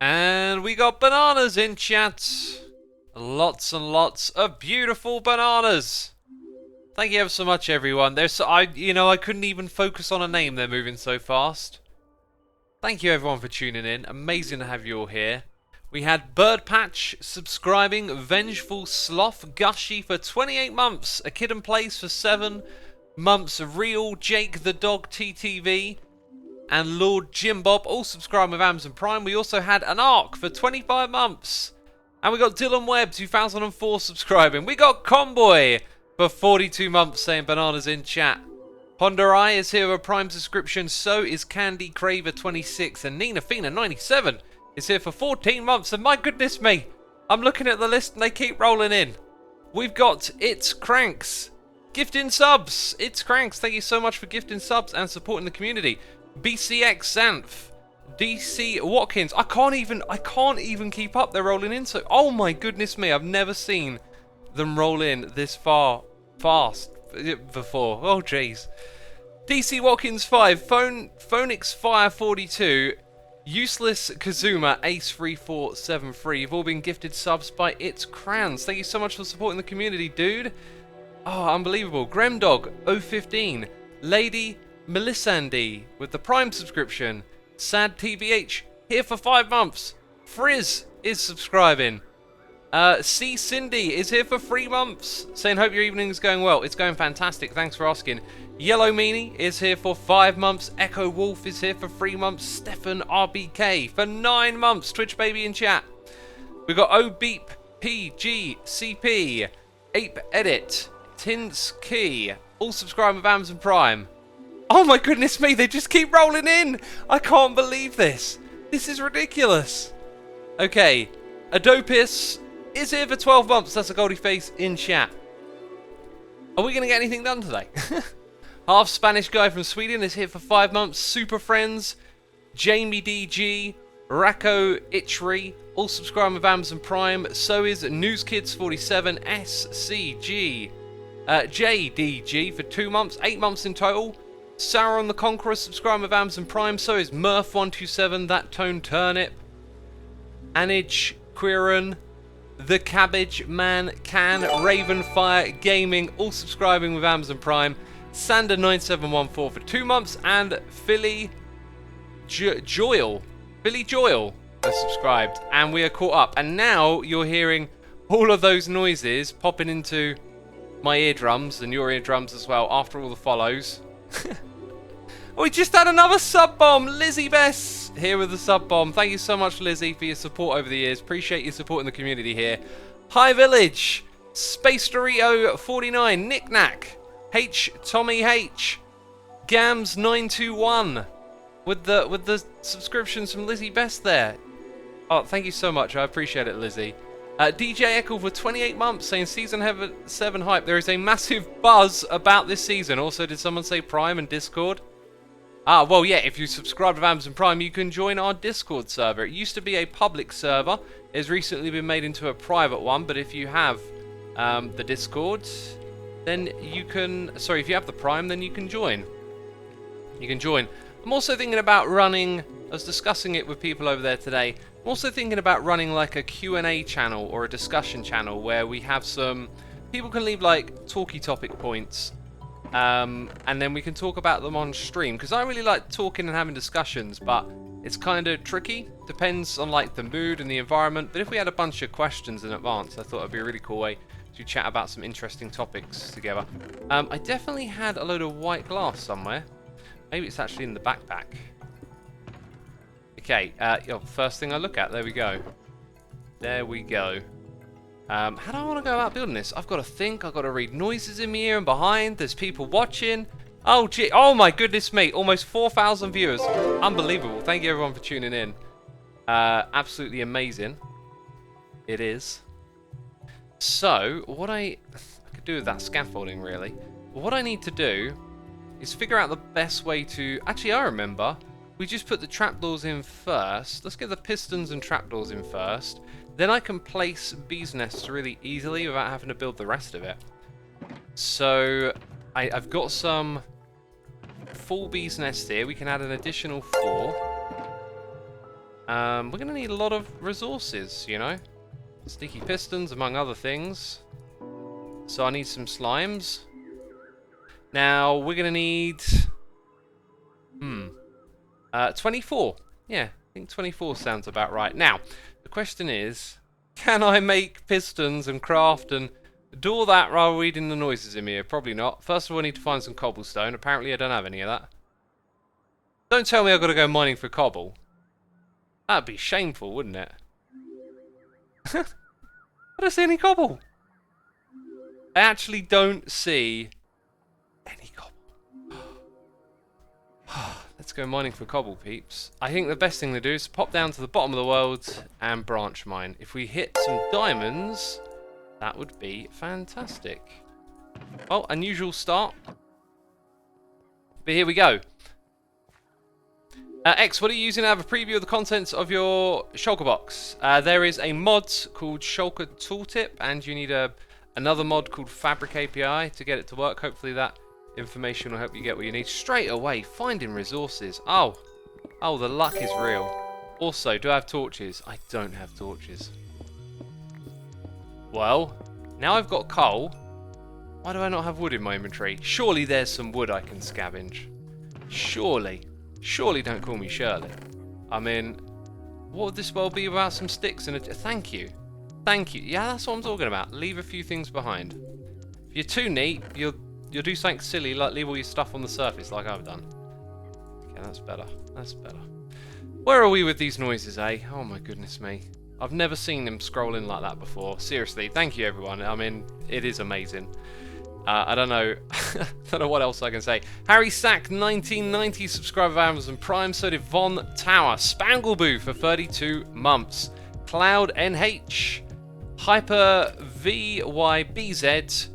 And we got bananas in chat. Lots and lots of beautiful bananas. Thank you ever so much, everyone. I couldn't even focus on a name. They're moving so fast. Thank you, everyone, for tuning in. Amazing to have you all here. We had Birdpatch subscribing, Vengeful Sloth, Gushy for 28 months, A Kid and Plays for 7 months, Real, Jake the Dog TTV, and Lord Jim Bob all subscribing with Amazon Prime. We also had an Ark for 25 months. And we got Dylan Webb 2004 subscribing. We got Conboy for 42 months saying bananas in chat. Ponderai is here with a Prime subscription. So is Candy Craver 26. And Nina Fina 97 is here for 14 months. And my goodness me, I'm looking at the list and they keep rolling in. We've got It's Cranks gifting subs. It's Cranks, thank you so much for gifting subs and supporting the community. BCX Xanth, DC Watkins. I can't even keep up. They're rolling in so. Oh my goodness me! I've never seen them roll in this fast before. Oh jeez. DC Watkins 5, Phonix Fire 42, Useless Kazuma Ace 3473. You've all been gifted subs by It's Crans. Thank you so much for supporting the community, dude. Oh, unbelievable. Gremdog 015, Lady Melisande with the Prime subscription. Sad TBH here for 5 months. Frizz is subscribing. C Cindy is here for 3 months, saying hope your evening is going well. It's going fantastic, thanks for asking. Yellow Meanie is here for 5 months. Echo Wolf is here for 3 months. Stefan RBK for 9 months. Twitch baby in chat. We've got O Beep PG CP Ape Edit Tins Key all subscribing with Amazon Prime. Oh my goodness me, they just keep rolling in! I can't believe this. This is ridiculous. Okay, Adopis is here for 12 months. That's a Goldie Face in chat. Are we going to get anything done today? Half Spanish guy from Sweden is here for 5 months. Super Friends, Jamie DG, Racco Itchery, all subscribing with Amazon Prime. So is NewsKids47, SCG, JDG for 2 months, 8 months in total. Sauron the Conqueror subscribing with Amazon Prime. So is Murph127, That Tone Turnip, Anage Quirin, The Cabbage Man Can, Ravenfire Gaming, all subscribing with Amazon Prime. Sander9714 for 2 months, and Philly Joyle has subscribed, and we are caught up. And now you're hearing all of those noises popping into my eardrums and your eardrums as well after all the follows. We just had another sub bomb. Lizzie Bess here with the sub bomb. Thank you so much, Lizzie, for your support over the years. Appreciate you supporting the community here. High Village, Space Dorito 49, Knickknack, H Tommy H, Gams 921 with the subscriptions from Lizzie Bess there. Oh, thank you so much. I appreciate it, Lizzie. DJ Echo for 28 months saying Season 7 hype. There is a massive buzz about this season. Also, did someone say Prime and Discord? Well, yeah, if you subscribe to Amazon Prime, you can join our Discord server. It used to be a public server. It has recently been made into a private one, but if you have the Discord, then you can... Sorry, if you have the Prime, then you can join. You can join. I'm also thinking about running... I was discussing it with people over there today. I'm also thinking about running like a Q&A channel or a discussion channel where we have some... People can leave like talky topic points. And then we can talk about them on stream, because I really like talking and having discussions, but it's kind of tricky. Depends on like the mood and the environment. But if we had a bunch of questions in advance, I thought it'd be a really cool way to chat about some interesting topics together. I definitely had a load of white glass somewhere. Maybe it's actually in the backpack. Okay, first thing I look at, there we go. There we go. How do I want to go about building this? I've got to think, I've got to read noises in my ear and behind, there's people watching. Oh gee, oh my goodness me, almost 4,000 viewers. Unbelievable, thank you everyone for tuning in. Absolutely amazing. It is. So, what I could do with that scaffolding really, what I need to do is figure out the best way to, actually I remember, we just put the trapdoors in first. Let's get the pistons and trapdoors in first. Then I can place bees' nests really easily without having to build the rest of it. So I've got some full bees' nests here. We can add an additional 4. We're going to need a lot of resources, you know. Sticky pistons, among other things. So I need some slimes. Now, we're going to need... 24. Yeah, I think 24 sounds about right. Now, the question is, can I make pistons and craft and do all that while reading the noises in here? Probably not. First of all, I need to find some cobblestone. Apparently, I don't have any of that. Don't tell me I've got to go mining for cobble. That'd be shameful, wouldn't it? I don't see any cobble. I actually don't see any cobble. Let's go mining for cobble, peeps. I think the best thing to do is pop down to the bottom of the world and branch mine. If we hit some diamonds, that would be fantastic. Oh, unusual start. But here we go. X, what are you using to have a preview of the contents of your shulker box? There is a mod called Shulker Tooltip, and you need another mod called Fabric API to get it to work. Hopefully that information will help you get what you need. Straight away, finding resources. Oh, the luck is real. Also, do I have torches? I don't have torches. Well, now I've got coal. Why do I not have wood in my inventory? Surely there's some wood I can scavenge. Surely. Surely don't call me Shirley. I mean, what would this world be without some sticks and a... Thank you. Thank you. Yeah, that's what I'm talking about. Leave a few things behind. If you're too neat, you'll do something silly, like leave all your stuff on the surface like I've done. Okay, that's better. That's better. Where are we with these noises, eh? Oh my goodness me. I've never seen them scrolling like that before. Seriously, thank you everyone. I mean, it is amazing. I don't know. I don't know what else I can say. Harry Sack 1990 subscriber of Amazon Prime. So did Von Tower. Spangleboo for 32 months. Cloud NH. Hyper VYBZ.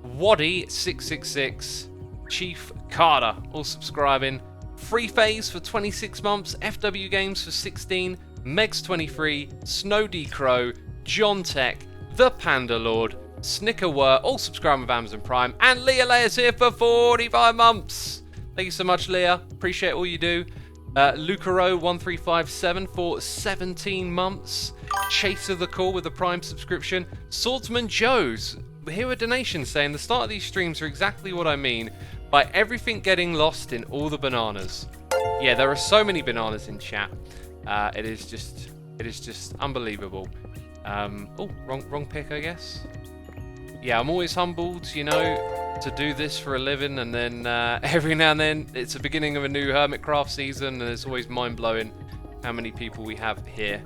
Waddy 666. Chief Carter all subscribing. Free Phase for 26 months. FW Games for 16. Megs 23. Snow D Crow. John Tech. The Panda Lord. Snickerwere, all subscribing with Amazon Prime, and Leah Layer's here for 45 months. Thank you so much, Leah. Appreciate all you do. Lucaro1357 for 17 months. Chaser the Call with a Prime subscription. Swordsman Joe's here with donations saying the start of these streams are exactly what I mean by everything getting lost in all the bananas. Yeah, there are so many bananas in chat. It is just unbelievable. Oh, wrong pick, I guess. Yeah, I'm always humbled, you know, to do this for a living, and then every now and then it's the beginning of a new Hermitcraft season, and it's always mind-blowing how many people we have here.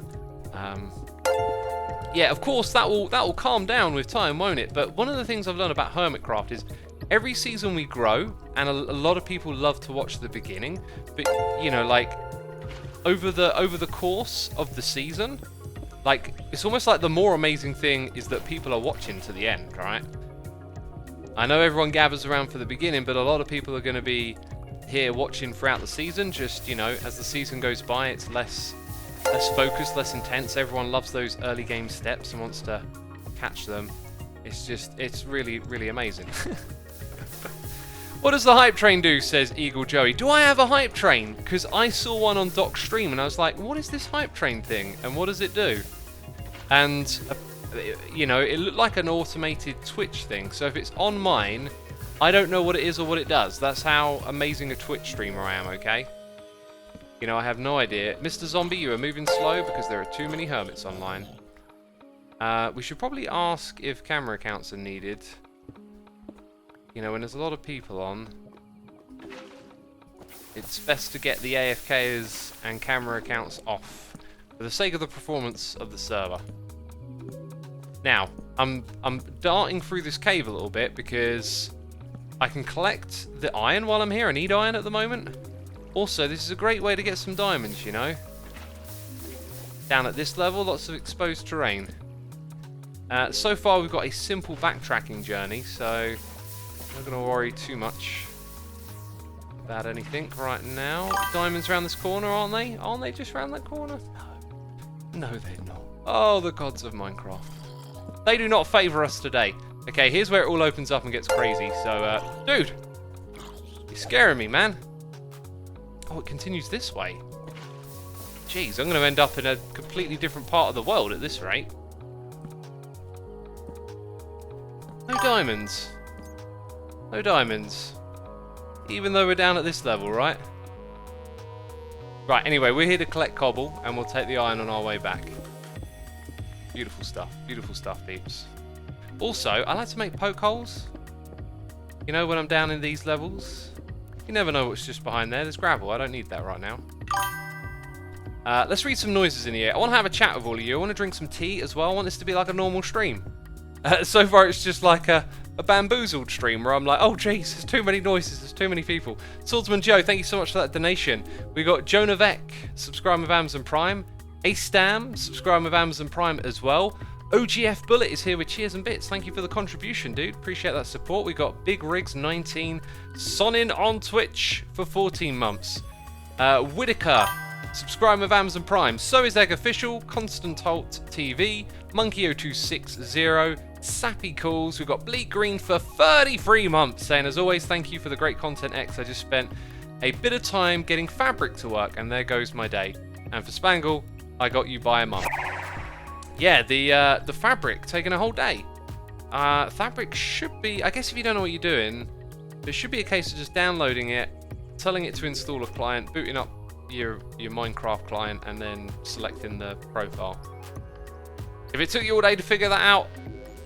Yeah, of course that will calm down with time, won't it? But one of the things I've learned about Hermitcraft is every season we grow, and a lot of people love to watch the beginning, but you know, like over the course of the season. Like, it's almost like the more amazing thing is that people are watching to the end, right? I know everyone gathers around for the beginning, but a lot of people are going to be here watching throughout the season. Just, you know, as the season goes by, it's less focused, less intense. Everyone loves those early game steps and wants to catch them. It's really, really amazing. What does the hype train do, says Eagle Joey. Do I have a hype train? Because I saw one on Doc's stream and I was like, what is this hype train thing? And what does it do? And, you know, it looked like an automated Twitch thing. So if it's on mine, I don't know what it is or what it does. That's how amazing a Twitch streamer I am, okay? You know, I have no idea. Mr. Zombie, you are moving slow because there are too many hermits online. We should probably ask if camera accounts are needed. You know, when there's a lot of people on, it's best to get the AFKs and camera accounts off for the sake of the performance of the server. Now, I'm darting through this cave a little bit because I can collect the iron while I'm here. I need iron at the moment. Also, this is a great way to get some diamonds, you know. Down at this level, lots of exposed terrain. So far, we've got a simple backtracking journey, so I'm not going to worry too much about anything right now. Diamonds around this corner, aren't they? Aren't they just around that corner? No, they're not. Oh, the gods of Minecraft. They do not favour us today. Okay, here's where it all opens up and gets crazy. So, dude, you're scaring me, man. Oh, it continues this way. Jeez, I'm going to end up in a completely different part of the world at this rate. No diamonds. No diamonds. Even though we're down at this level, right? Right, anyway, we're here to collect cobble, and we'll take the iron on our way back. Beautiful stuff, peeps. Also, I like to make poke holes. You know, when I'm down in these levels. You never know what's just behind there. There's gravel, I don't need that right now. Let's read some noises in here. I want to have a chat with all of you. I want to drink some tea as well. I want this to be like a normal stream. So far, it's just like a bamboozled stream where I'm like, oh jeez, there's too many noises, there's too many people. Swordsman Joe, thank you so much for that donation. We got Jonah Vec, subscribe with Amazon Prime. Ace Dam, subscribe with Amazon Prime as well. OGF Bullet is here with cheers and bits. Thank you for the contribution, dude. Appreciate that support. We got Big Rigs 19, Sonin on Twitch for 14 months. Whitaker, subscribe with Amazon Prime. So is Egg Official, Constant Holt TV, Monkey0260, Sappy Calls. We've got Bleak Green for 33 months, saying as always, thank you for the great content, X. I just spent a bit of time getting fabric to work, and there goes my day. And for Spangle, I got you by a month. Yeah, the fabric taking a whole day. Fabric should be, I guess if you don't know what you're doing, there should be a case of just downloading it, telling it to install a client, booting up your Minecraft client, and then selecting the profile. If it took you all day to figure that out,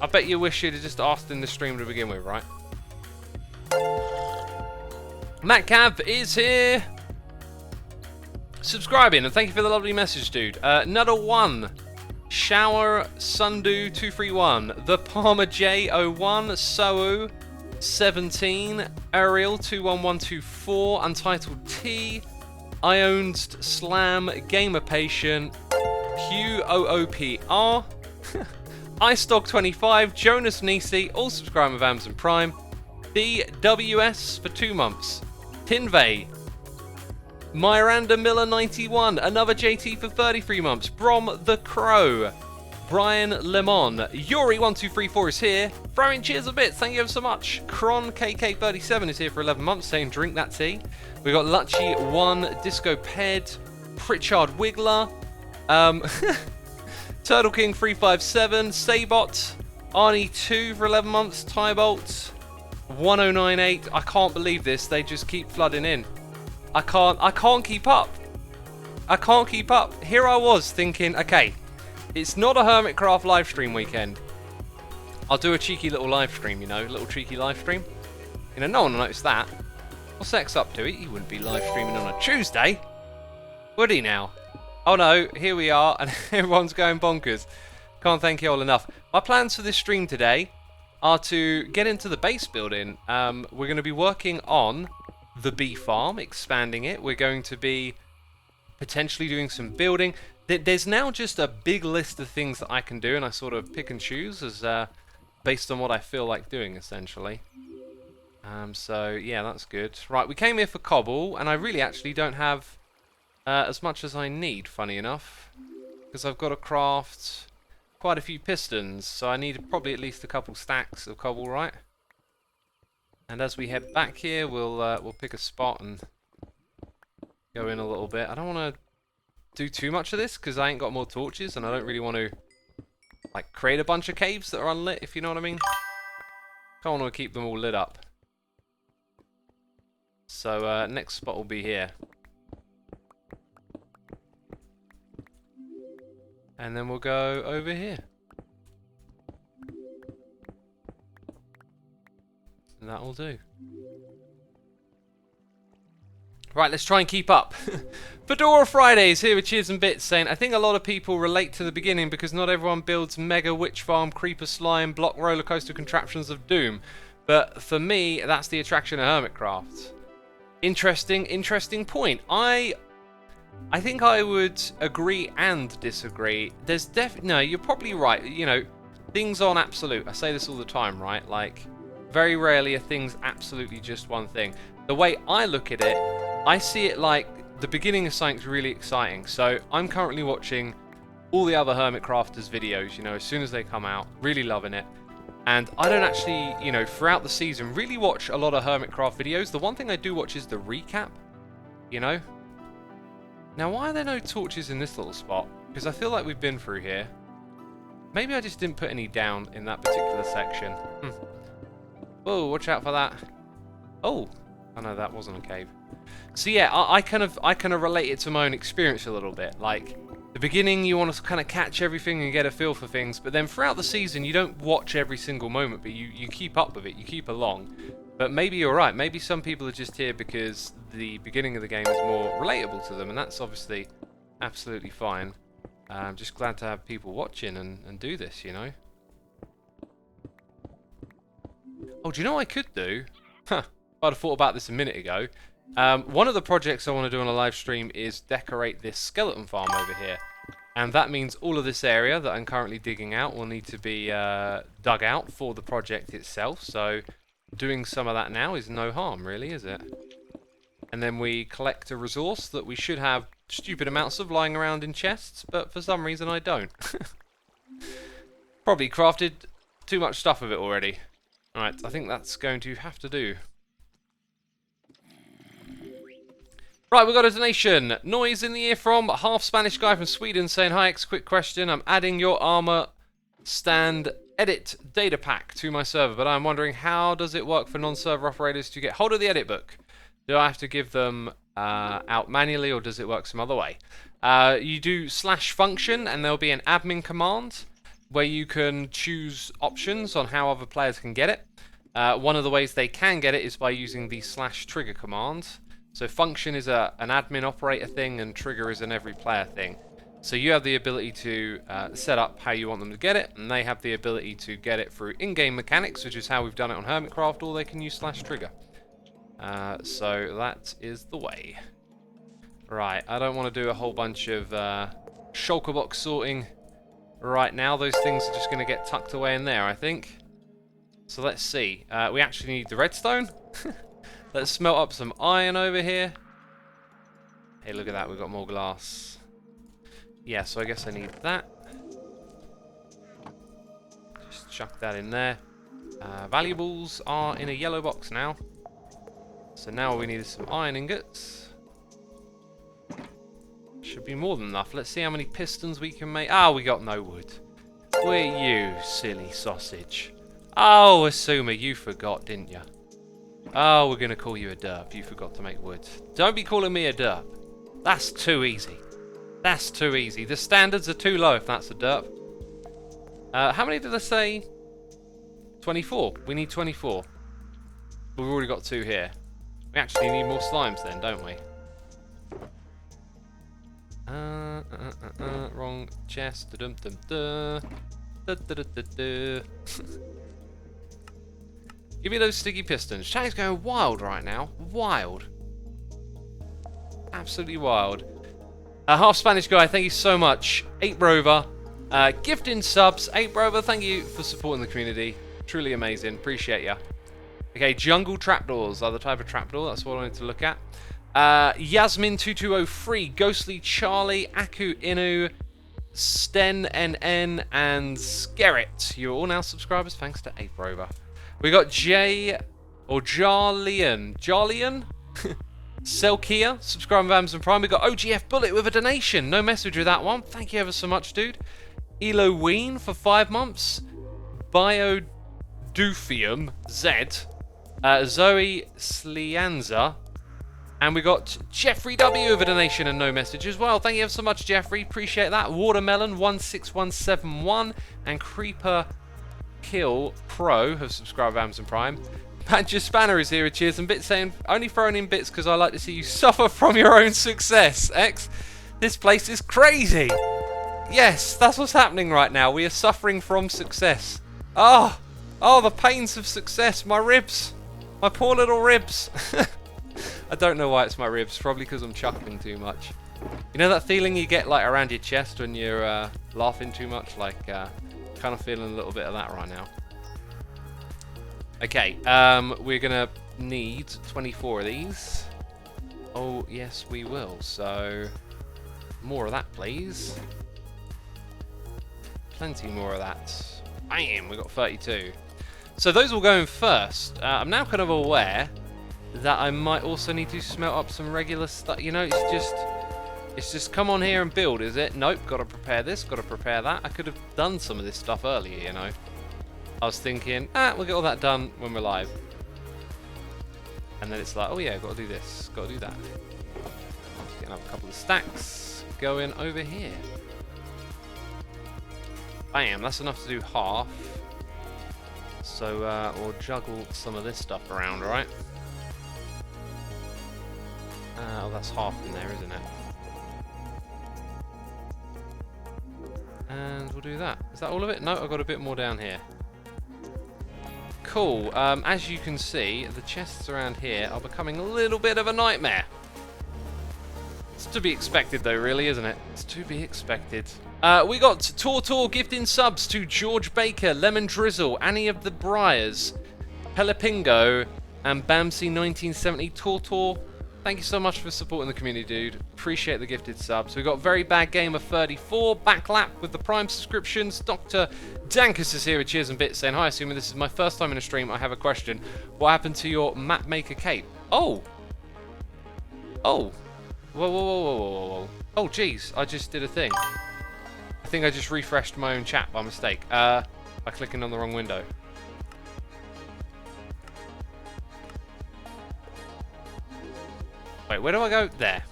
I bet you wish you'd have just asked in the stream to begin with, right? Matt Cav is here. Subscribing, and thank you for the lovely message, dude. Nutter1, Shower Sundu 231, The Palmer J01, Sou 17, Ariel 21124, Untitled T, I Owned Slam, Gamer Patient, QOOPR, IceDog25, Jonas Nisi, all subscribing with Amazon Prime, DWS for 2 months, Tinvey, Miranda Miller 91, another JT for 33 months, Brom the Crow, Brian Lemon, Yuri1234 is here, throwing cheers a bit, thank you ever so much. Kron KK37 is here for 11 months, saying drink that tea. We got Luchy1, Disco Ped, Pritchard Wiggler, Turtle King 357, Sabot, Arnie2 for 11 months, Tybolt, 1098. I can't believe this, they just keep flooding in. I can't keep up. I can't keep up. Here I was thinking, okay, it's not a Hermitcraft live stream weekend. I'll do a cheeky little live stream, you know, a little cheeky live stream. You know, no one will notice that. What's X up to? He wouldn't be live streaming on a Tuesday, would he now? Oh no, here we are, and everyone's going bonkers. Can't thank you all enough. My plans for this stream today are to get into the base building. We're going to be working on the bee farm, expanding it. We're going to be potentially doing some building. There's now just a big list of things that I can do, and I sort of pick and choose as based on what I feel like doing, essentially. So yeah, that's good. Right, we came here for cobble, and I really actually don't have as much as I need, funny enough, because I've got to craft quite a few pistons, so I need probably at least a couple stacks of cobble, right? And as we head back here, we'll pick a spot and go in a little bit. I don't want to do too much of this because I ain't got more torches, and I don't really want to like create a bunch of caves that are unlit, if you know what I mean. Don't want to keep them all lit up. So next spot will be here, and then we'll go over here. And that'll do. Right, let's try and keep up. Fedora Fridays here with cheers and bits, saying, I think a lot of people relate to the beginning because not everyone builds mega witch farm, creeper slime, block roller coaster contraptions of doom. But for me, that's the attraction of Hermitcraft. Interesting point. I think I would agree and disagree. There's no, you're probably right. You know, things aren't absolute. I say this all the time, right? Like, very rarely are things absolutely just one thing. The way I look at it, I see it like the beginning of something's really exciting. So I'm currently watching all the other Hermitcrafters videos, you know, as soon as they come out, really loving it. And I don't actually, you know, throughout the season, really watch a lot of Hermitcraft videos. The one thing I do watch is the recap, you know. Now, why are there no torches in this little spot? Because I feel like we've been through here. Maybe I just didn't put any down in that particular section. Whoa, watch out for that. Oh, no, that wasn't a cave. So yeah, I kind of relate it to my own experience a little bit. Like, the beginning, you want to kind of catch everything and get a feel for things, but then throughout the season, you don't watch every single moment, but you keep up with it, you keep along. But maybe you're right, maybe some people are just here because the beginning of the game is more relatable to them, and that's obviously absolutely fine. I'm just glad to have people watching and do this, you know. Oh, do you know what I could do? Huh, I'd have thought about this a minute ago. One of the projects I want to do on a live stream is decorate this skeleton farm over here. And that means all of this area that I'm currently digging out will need to be dug out for the project itself. So doing some of that now is no harm, really, is it? And then we collect a resource that we should have stupid amounts of lying around in chests, but for some reason I don't. Probably crafted too much stuff of it already. Alright, I think that's going to have to do. Right, we got a donation. Noise in the ear from half Spanish guy from Sweden saying, "Hi X, quick question. I'm adding your armor stand edit data pack to my server, but I'm wondering how does it work for non-server operators to get hold of the edit book? Do I have to give them out manually, or does it work some other way?" You do /function and there'll be an admin command where you can choose options on how other players can get it. One of the ways they can get it is by using the /trigger command. So function is an admin operator thing and trigger is an every player thing. So you have the ability to set up how you want them to get it, and they have the ability to get it through in-game mechanics, which is how we've done it on Hermitcraft, or they can use /trigger. So that is the way. Right, I don't want to do a whole bunch of shulker box sorting right now. Those things are just going to get tucked away in there, I think. So let's see. We actually need the redstone. Let's smelt up some iron over here. Hey, look at that. We've got more glass. Yeah, so I guess I need that. Just chuck that in there. Valuables are in a yellow box now. So now all we need is some iron ingots. Should be more than enough. Let's see how many pistons we can make. Ah, we got no wood. We're you, silly sausage. Oh, Asuma, you forgot, didn't you? Oh, we're going to call you a derp. You forgot to make wood. Don't be calling me a derp. That's too easy. That's too easy. The standards are too low if that's a derp. How many did I say? 24. We need 24. We've already got 2 here. We actually need more slimes then, don't we? Wrong chest. Give me those sticky pistons. Chat's going wild right now. Wild. Absolutely wild. Half Spanish guy, thank you so much. 8 Rover. Gifting subs. 8 Rover, thank you for supporting the community. Truly amazing. Appreciate ya. Okay, jungle trapdoors are the type of trapdoor. That's what I wanted to look at. Yasmin2203, Ghostly Charlie, Aku Inu, Sten NN, and Skerrit. You're all now subscribers thanks to 8 Rover. We got Jay, or Jarlian. Selkia, subscribe with Amazon Prime. We got OGF Bullet with a donation. No message with that one. Thank you ever so much, dude. Eloween for 5 months. Biodoofium Z. Zoe Slianza. And we got Jeffrey W with a donation and no message as well. Thank you ever so much, Jeffrey. Appreciate that. Watermelon 16171 and Creeper Kill Pro have subscribed with Amazon Prime. Badger Spanner is here with cheers and bits saying, "Only throwing in bits because I like to see you suffer from your own success." X, this place is crazy. Yes, that's what's happening right now. We are suffering from success. Oh, the pains of success. My ribs. My poor little ribs. I don't know why it's my ribs. Probably because I'm chuckling too much. You know that feeling you get like around your chest when you're laughing too much? Like, kind of feeling a little bit of that right now. Okay, we're gonna need 24 of these. Oh, yes, we will. So, more of that, please. Plenty more of that. Bam, we got 32. So those will go in first. I'm now kind of aware that I might also need to smelt up some regular stuff. You know, it's just It's just come on here and build, is it? Nope, got to prepare this, got to prepare that. I could have done some of this stuff earlier, you know. I was thinking, we'll get all that done when we're live. And then it's like, oh yeah, got to do this, got to do that. Let's get another couple of stacks going over here. Bam, that's enough to do half. So we'll juggle some of this stuff around, right? Oh, that's half in there, isn't it? And we'll do that. Is that all of it? No, I've got a bit more down here. Cool. As you can see, the chests around here are becoming a little bit of a nightmare. It's to be expected though, really, isn't it? It's to be expected. We got Tortor gifting subs to George Baker, Lemon Drizzle, Annie of the Briars, Pelipingo, and Bamsy1970. Tortor, thank you so much for supporting the community, dude. Appreciate the gifted subs. We got Very Bad Gamer 34, Backlap with the Prime subscriptions. Dr. Dankus is here with cheers and bits saying, hi, assuming this is my first time in a stream, I have a question. What happened to your map maker cape? Oh! Oh! Whoa, whoa, whoa, whoa, whoa, whoa. Oh, jeez, I just did a thing. I think I just refreshed my own chat by mistake. By clicking on the wrong window. Wait, where do I go? There.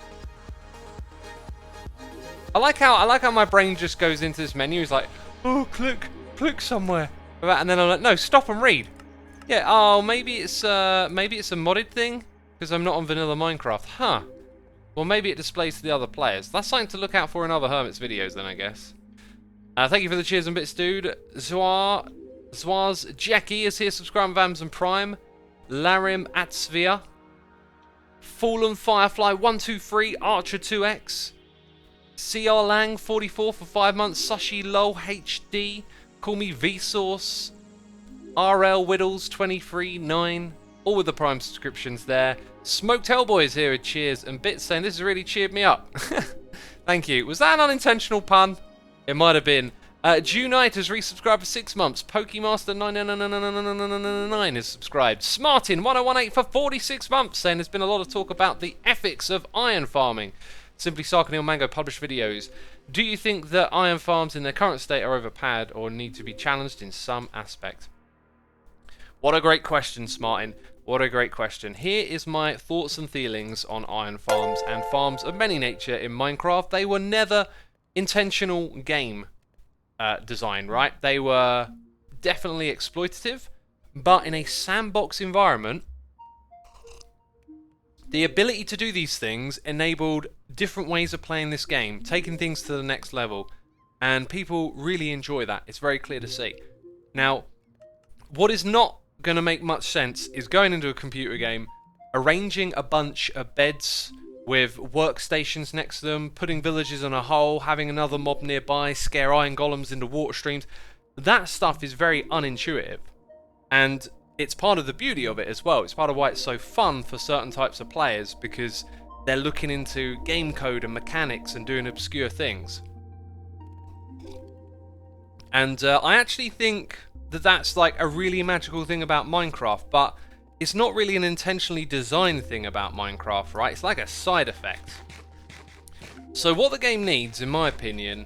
I like how my brain just goes into this menu. It's like, oh, click somewhere, and then I'm like, no, stop and read. Yeah. Oh, maybe it's a modded thing because I'm not on vanilla Minecraft, huh? Well, maybe it displays to the other players. That's something to look out for in other Hermits videos, then I guess. Thank you for the cheers and bits, dude. Zwaz Jackie is here, subscribing with Amazon Prime. Larim Atsvia. Fallen Firefly 123, Archer 2X. CR Lang 44 for 5 months. Sushi Lol HD. Call me Vsauce. RL Whittles 23.9. All with the Prime subscriptions there. Smoked Hellboy is here with cheers and bits saying this has really cheered me up. Thank you. Was that an unintentional pun? It might have been. June Knight has resubscribed for 6 months. Pokemaster 99999 has subscribed. Smartin1018 for 46 months, saying there's been a lot of talk about the ethics of iron farming. Simply Sarkanil Mango published videos. Do you think that iron farms in their current state are overpowered or need to be challenged in some aspect? What a great question, Smartin. What a great question. Here is my thoughts and feelings on iron farms and farms of many nature in Minecraft. They were never intentional game design, right? They were definitely exploitative, but in a sandbox environment, the ability to do these things enabled different ways of playing this game, taking things to the next level, and people really enjoy that. It's very clear to see. Now, what is not going to make much sense is going into a computer game, arranging a bunch of beds with workstations next to them, putting villages on a hole, having another mob nearby, scare iron golems into water streams. That stuff is very unintuitive. And it's part of the beauty of it as well. It's part of why it's so fun for certain types of players, because they're looking into game code and mechanics and doing obscure things. And I actually think that that's like a really magical thing about Minecraft, but it's not really an intentionally designed thing about Minecraft, right? It's like a side effect. So what the game needs, in my opinion,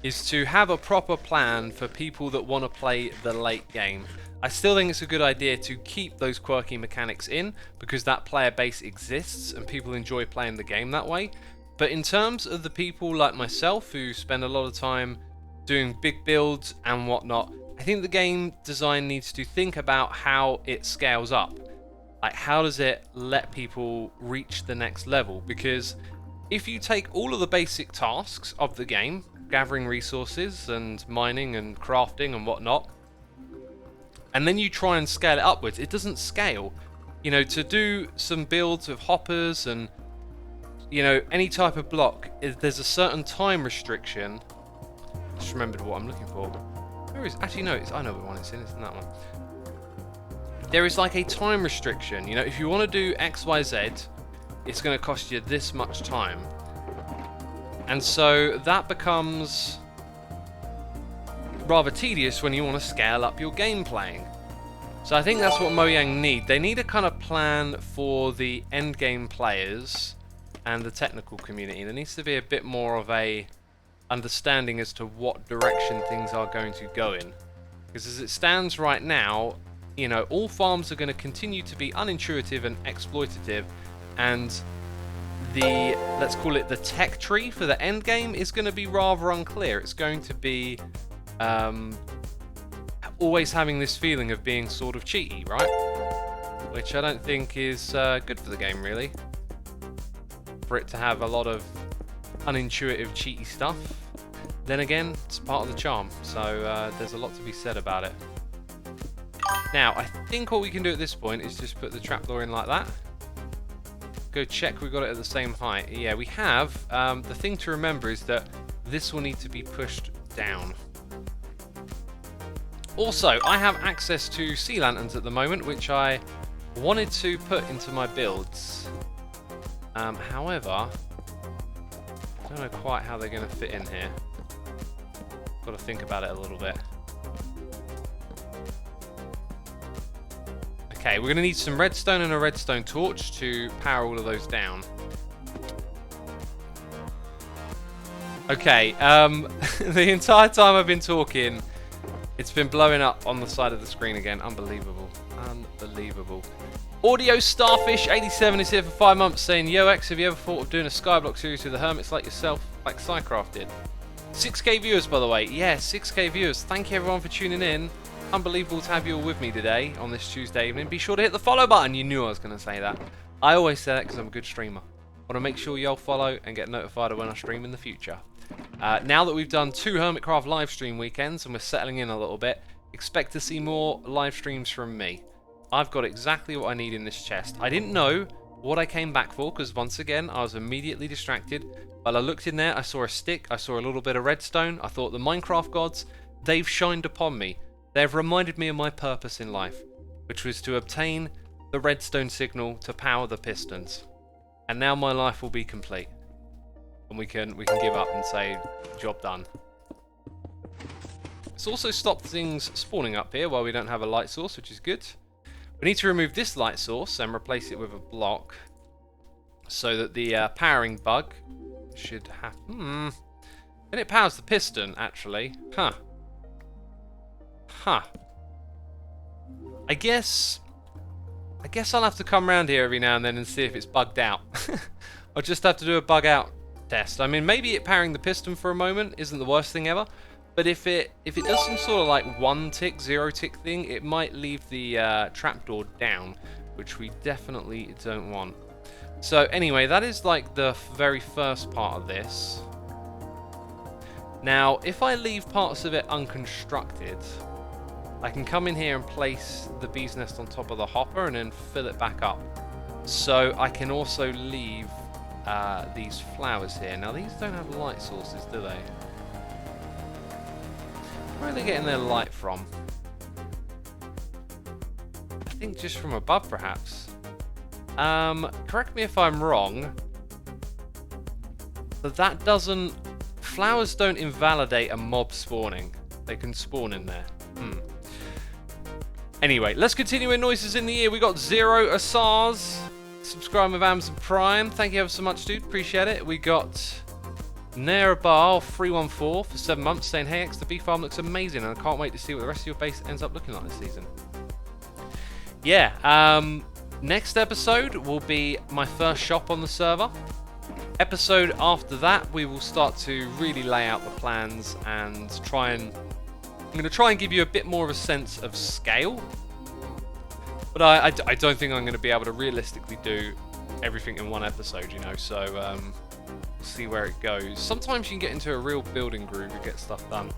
is to have a proper plan for people that want to play the late game. I still think it's a good idea to keep those quirky mechanics in, because that player base exists and people enjoy playing the game that way. But in terms of the people like myself who spend a lot of time doing big builds and whatnot, I think the game design needs to think about how it scales up. Like, how does it let people reach the next level? Because if you take all of the basic tasks of the game, gathering resources and mining and crafting and whatnot, and then you try and scale it upwards, it doesn't scale. You know, to do some builds with hoppers and, you know, any type of block, there's a certain time restriction. Just remembered what I'm looking for. Where is? Actually, no, I know what one it's in. It's in that one. There is like a time restriction. You know, if you want to do X, Y, Z, it's going to cost you this much time. And so that becomes rather tedious when you want to scale up your game playing. So I think that's what Mojang need. They need a kind of plan for the end game players and the technical community. There needs to be a bit more of a understanding as to what direction things are going to go in. Because as it stands right now, you know, all farms are going to continue to be unintuitive and exploitative, and the, let's call it the tech tree for the end game, is going to be rather unclear. It's going to be always having this feeling of being sort of cheaty, right? Which I don't think is good for the game, really. For it to have a lot of unintuitive, cheaty stuff. Then again, it's part of the charm, so there's a lot to be said about it. Now, I think what we can do at this point is just put the trapdoor in like that. Go check we've got it at the same height. Yeah, we have. The thing to remember is that this will need to be pushed down. Also, I have access to sea lanterns at the moment, which I wanted to put into my builds. However, I don't know quite how they're going to fit in here. Got to think about it a little bit. Okay, we're going to need some redstone and a redstone torch to power all of those down. Okay, the entire time I've been talking, it's been blowing up on the side of the screen again. Unbelievable. Unbelievable. Audio Starfish 87 is here for 5 months saying, Yo X, have you ever thought of doing a Skyblock series with the Hermits like yourself, like Psycraft did? 6k viewers, by the way. Yeah, 6k viewers. Thank you everyone for tuning in. Unbelievable to have you all with me today on this Tuesday evening. Be sure to hit the follow button. You knew I was going to say that. I always say that because I'm a good streamer. Want to make sure you all follow and get notified of when I stream in the future. Now that we've done 2 Hermitcraft live stream weekends and we're settling in a little bit, expect to see more live streams from me. I've got exactly what I need in this chest. I didn't know what I came back for because once again I was immediately distracted. But I looked in there, I saw a stick, I saw a little bit of redstone. I thought the Minecraft gods, they've shined upon me. They've reminded me of my purpose in life, which was to obtain the redstone signal to power the pistons. And now my life will be complete. And we can give up and say, job done. It's also stopped things spawning up here while we don't have a light source, which is good. We need to remove this light source and replace it with a block so that the powering bug should happen. And it powers the piston, actually. Huh. I guess I'll have to come around here every now and then and see if it's bugged out. I'll just have to do a bug out test. I mean, maybe it powering the piston for a moment isn't the worst thing ever, but if it does some sort of like 1 tick, 0 tick thing, it might leave the trapdoor down, which we definitely don't want. So anyway, that is like the very first part of this. Now, if I leave parts of it unconstructed, I can come in here and place the bee's nest on top of the hopper and then fill it back up. So I can also leave these flowers here. Now these don't have light sources, do they? Where are they getting their light from? I think just from above, perhaps. Correct me if I'm wrong, but that doesn't... Flowers don't invalidate a mob spawning. They can spawn in there. Anyway, let's continue with noises in the ear. We got Zero Asars, subscribing with Amazon Prime. Thank you ever so much, dude. Appreciate it. We got Nerabal 314 for 7 months saying, Hey X, the bee farm looks amazing and I can't wait to see what the rest of your base ends up looking like this season. Yeah, next episode will be my first shop on the server. Episode after that, we will start to really lay out the plans and I'm going to try and give you a bit more of a sense of scale. But I don't think I'm going to be able to realistically do everything in one episode, you know, so we'll see where it goes. Sometimes you can get into a real building groove and get stuff done.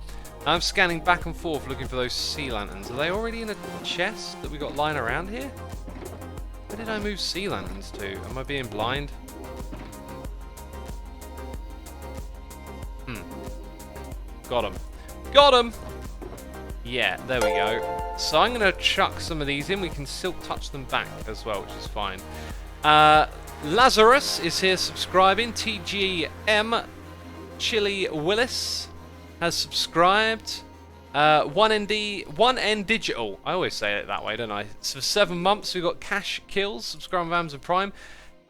I'm scanning back and forth looking for those sea lanterns. Are they already in a chest that we got lying around here? Where did I move sea lanterns to? Am I being blind? Got him. Got him! Yeah, there we go. So I'm going to chuck some of these in. We can silk touch them back as well, which is fine. Lazarus is here subscribing. TGM Chili Willis has subscribed. 1N Digital. I always say it that way, don't I? So for 7 months, we've got Cash Kills subscribing with Amazon Prime.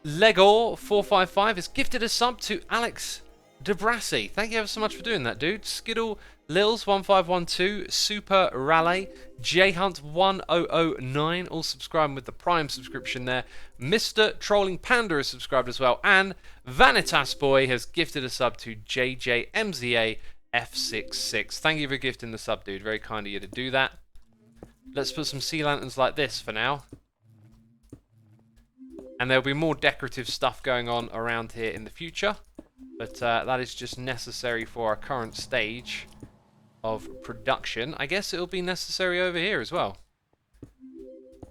Legor455 has gifted a sub to Alex Debrassi. Thank you ever so much for doing that, dude. Skittle Lils1512, Super Raleigh, JHunt1009, all subscribing with the Prime subscription there. Mr. Trolling Panda has subscribed as well. And Vanitas Boy has gifted a sub to JJMZA F66. Thank you for gifting the sub, dude. Very kind of you to do that. Let's put some sea lanterns like this for now. And there'll be more decorative stuff going on around here in the future. But that is just necessary for our current stage of production. I guess it'll be necessary over here as well.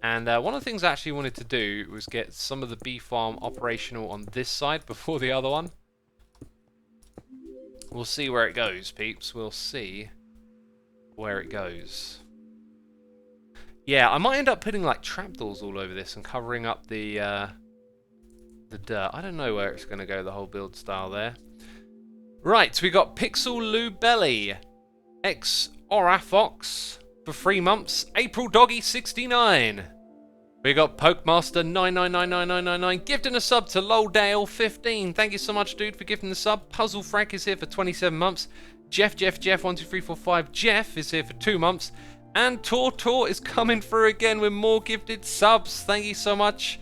And one of the things I actually wanted to do was get some of the bee farm operational on this side before the other one. We'll see where it goes, peeps. We'll see where it goes. Yeah, I might end up putting like trapdoors all over this and covering up the dirt. I don't know where it's going to go, the whole build style there. Right, we got Pixel Lou Belly, X Orafox for 3 months, April Doggy 69. We got Pokemaster 9999999 gifting a sub to Loldale 15. Thank you so much, dude, for gifting the sub. Puzzle Frank is here for 27 months. Jeff 12345 Jeff is here for 2 months. And Tor is coming through again with more gifted subs. Thank you so much.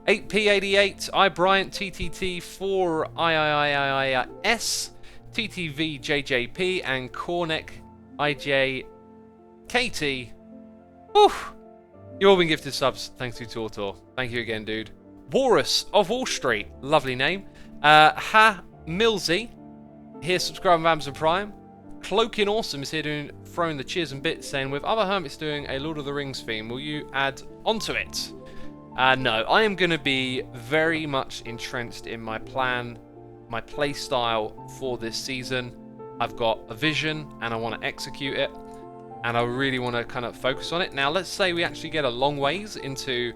8P88, I Bryant, TTT, 4 IIIIS, TTV JJP, and Corneck IJ KT. Whew. You've all been gifted subs. Thanks to Tortor. Thank you again, dude. Walrus of Wall Street. Lovely name. Ha Milsey. Here subscribing with Amazon Prime. Cloaking Awesome is here throwing the cheers and bits, saying, with other hermits doing a Lord of the Rings theme, will you add onto it? No, I am going to be very much entrenched in my plan, my play style for this season. I've got a vision and I want to execute it, and I really want to kind of focus on it. Now, let's say we actually get a long ways into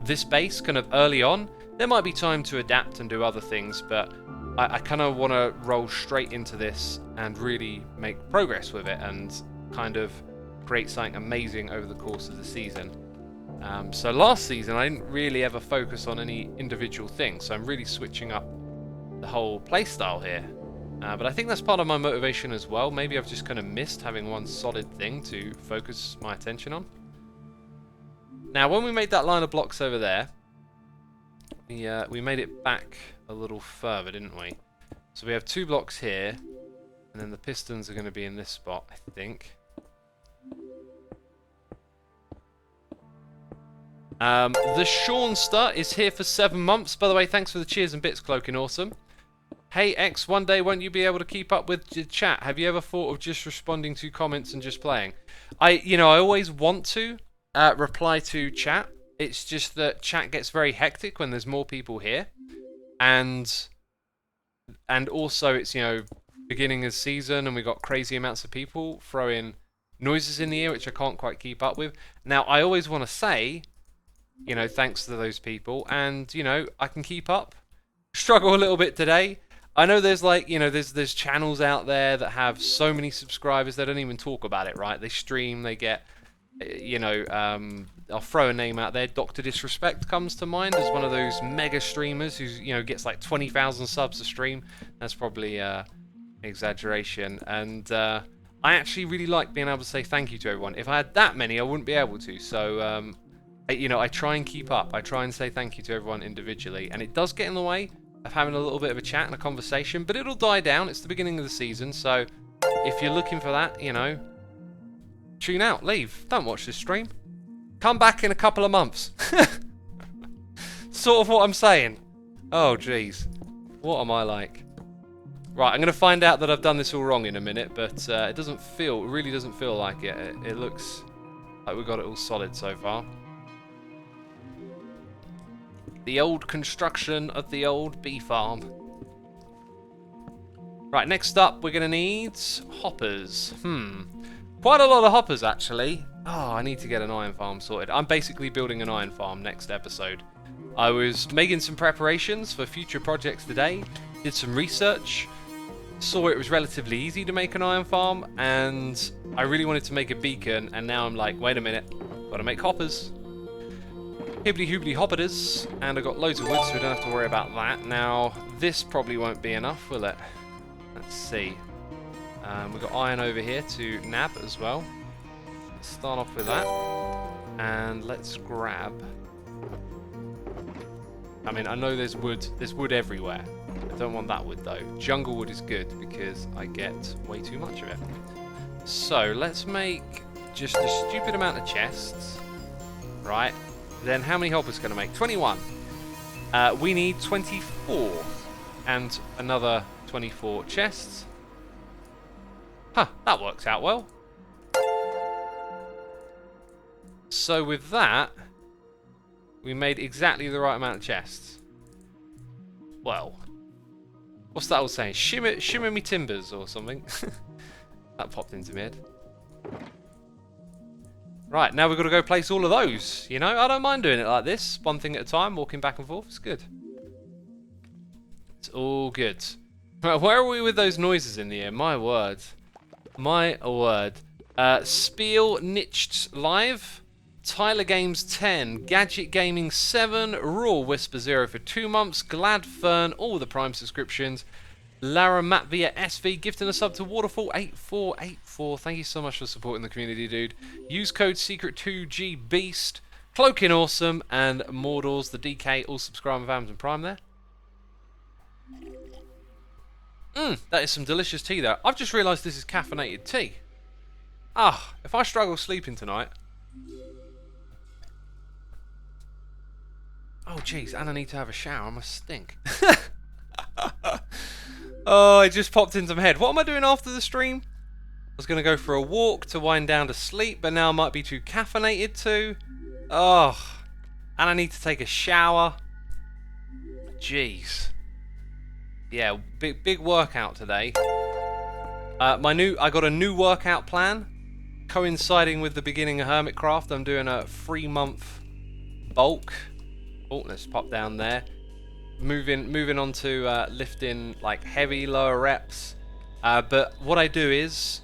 this base kind of early on. There might be time to adapt and do other things, but I kind of want to roll straight into this and really make progress with it and kind of create something amazing over the course of the season. So last season I didn't really ever focus on any individual thing, so I'm really switching up the whole playstyle here. But I think that's part of my motivation as well. Maybe I've just kind of missed having one solid thing to focus my attention on. Now, when we made that line of blocks over there, we made it back a little further, didn't we? So we have 2 blocks here, and then the pistons are going to be in this spot, I think. The Shawnster is here for 7 months. By the way, thanks for the cheers and bits, Cloaking Awesome. Hey X, one day won't you be able to keep up with the chat? Have you ever thought of just responding to comments and just playing? I always want to reply to chat. It's just that chat gets very hectic when there's more people here, and also it's beginning of season and we got crazy amounts of people throwing noises in the ear which I can't quite keep up with. Now I always want to say, thanks to those people, and I can keep up. Struggle a little bit today. I know there's there's channels out there that have so many subscribers they don't even talk about it, right? They stream, they get I'll throw a name out there. Dr. Disrespect comes to mind as one of those mega streamers who gets like 20,000 subs a stream. That's probably exaggeration, and I actually really like being able to say thank you to everyone. If I had that many, I wouldn't be able to. So I try and keep up. I try and say thank you to everyone individually, and it does get in the way of having a little bit of a chat and a conversation, but it'll die down. It's the beginning of the season, so if you're looking for that, tune out, leave, don't watch this stream. Come back in a couple of months. Sort of what I'm saying. Oh, jeez. What am I like? Right, I'm going to find out that I've done this all wrong in a minute, but it really doesn't feel like it. It looks like we've got it all solid so far. The old construction of the old bee farm. Right, next up we're going to need hoppers. Quite a lot of hoppers, actually. Oh, I need to get an iron farm sorted. I'm basically building an iron farm next episode. I was making some preparations for future projects today, did some research, saw it was relatively easy to make an iron farm, and I really wanted to make a beacon, and now I'm like, wait a minute, gotta make hoppers. Hibbly hoobly hoppiters, and I've got loads of wood, so we don't have to worry about that. Now, this probably won't be enough, will it? Let's see. We've got iron over here to nab as well. Let's start off with that, and let's grab. I mean, I know there's wood everywhere. I don't want that wood though. Jungle wood is good because I get way too much of it. So let's make just a stupid amount of chests, right? Then how many hoppers can I make? 21. We need 24 and another 24 chests. Huh, that works out well. So with that, we made exactly the right amount of chests. Well, what's that all saying? Shimmer me timbers or something. That popped into my head. Right, now we've got to go place all of those. You know, I don't mind doing it like this. One thing at a time, walking back and forth. It's good. It's all good. Right, where are we with those noises in the air? My word. My word. Spiel Niched Live. Tyler Games 10, Gadget Gaming 7, Raw Whisper 0 for 2 months, Glad Fern, all the Prime subscriptions, Lara Matvia SV, gifting a sub to Waterfall8484. Thank you so much for supporting the community, dude. Use code SECRET2G Beast, Cloaking Awesome, and Mordors, the DK, all subscribe with Amazon Prime there. That is some delicious tea there. I've just realised this is caffeinated tea. Ah, if I struggle sleeping tonight. Oh jeez, and I need to have a shower, I must stink. Oh, it just popped into my head. What am I doing after the stream? I was going to go for a walk to wind down to sleep, but now I might be too caffeinated too. Oh, and I need to take a shower. Jeez. Yeah, big workout today. I got a new workout plan, coinciding with the beginning of Hermitcraft. I'm doing a 3-month bulk. Oh, let's pop down there. Moving on to lifting like heavy lower reps. But what I do is,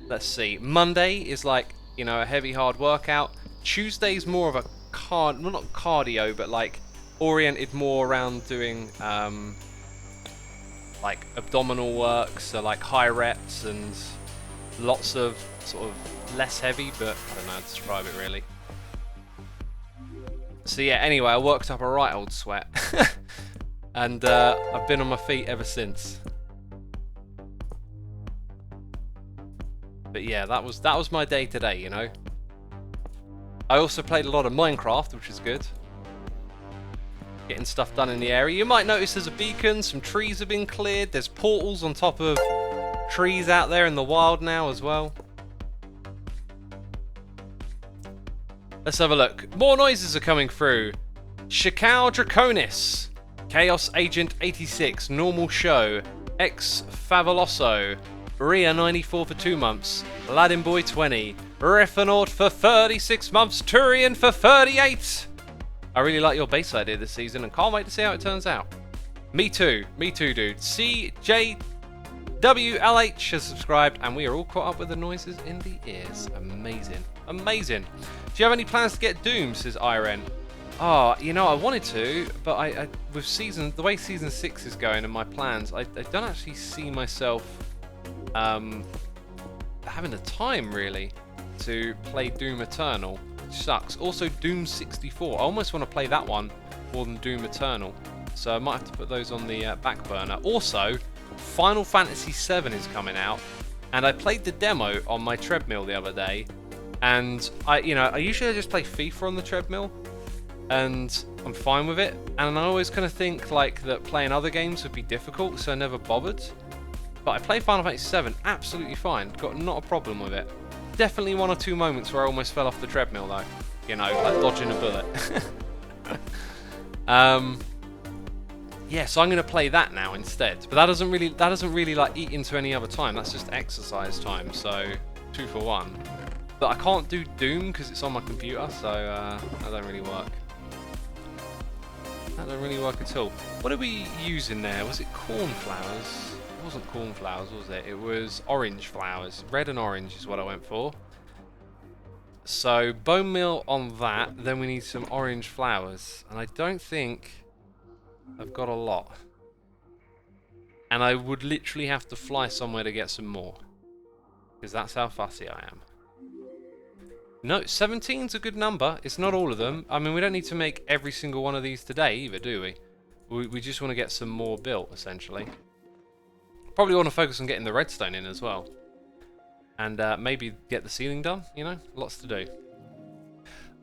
let's see. Monday is like, you know, a heavy hard workout. Tuesday's more of a well, not cardio, but like oriented more around doing like abdominal work, so like high reps and lots of sort of less heavy, but I don't know how to describe it really. So yeah, anyway, I worked up a right old sweat. And I've been on my feet ever since. But yeah, that was my day today, you know. I also played a lot of Minecraft, which is good. Getting stuff done in the area. You might notice there's a beacon, some trees have been cleared, there's portals on top of trees out there in the wild now as well. Let's have a look. More noises are coming through. Shikao Draconis, Chaos Agent 86, Normal Show, X Favoloso, Ria 94 for 2 months, Aladdin Boy 20, Refanaut for 36 months, Turian for 38. I really like your base idea this season and can't wait to see how it turns out. Me too, dude. CJWLH has subscribed and we are all caught up with the noises in the ears. Amazing. Amazing. Do you have any plans to get Doom, says Iren? Oh, you know, I wanted to, but I with the way season 6 is going and my plans, I don't actually see myself having the time really to play Doom Eternal, which sucks. Also Doom 64, I almost want to play that one more than Doom Eternal, so I might have to put those on the back burner. Also, Final Fantasy 7 is coming out, and I played the demo on my treadmill the other day, and I usually just play FIFA on the treadmill, and I'm fine with it, and I always kind of think like that playing other games would be difficult, so I never bothered. But I played Final Fantasy 7 absolutely fine, got not a problem with it. Definitely 1 or 2 moments where I almost fell off the treadmill though, you know, like dodging a bullet. Yeah, so I'm going to play that now instead, but that doesn't really like eat into any other time, that's just exercise time, so 2 for 1. But I can't do Doom because it's on my computer, so that don't really work. That don't really work at all. What did we use in there? Was it cornflowers? It wasn't cornflowers, was it? It was orange flowers. Red and orange is what I went for. So bone meal on that. Then we need some orange flowers, and I don't think I've got a lot. And I would literally have to fly somewhere to get some more, because that's how fussy I am. No, 17's a good number. It's not all of them. I mean, we don't need to make every single one of these today either, do we? We just want to get some more built, essentially. Probably want to focus on getting the redstone in as well. And maybe get the ceiling done, you know? Lots to do.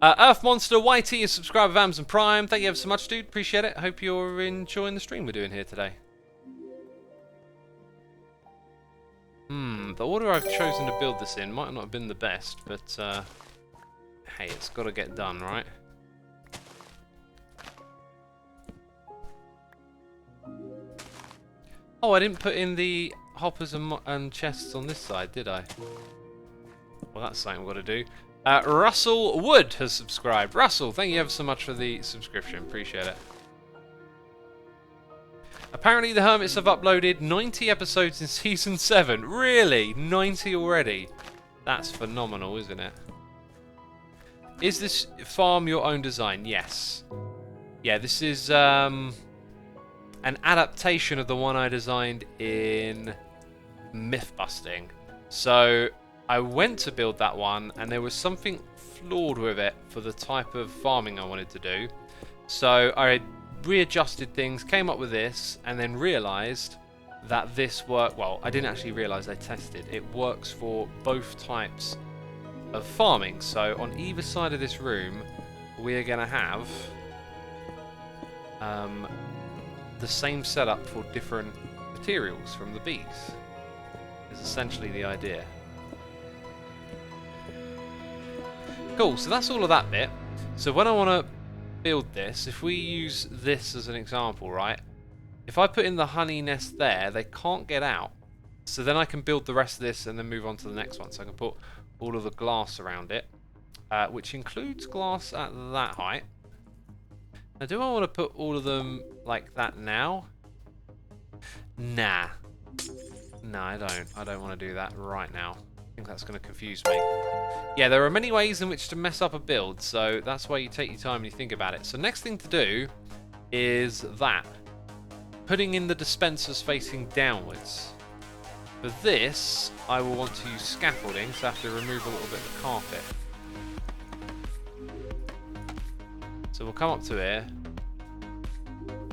Earth Monster YT is subscriber of Amazon Prime. Thank you ever so much, dude. Appreciate it. Hope you're enjoying the stream we're doing here today. The order I've chosen to build this in might not have been the best, but hey, it's got to get done, right? Oh, I didn't put in the hoppers and chests on this side, did I? Well, that's something we've got to do. Russell Wood has subscribed. Russell, thank you ever so much for the subscription. Appreciate it. Apparently the Hermits have uploaded 90 episodes in Season 7. Really? 90 already? That's phenomenal, isn't it? Is this farm your own design? Yes. Yeah, this is an adaptation of the one I designed in Mythbusting. So I went to build that one, and there was something flawed with it for the type of farming I wanted to do. So I readjusted things, came up with this, and then realised that this worked. Well, I didn't actually realise, I tested. It works for both types of farming. So on either side of this room, we're going to have the same setup for different materials from the bees. Is essentially the idea. Cool, so that's all of that bit. So when I want to build this, if we use this as an example, right? If I put in the honey nest there, they can't get out. So then I can build the rest of this and then move on to the next one. So I can put all of the glass around it, which includes glass at that height. Now, do I want to put all of them like that now? Nah. No, I don't. I don't want to do that right now. I think that's going to confuse me. Yeah, there are many ways in which to mess up a build, so that's why you take your time and you think about it. So next thing to do is that. Putting in the dispensers facing downwards. For this, I will want to use scaffolding, so I have to remove a little bit of the carpet. So we'll come up to here.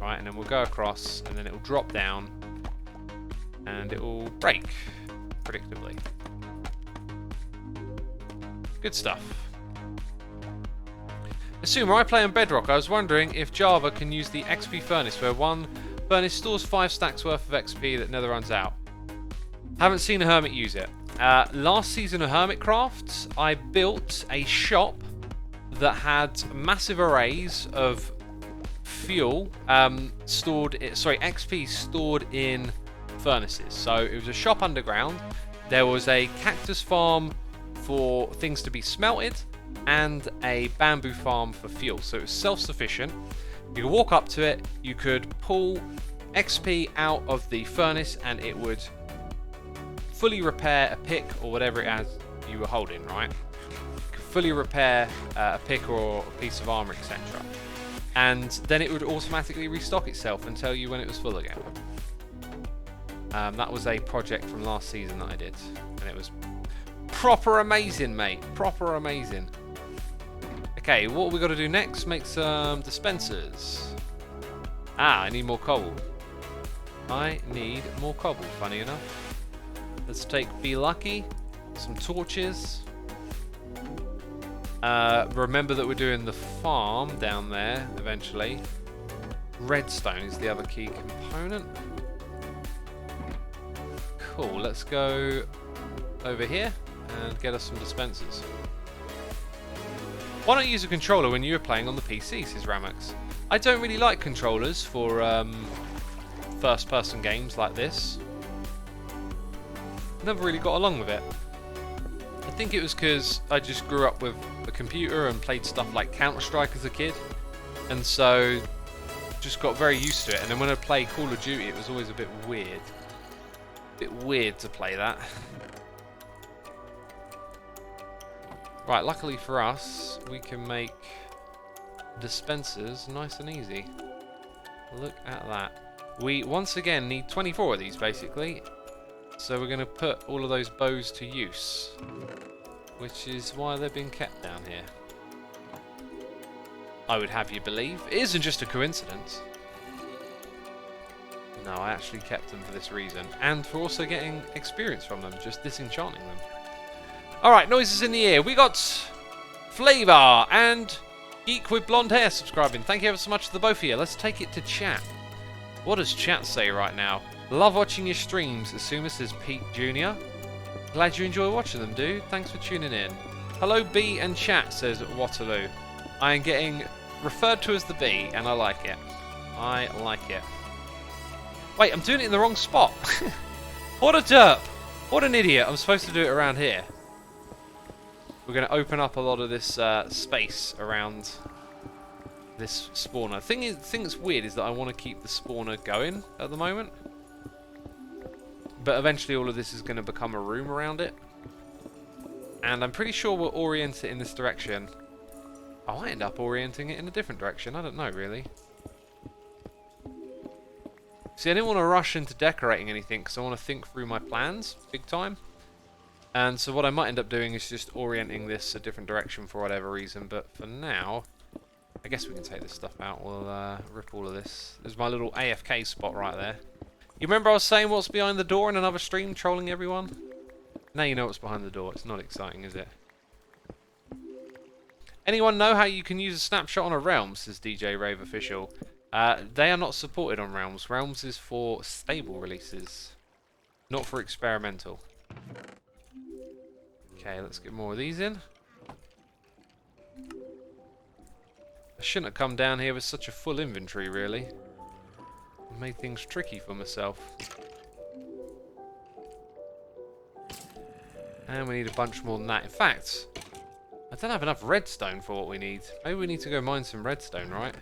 Right, and then we'll go across, and then it will drop down, and it will break, predictably. Good stuff. Assume I play on Bedrock. I was wondering if Java can use the XP furnace, where one furnace stores 5 stacks worth of XP that never runs out. Haven't seen a hermit use it. Last season of Hermitcraft, I built a shop that had massive arrays of fuel XP stored in furnaces. So it was a shop underground. There was a cactus farm for things to be smelted and a bamboo farm for fuel. So it was self-sufficient. You could walk up to it, you could pull XP out of the furnace, and it would fully repair a pick or whatever it is you were holding, right? You could fully repair a pick or a piece of armor, etc. And then it would automatically restock itself and tell you when it was full again. That was a project from last season that I did, and it was proper amazing, mate. Proper amazing. Okay, what have we got to do next? Make some dispensers. I need more cobble. I need more cobble, funny enough. Let's take Be Lucky, some torches. Remember that we're doing the farm down there eventually. Redstone is the other key component. Cool, let's go over here and get us some dispensers. Why not use a controller when you're playing on the PC, says Ramax. I don't really like controllers for first-person games like this. Never really got along with it. I think it was because I just grew up with a computer and played stuff like Counter-Strike as a kid, and so just got very used to it. And then when I played Call of Duty, it was always a bit weird. A bit weird to play that. Right, luckily for us, we can make dispensers nice and easy. Look at that. We, once again, need 24 of these, basically. So we're going to put all of those bows to use. Which is why they've been kept down here. I would have you believe. It isn't just a coincidence. No, I actually kept them for this reason. And for also getting experience from them, just disenchanting them. Alright, noises in the ear. We got Flavor and Geek with Blonde Hair subscribing. Thank you ever so much to the both of you. Let's take it to chat. What does chat say right now? Love watching your streams. Assuma says Pete Jr. Glad you enjoy watching them, dude. Thanks for tuning in. Hello, B and chat, says Waterloo. I am getting referred to as the B, and I like it. I like it. Wait, I'm doing it in the wrong spot. What a derp. What an idiot. I'm supposed to do it around here. We're going to open up a lot of this space around this spawner. The thing that's weird is that I want to keep the spawner going at the moment. But eventually all of this is going to become a room around it. And I'm pretty sure we'll orient it in this direction. I might end up orienting it in a different direction. I don't know, really. See, I didn't want to rush into decorating anything because I want to think through my plans big time. And so what I might end up doing is just orienting this a different direction for whatever reason. But for now, I guess we can take this stuff out. We'll rip all of this. There's my little AFK spot right there. You remember I was saying what's behind the door in another stream, trolling everyone? Now you know what's behind the door. It's not exciting, is it? Anyone know how you can use a snapshot on a realm, says DJ Rave Official. They are not supported on Realms. Realms is for stable releases, not for experimental. Okay, let's get more of these in. I shouldn't have come down here with such a full inventory, really. I made things tricky for myself. And we need a bunch more than that. In fact, I don't have enough redstone for what we need. Maybe we need to go mine some redstone, right?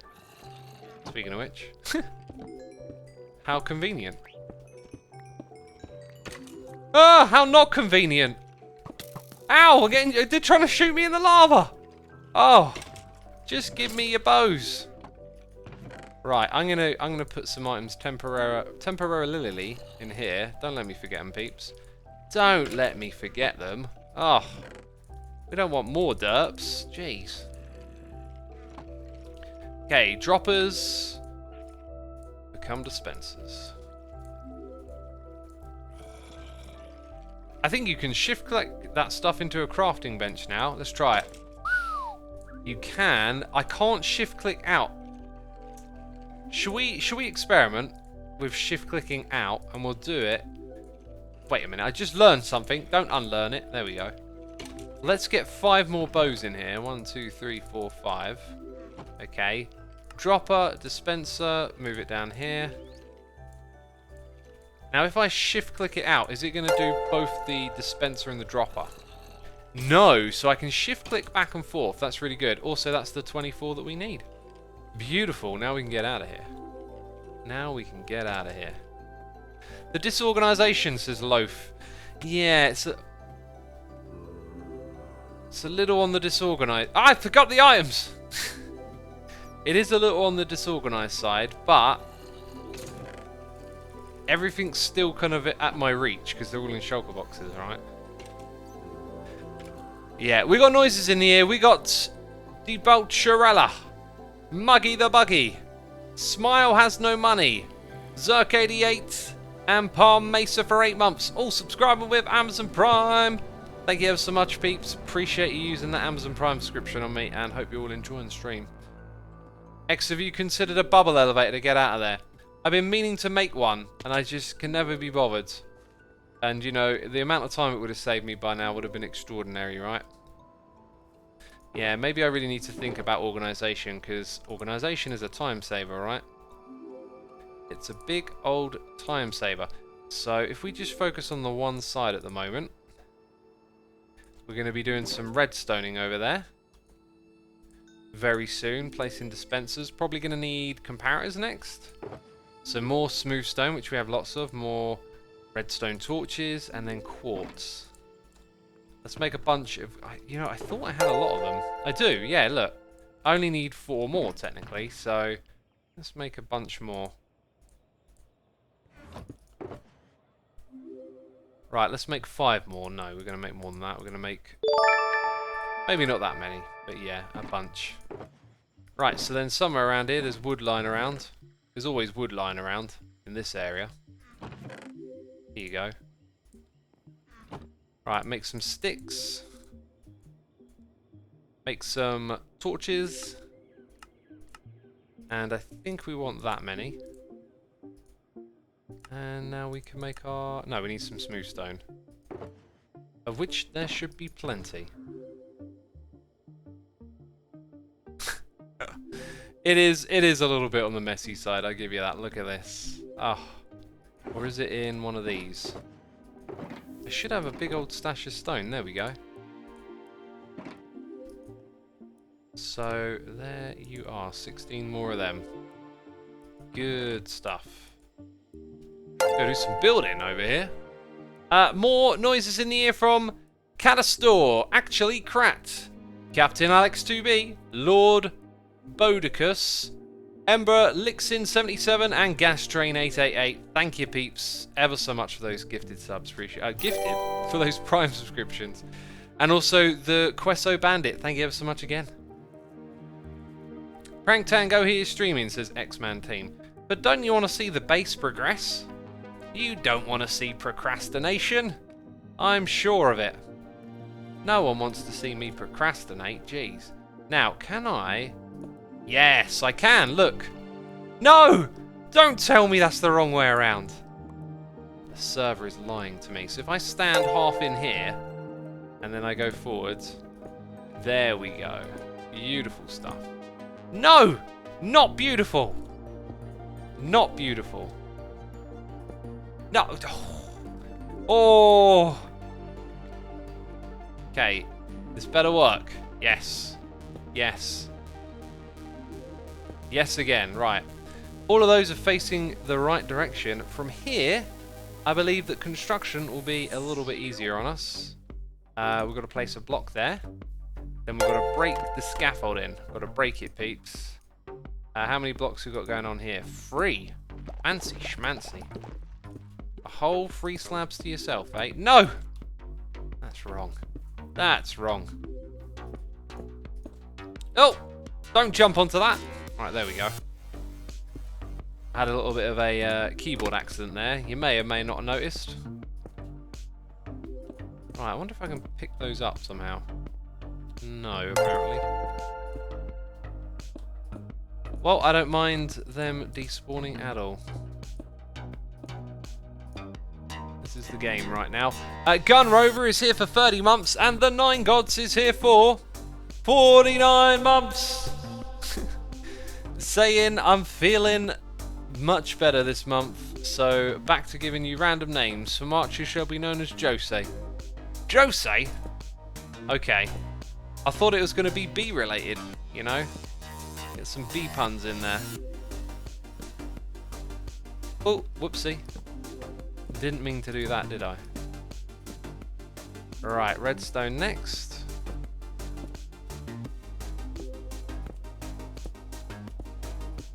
Speaking of which. How convenient. Oh, how not convenient. Ow, they're trying to shoot me in the lava. Oh, just give me your bows. Right, I'm gonna put some items temporarily in here. Don't let me forget them, peeps. Don't let me forget them. Oh, we don't want more derps. Jeez. Okay, droppers become dispensers. I think you can shift click that stuff into a crafting bench now. Let's try it. You can. I can't shift click out. Should we experiment with shift clicking out and we'll do it? Wait a minute, I just learned something. Don't unlearn it. There we go. Let's get 5 more bows in here. 1, 2, 3, 4, 5. Okay. Dropper, dispenser, move it down here. Now if I shift click it out, is it going to do both the dispenser and the dropper? No, so I can shift click back and forth. That's really good. Also, that's the 24 that we need. Beautiful. Now we can get out of here. Now we can get out of here. The disorganization, says Loaf. Yeah, it's a little on the disorganized. I forgot the items! It is a little on the disorganized side, but everything's still kind of at my reach because they're all in shulker boxes, right? Yeah, we got noises in the ear. We got Debaucherella, Muggy the Buggy, Smile Has No Money, Zerk88, and Palm Mesa for 8 months. All subscribing with Amazon Prime. Thank you ever so much, peeps. Appreciate you using that Amazon Prime subscription on me, and hope you're all enjoying the stream. X, have you considered a bubble elevator to get out of there? I've been meaning to make one, and I just can never be bothered. And, you know, the amount of time it would have saved me by now would have been extraordinary, right? Yeah, maybe I really need to think about organisation, because organisation is a time saver, right? It's a big old time saver. So, if we just focus on the one side at the moment, we're going to be doing some redstoning over there. Very soon, placing dispensers. Probably going to need comparators next. So more smooth stone, which we have lots of. More redstone torches, and then quartz. Let's make a bunch of... You know, I thought I had a lot of them. I do, yeah, look. I only need 4 more, technically, so... Let's make a bunch more. Right, let's make 5 more. No, we're going to make more than that. We're going to make... Maybe not that many, but yeah, a bunch. Right, so then somewhere around here, there's wood lying around. There's always wood lying around in this area. Here you go. Right, make some sticks. Make some torches. And I think we want that many. And now we can make our... No, we need some smooth stone. Of which there should be plenty. It is a little bit on the messy side, I'll give you that. Look at this. Oh. Or is it in one of these? I should have a big old stash of stone. There we go. So, there you are. 16 more of them. Good stuff. Go do some building over here. More noises in the ear from Cadastor, Actually Krat, Captain Alex 2B, Lord Bodicus, Ember Lixin77, and Gas Drain 888. Thank you, peeps, ever so much for those gifted subs. Gifted for those Prime subscriptions, and also the Queso Bandit. Thank you ever so much again. Prank Tango here streaming, says X-Man Team. But don't you want to see the base progress? You don't want to see procrastination. I'm sure of it. No one wants to see me procrastinate. Jeez. Now, can I? Yes, I can. Look. No! Don't tell me that's the wrong way around. The server is lying to me. So if I stand half in here, and then I go forwards, there we go. Beautiful stuff. No! Not beautiful. Not beautiful. No. Oh. Okay. This better work. Yes. Yes. Yes again. Right. All of those are facing the right direction. From here, I believe that construction will be a little bit easier on us. We've got to place a block there. Then we've got to break the scaffolding. Got to break it, peeps. How many blocks we've got going on here? 3. Fancy schmancy. A whole 3 slabs to yourself, eh? No! That's wrong. That's wrong. Oh! Don't jump onto that. Right, there we go. I had a little bit of a keyboard accident there. You may or may not have noticed. Right, I wonder if I can pick those up somehow. No, apparently. Well, I don't mind them despawning at all. This is the game right now. Gun Rover is here for 30 months, and the 9 Gods is here for 49 months. Saying I'm feeling much better this month, so back to giving you random names. For March, you shall be known as Jose. Jose? Okay. I thought it was going to be bee related, you know? Get some bee puns in there. Oh, whoopsie. Didn't mean to do that, did I? Right, redstone next.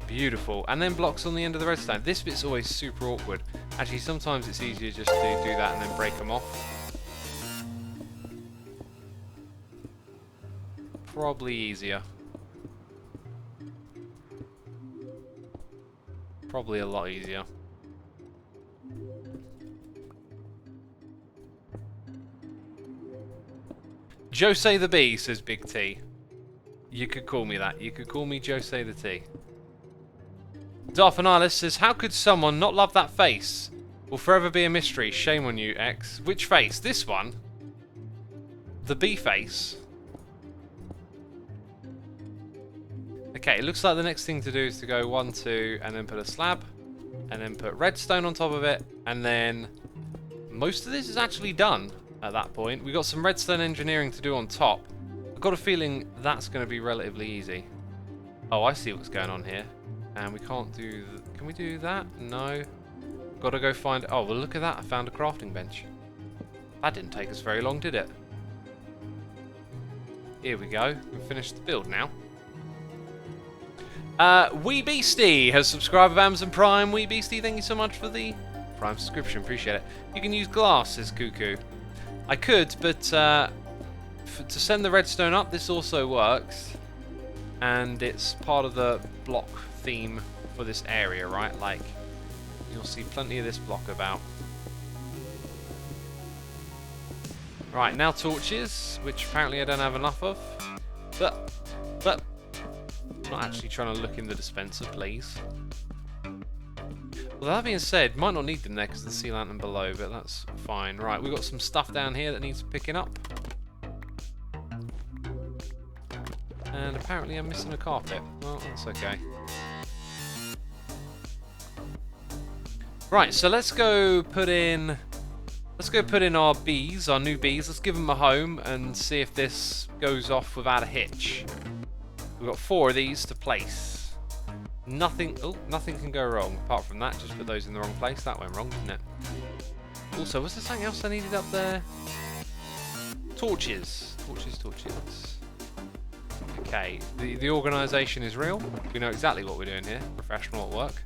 Beautiful. And then blocks on the end of the redstone. This bit's always super awkward. Actually, sometimes it's easier just to do that and then break them off. Probably easier. Probably a lot easier. Jose the Bee, says Big T. You could call me that. You could call me Jose the T. Darfanalis says, how could someone not love that face? Will forever be a mystery. Shame on you, X. Which face? This one? The bee face? Okay, it looks like the next thing to do is to go 1, 2, and then put a slab, and then put redstone on top of it, and then most of this is actually done at that point. We've got some redstone engineering to do on top. I've got a feeling that's going to be relatively easy. Oh, I see what's going on here. And we can't do... Can we do that? No. Got to go find... Oh, well, look at that. I found a crafting bench. That didn't take us very long, did it? here we go. We've finished the build now. Wee Beastie has subscribed with Amazon Prime. Wee Beastie, thank you so much for the Prime subscription. Appreciate it. You can use glass, says Cuckoo. I could, but to send the redstone up, this also works. And it's part of the block theme for this area, right? Like, you'll see plenty of this block about. Right, now torches, which apparently I don't have enough of. But I'm not actually trying to look in the dispenser, please. Well, that being said, might not need them there because of the sea lantern below, but that's fine. Right, we've got some stuff down here that needs picking up. And apparently I'm missing a carpet. Well, that's okay. Right, so let's go put in our bees, our new bees. Let's give them a home and see if this goes off without a hitch. We've got 4 of these to place. Nothing can go wrong apart from that. Just put those in the wrong place. That went wrong, didn't it? Also, was there something else I needed up there? Torches. Torches. Okay, the organisation is real. We know exactly what we're doing here. Professional at work.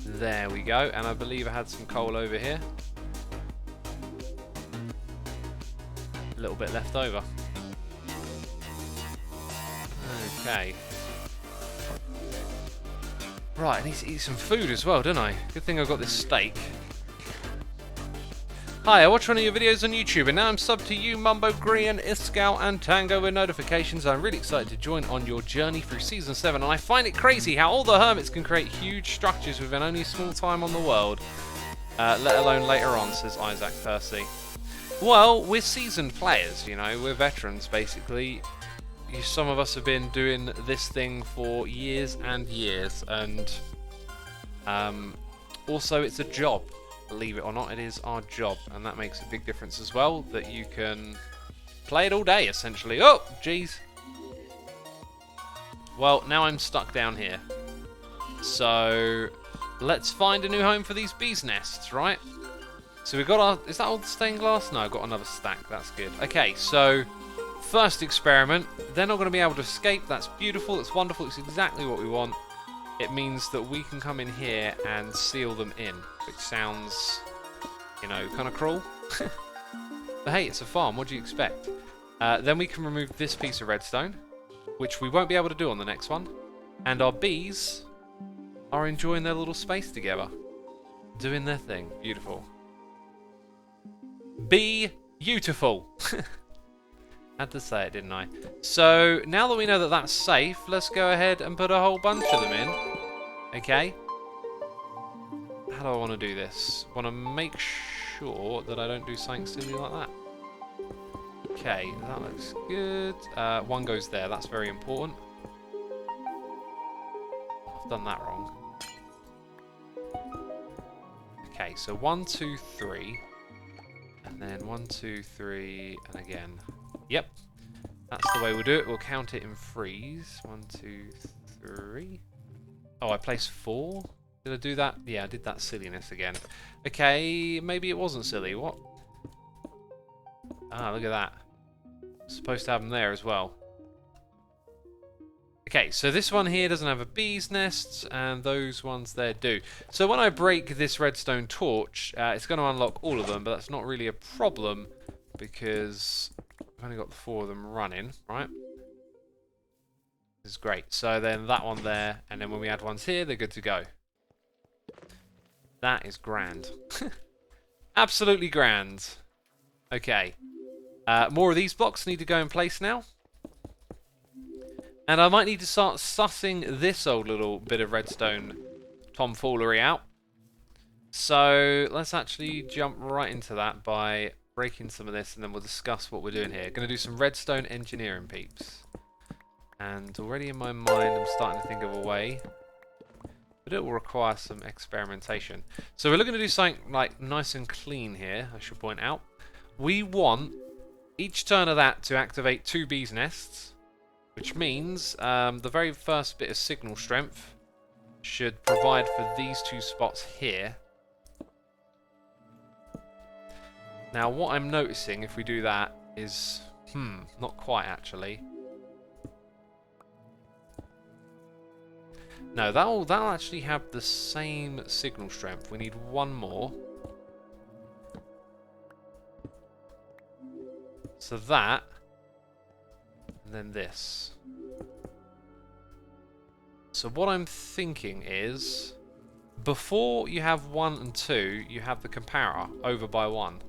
There we go, and I believe I had some coal over here. A little bit left over. Okay. Right, I need to eat some food as well, don't I? Good thing I've got this steak. Hi, I watch one of your videos on YouTube, and now I'm subbed to you, Mumbo, Grian, Iskal, and Tango with notifications. I'm really excited to join on your journey through Season 7, and I find it crazy how all the hermits can create huge structures within only a small time on the world, let alone later on, says Isaac Percy. Well, we're seasoned players, you know, we're veterans, basically. Some of us have been doing this thing for years and years, and also it's a job. Believe it or not, it is our job, and that makes a big difference as well, that you can play it all day, essentially. Oh, jeez. Well, now I'm stuck down here. So, let's find a new home for these bees' nests, right? So we've got our... Is that all the stained glass? No, I've got another stack. That's good. Okay, so, first experiment. They're not going to be able to escape. That's beautiful. That's wonderful. It's exactly what we want. It means that we can come in here and seal them in, which sounds, you know, kind of cruel. But hey, it's a farm. What do you expect? Then we can remove this piece of redstone, which we won't be able to do on the next one. And our bees are enjoying their little space together, doing their thing. Beautiful. Beautiful. Had to say it, didn't I? So, now that we know that that's safe, let's go ahead and put a whole bunch of them in. Okay. How do I want to do this? I want to make sure that I don't do something silly like that. Okay, that looks good. One goes there, that's very important. I've done that wrong. Okay, so 1, 2, 3. And then 1, 2, 3, and again. Yep, that's the way we'll do it. We'll count it in threes. 1, 2, 3. Oh, I placed 4. Did I do that? Yeah, I did that silliness again. Okay, maybe it wasn't silly. What? Ah, look at that. Supposed to have them there as well. Okay, so this one here doesn't have a bee's nest, and those ones there do. So when I break this redstone torch, it's going to unlock all of them, but that's not really a problem because I've only got the 4 of them running, right? This is great. So then that one there, and then when we add ones here, they're good to go. That is grand. Absolutely grand. Okay. More of these blocks need to go in place now. And I might need to start sussing this old little bit of redstone tomfoolery out. So let's actually jump right into that by breaking some of this, and then we'll discuss what we're doing here. Going to do some redstone engineering, peeps. And already in my mind I'm starting to think of a way, but it will require some experimentation. So we're looking to do something like nice and clean here, I should point out. We want each turn of that to activate 2 bees' nests, which means the very first bit of signal strength should provide for these 2 spots here. Now, what I'm noticing if we do that is... not quite, actually. No, that'll actually have the same signal strength. We need one more. So that, and then this. So what I'm thinking is, before you have 1 and 2, you have the comparator over by 1.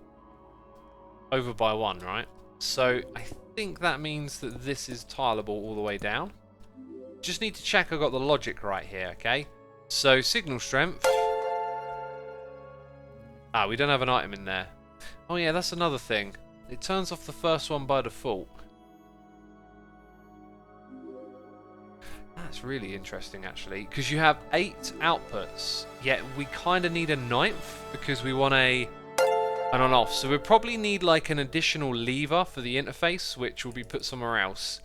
Over by 1, right? So I think that means that this is tileable all the way down. Just need to check I got the logic right here, okay? So signal strength. Ah, we don't have an item in there. Oh yeah, that's another thing. It turns off the first one by default. That's really interesting, actually, because you have 8 outputs, yet we kind of need a 9th because we want an on-off. So we probably need like an additional lever for the interface, which will be put somewhere else,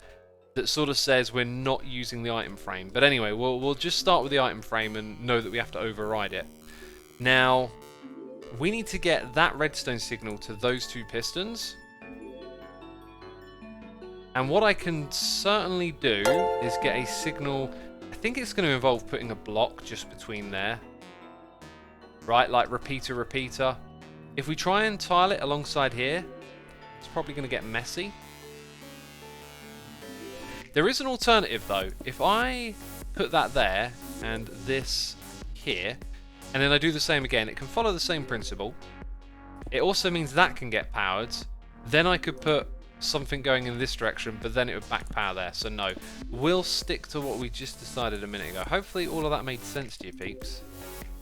that sort of says we're not using the item frame. But anyway, we'll just start with the item frame and know that we have to override it. Now, we need to get that redstone signal to those 2 pistons. And what I can certainly do is get a signal. I think it's going to involve putting a block just between there. Right, like repeater, repeater. If we try and tile it alongside here, it's probably going to get messy. There is an alternative though. If I put that there and this here, and then I do the same again, it can follow the same principle. It also means that can get powered. Then I could put something going in this direction, but then it would back power there. So no, we'll stick to what we just decided a minute ago. Hopefully all of that made sense to you, peeps.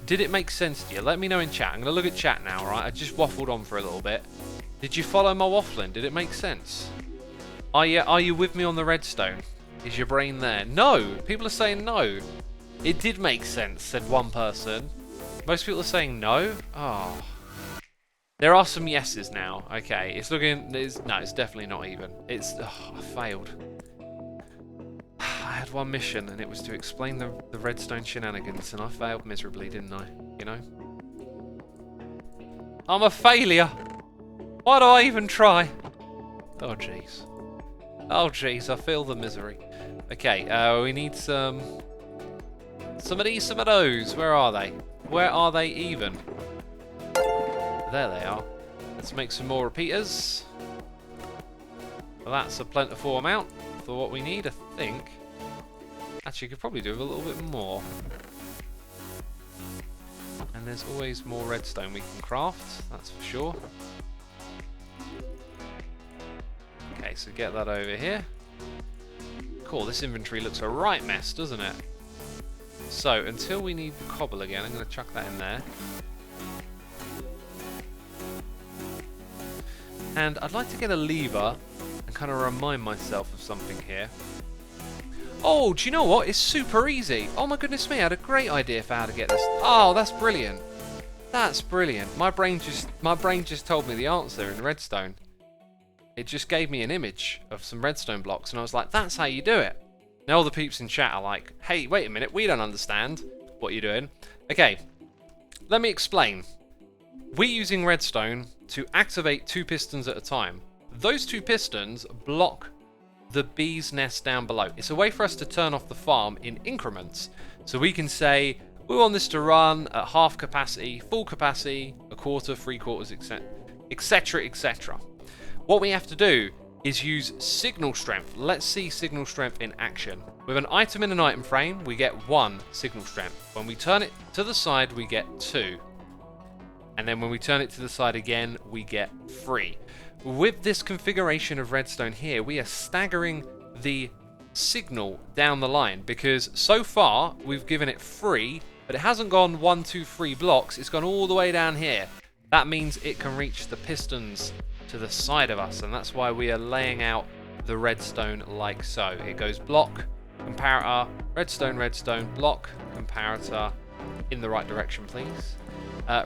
Did it make sense to you? Let me know in chat. I'm going to look at chat now, right? I just waffled on for a little bit. Did you follow my waffling? Did it make sense? Are you with me on the redstone? Is your brain there? No! People are saying no. It did make sense, said one person. Most people are saying no? Oh. There are some yeses now. Okay, it's looking... no, it's definitely not even. It's... oh, I failed. I had one mission, and it was to explain the redstone shenanigans, and I failed miserably, didn't I? You know? I'm a failure! Why do I even try? Oh, jeez. Oh, jeez, I feel the misery. Okay, we need some of these, some of those. Where are they? Where are they even? There they are. Let's make some more repeaters. Well, that's a plentiful amount for what we need, I think. Actually, could probably do with a little bit more. And there's always more redstone we can craft, that's for sure. Okay, so get that over here. Cool, this inventory looks a right mess, doesn't it? So, until we need the cobble again, I'm going to chuck that in there. And I'd like to get a lever and kind of remind myself of something here. Oh, do you know what? It's super easy. Oh my goodness me, I had a great idea for how to get this. Oh, that's brilliant. That's brilliant. My brain just told me the answer in redstone. It just gave me an image of some redstone blocks, and I was like, that's how you do it. Now all the peeps in chat are like, hey, wait a minute, we don't understand what you're doing. Okay, let me explain. We're using redstone to activate 2 pistons at a time. Those 2 pistons block the bee's nest down below. It's a way for us to turn off the farm in increments. So we can say, we want this to run at half capacity, full capacity, a quarter, 3/4, etc., etc., etc. What we have to do is use signal strength. Let's see signal strength in action. With an item in an item frame, we get 1 signal strength. When we turn it to the side, we get 2. And then when we turn it to the side again, we get 3. With this configuration of redstone here, we are staggering the signal down the line, because so far we've given it 3, but it hasn't gone 1, 2, 3 blocks. It's gone all the way down here. That means it can reach the pistons to the side of us, and that's why we are laying out the redstone like so. It goes block, comparator, redstone, redstone, block, comparator, in the right direction please.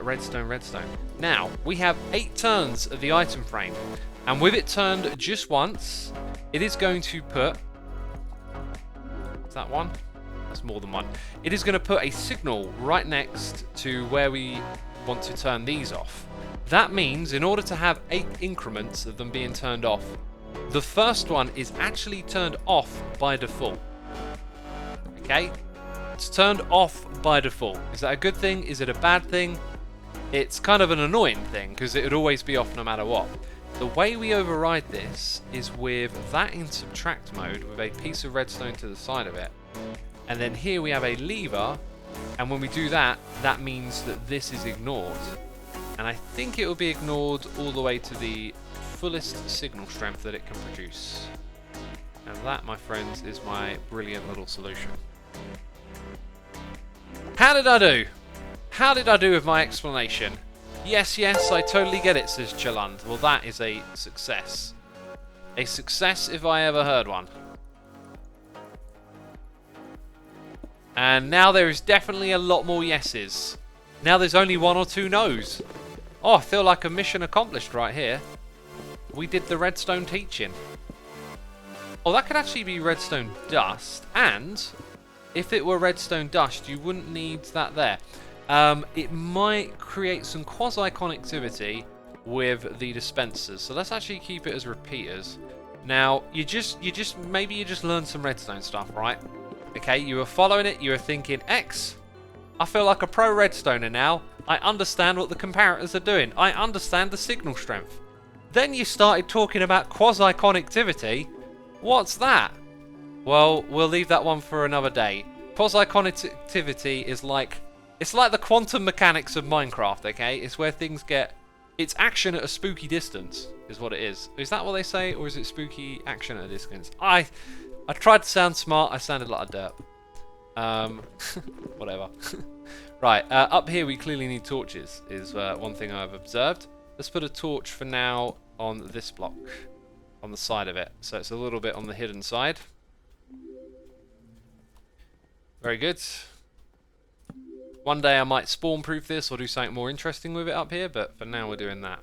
Redstone, redstone. Now, we have 8 turns of the item frame, and with it turned just once, it is going to put... is that one? That's more than one. It is going to put a signal right next to where we want to turn these off. That means in order to have 8 increments of them being turned off, the first one is actually turned off by default. Okay? It's turned off by default. Is that a good thing? Is it a bad thing? It's kind of an annoying thing because it would always be off no matter what. The way we override this is with that in subtract mode with a piece of redstone to the side of it. And then here we have a lever, and when we do that, that means that this is ignored. And I think it will be ignored all the way to the fullest signal strength that it can produce. And that, my friends, is my brilliant little solution. How did I do? How did I do with my explanation? Yes, yes, I totally get it, says Chalund. Well, that is a success. A success if I ever heard one. And now there is definitely a lot more yeses. Now there's only 1 or 2 no's. Oh, I feel like a mission accomplished right here. We did the redstone teaching. Oh, that could actually be redstone dust. And if it were redstone dust, you wouldn't need that there. It might create some quasi-connectivity with the dispensers. So let's actually keep it as repeaters. Now, maybe you just learned some redstone stuff, right? Okay, you were following it, you were thinking, X, I feel like a pro redstoner now. I understand what the comparators are doing. I understand the signal strength. Then you started talking about quasi-connectivity. What's that? Well, we'll leave that one for another day. Quasi-connectivity is like... It's like the quantum mechanics of Minecraft, okay? It's where things get... It's action at a spooky distance, is what it is. Is that what they say, or is it spooky action at a distance? I tried to sound smart, I sounded like a derp. Whatever. Right, up here we clearly need torches, is one thing I've observed. Let's put a torch for now on this block, on the side of it. So it's a little bit on the hidden side. Very good. One day I might spawn-proof this or do something more interesting with it up here, but for now we're doing that.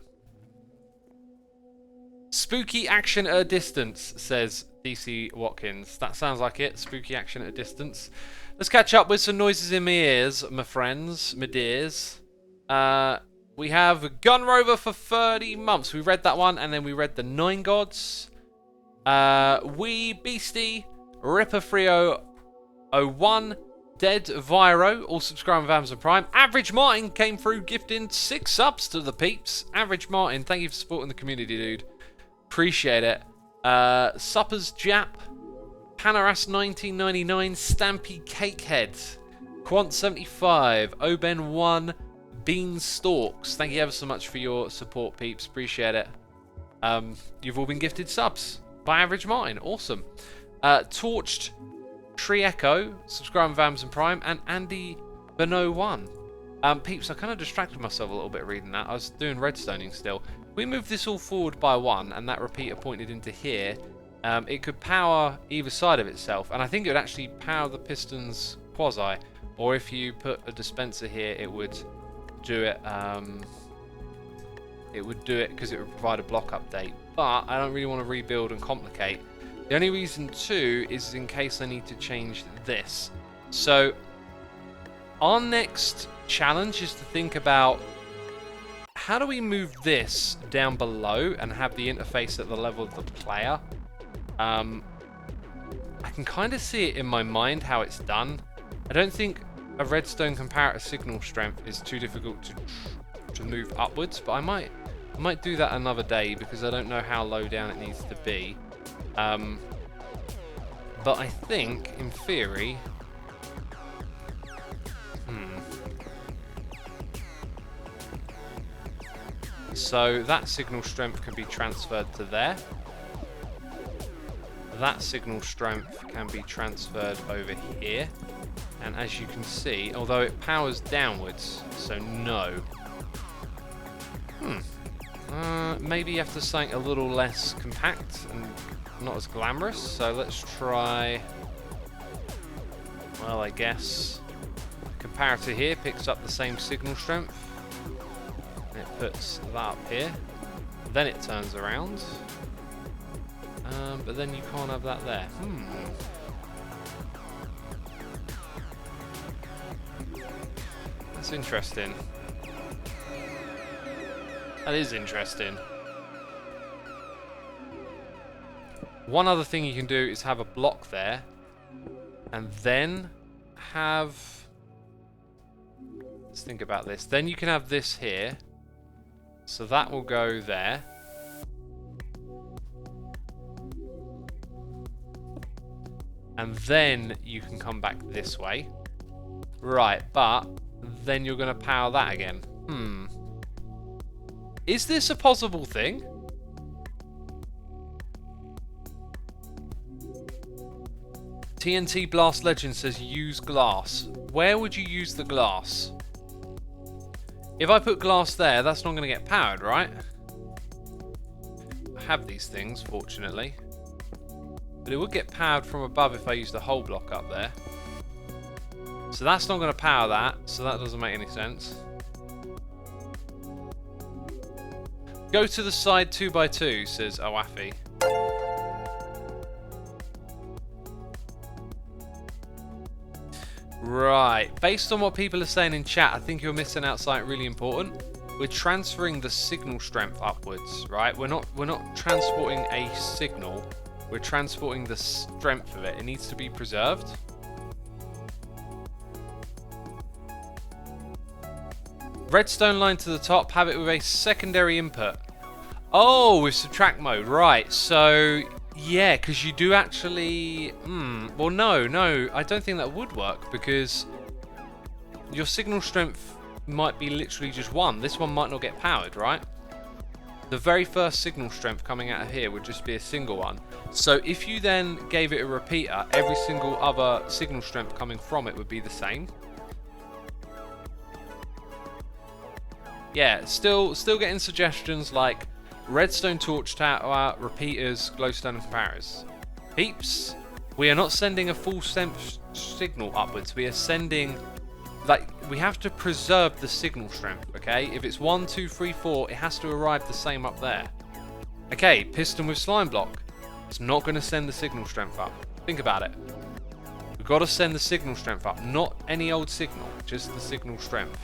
Spooky action at a distance, says DC Watkins. That sounds like it, spooky action at a distance. Let's catch up with some noises in my ears, my friends, my dears. We have Gun Rover for 30 months. We read that one, and then we read the 9 Gods. Wee Beastie, Ripper Frio 01, Dead Viro, all subscribing with Amazon Prime. Average Martin came through gifting 6 subs to the peeps. Average Martin, thank you for supporting the community, dude. Appreciate it. Suppers Jap, Panaras 1999, Stampy Cakehead, Quant 75, Oben 1, Beanstalks. Thank you ever so much for your support, peeps. Appreciate it. You've all been gifted subs by Average Martin. Awesome. Torched Tree Echo, subscribe with Amazon Prime, and Andy Beno 1. Peeps, I kind of distracted myself a little bit reading that. I was doing redstoning still. We move this all forward by 1, and that repeater pointed into here. It could power either side of itself, and I think it would actually power the pistons quasi. Or if you put a dispenser here, it would do it. It would do it because it would provide a block update. But I don't really want to rebuild and complicate. The only reason too is in case I need to change this. So our next challenge is to think about how do we move this down below and have the interface at the level of the player. I can kind of see it in my mind how it's done. I don't think a redstone comparator signal strength is too difficult to move upwards, but I might do that another day because I don't know how low down it needs to be. But I think, in theory... So that signal strength can be transferred to there. That signal strength can be transferred over here. And as you can see, although it powers downwards, so no. Maybe you have to something a little less compact and not as glamorous. So let's try, well, I guess comparator here picks up the same signal strength. And it puts that up here. Then it turns around. But then you can't have that there. That's interesting. That is interesting. One other thing you can do is have a block there. And then have... Let's think about this. Then you can have this here. So that will go there. And then you can come back this way. Right, but then you're going to power that again. Is this a possible thing? TNT Blast Legend says use glass. Where would you use the glass? If I put glass there, that's not going to get powered, right? I have these things, fortunately. But it would get powered from above if I use the whole block up there. So that's not going to power that, so that doesn't make any sense. Go to the side 2x2, says Awafi. Right, based on what people are saying in chat, I think you're missing out something really important. We're transferring the signal strength upwards, right? We're not transporting a signal. We're transporting the strength of it. It needs to be preserved. Redstone line to the top, have it with a secondary input. Oh, with subtract mode, right. So, yeah, because you do actually... well, no, I don't think that would work because your signal strength might be literally just one. This one might not get powered, right? The very first signal strength coming out of here would just be a single one. So if you then gave it a repeater, every single other signal strength coming from it would be the same. Yeah, still getting suggestions like redstone torch tower, repeaters, glowstone and comparators. Peeps, we are not sending a full signal upwards. We are sending, like, we have to preserve the signal strength, okay? If it's 1, 2, 3, 4, it has to arrive the same up there. Okay, piston with slime block. It's not going to send the signal strength up. Think about it. We've got to send the signal strength up, not any old signal, just the signal strength.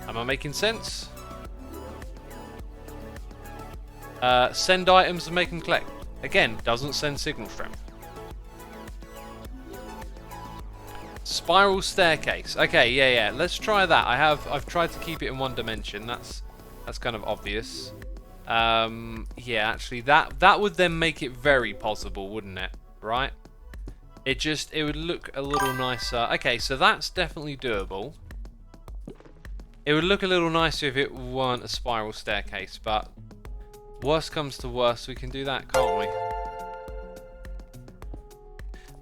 Am I making sense? Send items and make them collect. Again, doesn't send signal strength. Spiral staircase. Okay, yeah. Let's try that. I've tried to keep it in one dimension. That's kind of obvious. Yeah, actually, that would then make it very possible, wouldn't it? Right? It would look a little nicer. Okay, so that's definitely doable. It would look a little nicer if it weren't a spiral staircase, but worst comes to worst, we can do that, can't we?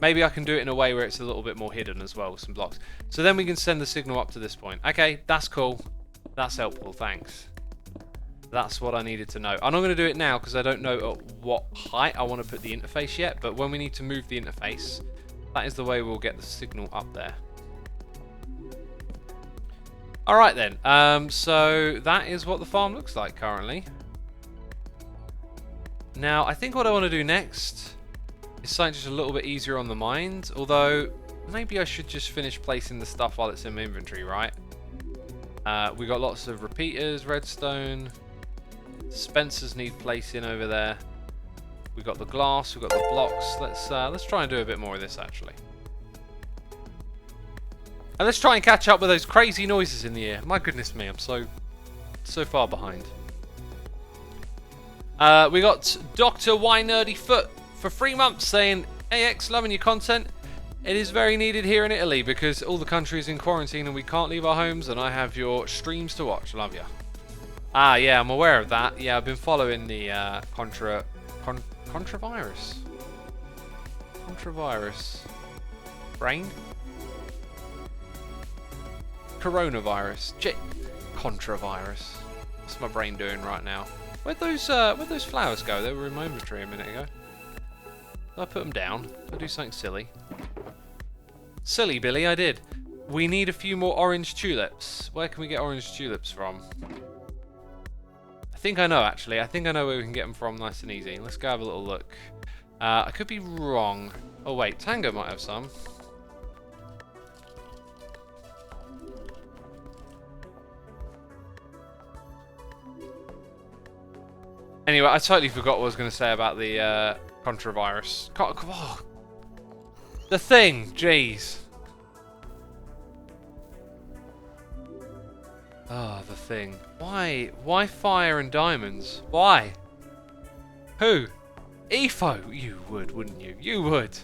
Maybe I can do it in a way where it's a little bit more hidden as well with some blocks. So then we can send the signal up to this point. Okay, that's cool. That's helpful, thanks. That's what I needed to know. I'm not going to do it now because I don't know at what height I want to put the interface yet, but when we need to move the interface, that is the way we'll get the signal up there. Alright then, so that is what the farm looks like currently. Now, I think what I want to do next is something just a little bit easier on the mind, although maybe I should just finish placing the stuff while it's in my inventory, right? We got lots of repeaters, redstone, dispensers need placing over there. We got the glass, we got the blocks. Let's try and do a bit more of this actually. And let's try and catch up with those crazy noises in the air. My goodness me, I'm so far behind. We got Dr. Y Nerdy Foot for 3 months saying, AX, loving your content. It is very needed here in Italy because all the country is in quarantine and we can't leave our homes and I have your streams to watch. Love ya. Ah, yeah, I'm aware of that. Yeah, I've been following the Contravirus. Brain? Coronavirus. Contravirus. What's my brain doing right now? Where'd those flowers go? They were in my inventory a minute ago. Did I put them down? Did I do something silly? Silly, Billy, I did. We need a few more orange tulips. Where can we get orange tulips from? I think I know, actually. I think I know where we can get them from nice and easy. Let's go have a little look. I could be wrong. Oh, wait. Tango might have some. Anyway, I totally forgot what I was going to say about the controvirus. Oh, the thing, jeez. Ah, the thing. Why? Why fire and diamonds? Why? Who? EFO! You would, wouldn't you? You would.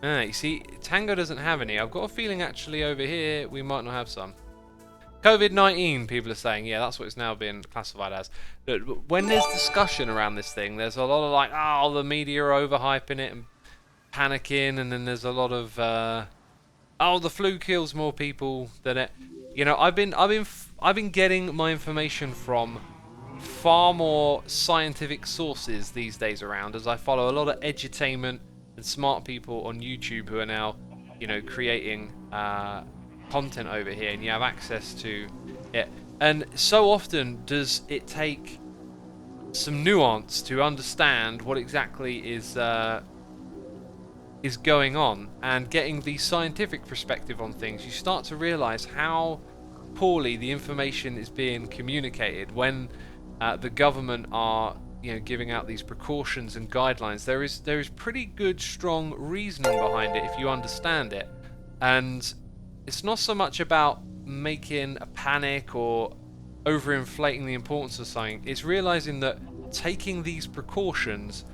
Ah, you see, Tango doesn't have any. I've got a feeling actually over here we might not have some. COVID-19, people are saying. Yeah, that's what it's now been classified as. But when there's discussion around this thing, there's a lot of like, oh, the media are overhyping it and panicking, and then there's a lot of, oh, the flu kills more people than it. You know, I've been getting my information from far more scientific sources these days around, as I follow a lot of edutainment and smart people on YouTube who are now, you know, creating content over here, and you have access to it. And so often does it take some nuance to understand what exactly is going on, and getting the scientific perspective on things. You start to realize how poorly the information is being communicated when the government are, you know, giving out these precautions and guidelines. There is pretty good, strong reasoning behind it if you understand it, and it's not so much about making a panic or overinflating the importance of something. It's realizing that taking these precautions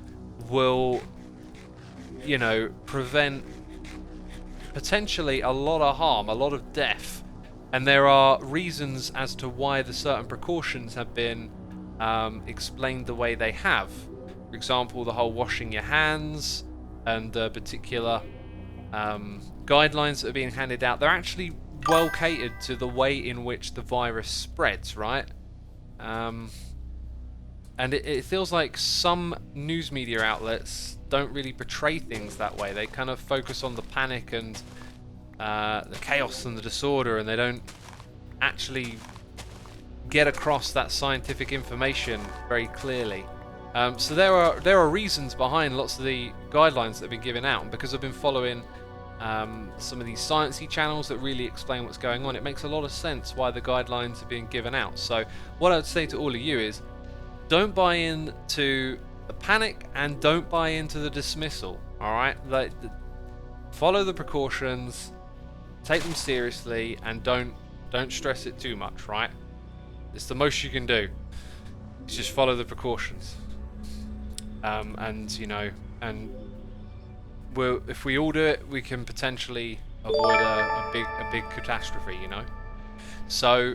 will, you know, prevent potentially a lot of harm, a lot of death, and there are reasons as to why the certain precautions have been explained the way they have. For example, the whole washing your hands and the particular guidelines that are being handed out, they're actually well catered to the way in which the virus spreads, right? And it feels like some news media outlets don't really portray things that way. They kind of focus on the panic and the chaos and the disorder, and they don't actually get across that scientific information very clearly. So there are reasons behind lots of the guidelines that have been given out, and because I've been following some of these sciencey channels that really explain what's going on, it makes a lot of sense why the guidelines are being given out. So what I would say to all of you is, don't buy into the panic and don't buy into the dismissal. All right, like, follow the precautions, take them seriously, and don't stress it too much. Right, it's the most you can do. It's just follow the precautions, and you know, and if we all do it, we can potentially avoid a big catastrophe. You know, so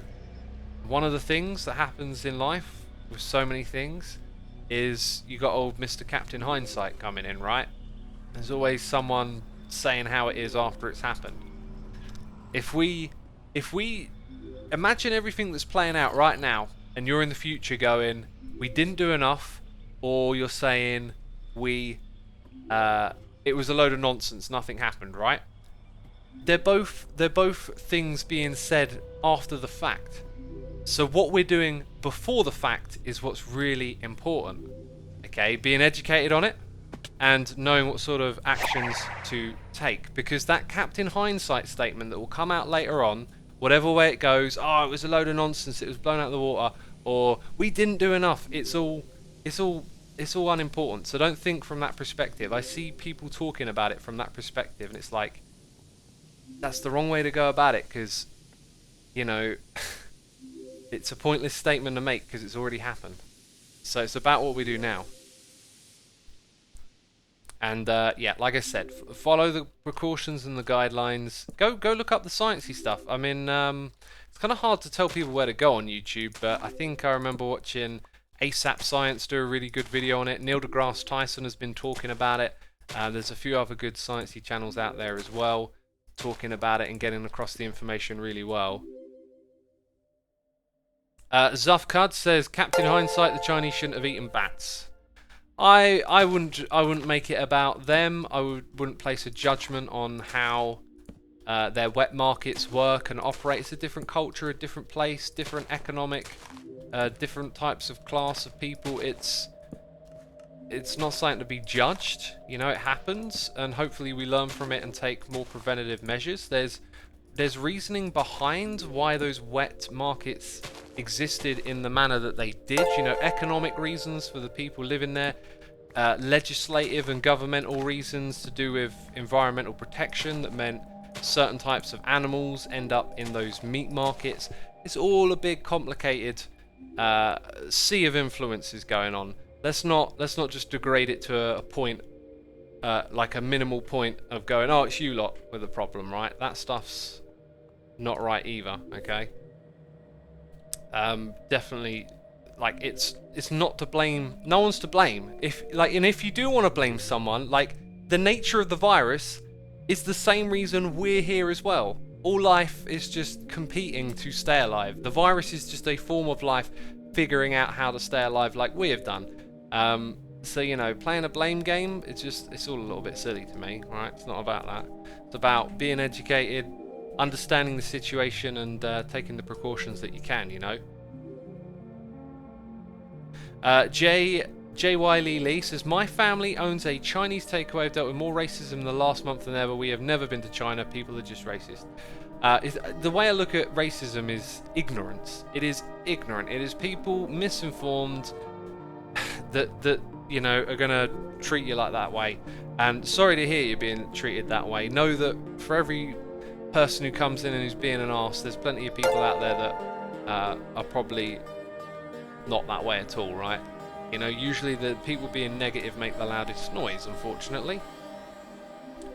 one of the things that happens in life with so many things is you got old Mr. Captain Hindsight coming in, right? There's always someone saying how it is after it's happened. If we imagine everything that's playing out right now, and you're in the future going, we didn't do enough, or you're saying it was a load of nonsense, nothing happened, right? They're both things being said after the fact. So what we're doing before the fact is what's really important. Okay, being educated on it and knowing what sort of actions to take, because that Captain Hindsight statement that will come out later on, whatever way it goes, oh, it was a load of nonsense, it was blown out of the water, or we didn't do enough, it's all unimportant. So don't think from that perspective. I see people talking about it from that perspective, and it's like, that's the wrong way to go about it, because, you know, it's a pointless statement to make because it's already happened. So it's about what we do now. And yeah, like I said, follow the precautions and the guidelines. Go look up the sciencey stuff. I mean, it's kind of hard to tell people where to go on YouTube, but I think I remember watching ASAP Science do a really good video on it. Neil deGrasse Tyson has been talking about it. There's a few other good sciencey channels out there as well, talking about it and getting across the information really well. Zufcud says, Captain Hindsight, the Chinese shouldn't have eaten bats. I wouldn't make it about them. I wouldn't place a judgment on how their wet markets work and operate. It's a different culture, a different place, different economic, different types of class of people. It's not something to be judged. You know, it happens, and hopefully we learn from it and take more preventative measures. There's reasoning behind why those wet markets existed in the manner that they did. You know, economic reasons for the people living there, legislative and governmental reasons to do with environmental protection that meant certain types of animals end up in those meat markets. It's all a big complicated sea of influences going on. Let's not just degrade it to a point, like a minimal point of going, oh, it's you lot with the problem, right? That stuff's not right either. Okay. Definitely, like it's not to blame. No one's to blame. And if you do want to blame someone, like the nature of the virus is the same reason we're here as well. All life is just competing to stay alive. The virus is just a form of life figuring out how to stay alive like we have done. So, you know, playing a blame game, it's all a little bit silly to me, right? It's not about that. It's about being educated, understanding the situation, and taking the precautions that you can, you know. J.Y. Lee says, my family owns a Chinese takeaway. I've dealt with more racism in the last month than ever. We have never been to China. People are just racist. The way I look at racism is ignorance. It is ignorant. It is people misinformed that you know are gonna treat you like that way. And sorry to hear you being treated that way. Know that for every person who comes in and who's being an arse, there's plenty of people out there that are probably not that way at all, right? You know, usually the people being negative make the loudest noise, unfortunately.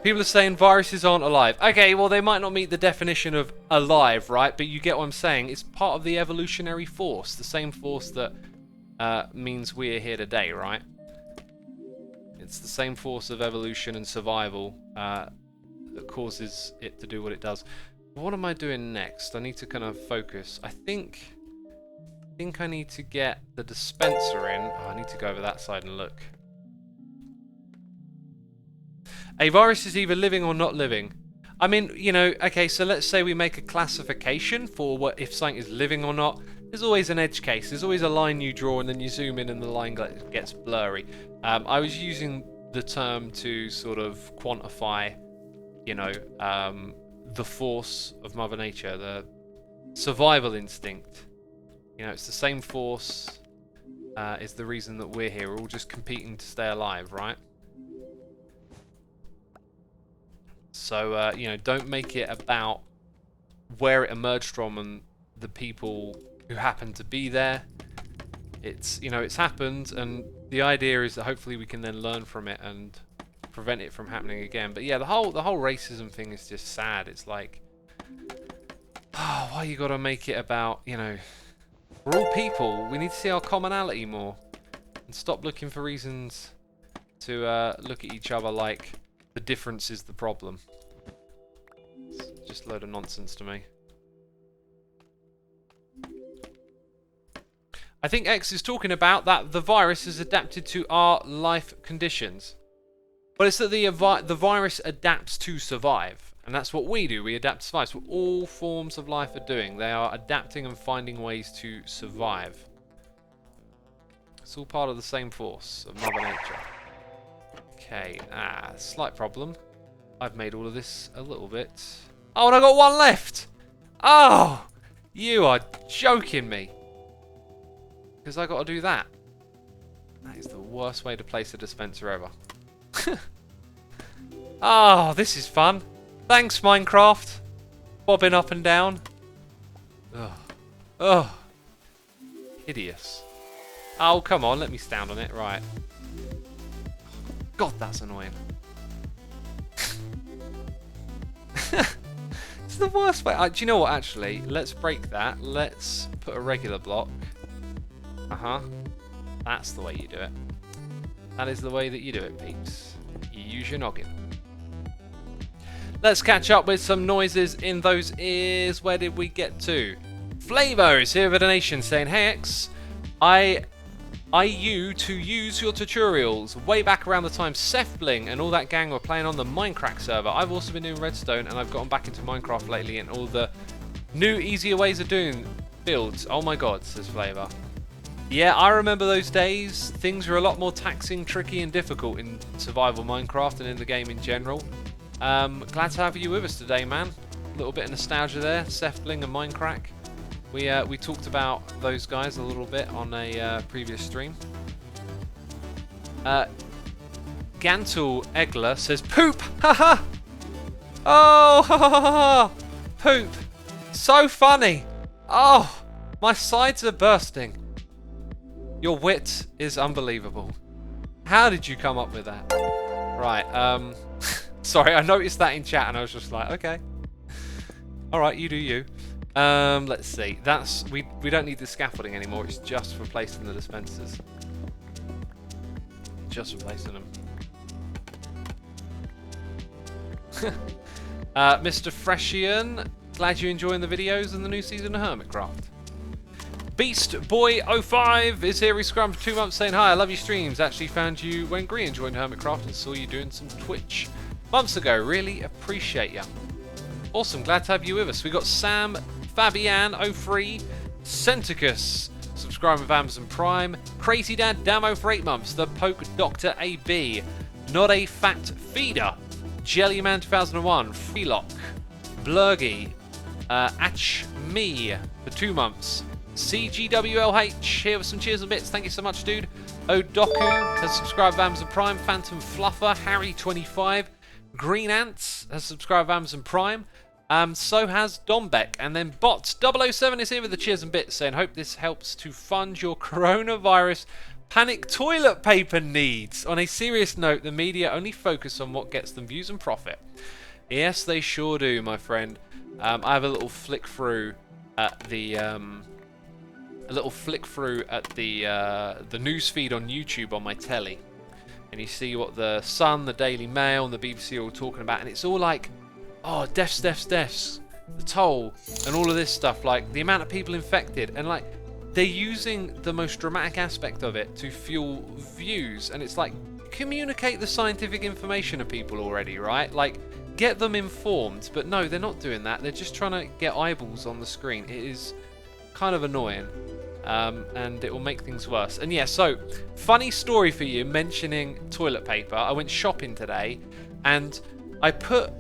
People are saying viruses aren't alive. Okay, well, they might not meet the definition of alive, right? But you get what I'm saying. It's part of the evolutionary force, the same force that means we're here today, right? It's the same force of evolution and survival that causes it to do what it does. What am I doing next? I need to kind of focus. I think I need to get the dispenser in. Oh, I need to go over that side and look. A virus is either living or not living. I mean, you know, okay, so let's say we make a classification for what if something is living or not. There's always an edge case. There's always a line you draw and then you zoom in and the line gets blurry. I was using the term to sort of quantify, you know, the force of Mother Nature, the survival instinct. You know, it's the same force is the reason that we're here. We're all just competing to stay alive, right? So, you know, don't make it about where it emerged from and the people who happen to be there. It's, you know, it's happened, and the idea is that hopefully we can then learn from it and prevent it from happening again. But yeah, the whole racism thing is just sad. It's like, oh, why you gotta make it about, you know, we're all people. We need to see our commonality more and stop looking for reasons to look at each other like the difference is the problem. It's just a load of nonsense to me. I think X is talking about that the virus is adapted to our life conditions. But it's that the virus adapts to survive. And that's what we do. We adapt to survive. That's what all forms of life are doing. They are adapting and finding ways to survive. It's all part of the same force of Mother Nature. Okay, slight problem. I've made all of this a little bit. Oh, and I got one left! Oh! You are joking me. Because I got to do that. That is the worst way to place a dispenser ever. Oh, this is fun. Thanks, Minecraft. Bobbing up and down. Ugh. Ugh. Hideous. Oh, come on, let me stand on it. Right. God, that's annoying. It's the worst way. Do you know what, actually? Let's break that. Let's put a regular block. Uh-huh. That's the way you do it. That is the way that you do it, peeps. You use your noggin. Let's catch up with some noises in those ears. Where did we get to? Flavor is here with a donation saying, hey X, I you to use your tutorials way back around the time Seth Bling and all that gang were playing on the Minecraft server. I've also been doing Redstone and I've gotten back into Minecraft lately and all the new easier ways of doing builds. Oh my god, says Flavor. Yeah, I remember those days. Things were a lot more taxing, tricky and difficult in survival Minecraft and in the game in general. Glad to have you with us today, man. A little bit of nostalgia there, Seth Bling and Minecraft. We talked about those guys a little bit on a previous stream. Gantul Egler says, "Poop! Haha! Oh, ha, ha, ha, ha. Poop! So funny! Oh, my sides are bursting. Your wit is unbelievable. How did you come up with that?" Right. Sorry, I noticed that in chat and I was just like, okay. All right, you do you. Let's see. That's we don't need the scaffolding anymore. It's just for placing the dispensers. Just replacing them. Mr. Freshian, glad you're enjoying the videos and the new season of Hermitcraft. Beast Boy 05 is here. He scrummed for 2 months saying hi. I love your streams. Actually found you when Green joined Hermitcraft and saw you doing some Twitch months ago. Really appreciate ya. Awesome. Glad to have you with us. We got Sam Fabian 03, Centicus subscribing with Amazon Prime, Crazy Dad Damo for 8 months, The Poke Doctor AB, Not a Fat Feeder, Jellyman 2001, Freelock, Blurgy, Atch Me for 2 months. CGWLH here with some cheers and bits. Thank you so much, dude. Odoku has subscribed to Amazon Prime. Phantom Fluffer, Harry25, Green Ants has subscribed to Amazon Prime. So has Dombeck. And then Bot007 is here with the cheers and bits saying, hope this helps to fund your coronavirus panic toilet paper needs. On a serious note, the media only focus on what gets them views and profit. Yes, they sure do, my friend. I have a little flick through at the the news feed on YouTube on my telly, and you see what the Sun, the Daily Mail, and the BBC are all talking about, and it's all like, oh, deaths, the toll, and all of this stuff, like the amount of people infected, and like they're using the most dramatic aspect of it to fuel views, and it's like, communicate the scientific information to people already, right? Like, get them informed. But no, they're not doing that. They're just trying to get eyeballs on the screen. It is kind of annoying. And it will make things worse. And yeah, so funny story for you mentioning toilet paper. I went shopping today and I put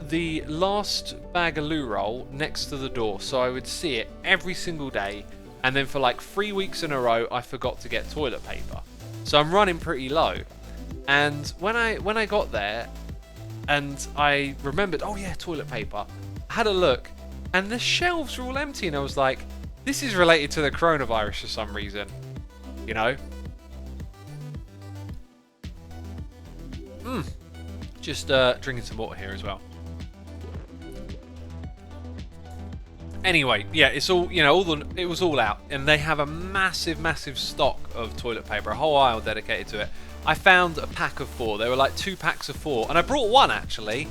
the last bag of loo roll next to the door so I would see it every single day, and then for like 3 weeks in a row I forgot to get toilet paper. So I'm running pretty low. And when I got there and I remembered, oh yeah, toilet paper, I had a look and the shelves were all empty, and I was like, this is related to the coronavirus for some reason, you know? Just drinking some water here as well. Anyway, yeah, it's all, you know, it was all out, and they have a massive stock of toilet paper, a whole aisle dedicated to it. I found a pack of 4. There were like 2 packs of 4, and I brought one actually,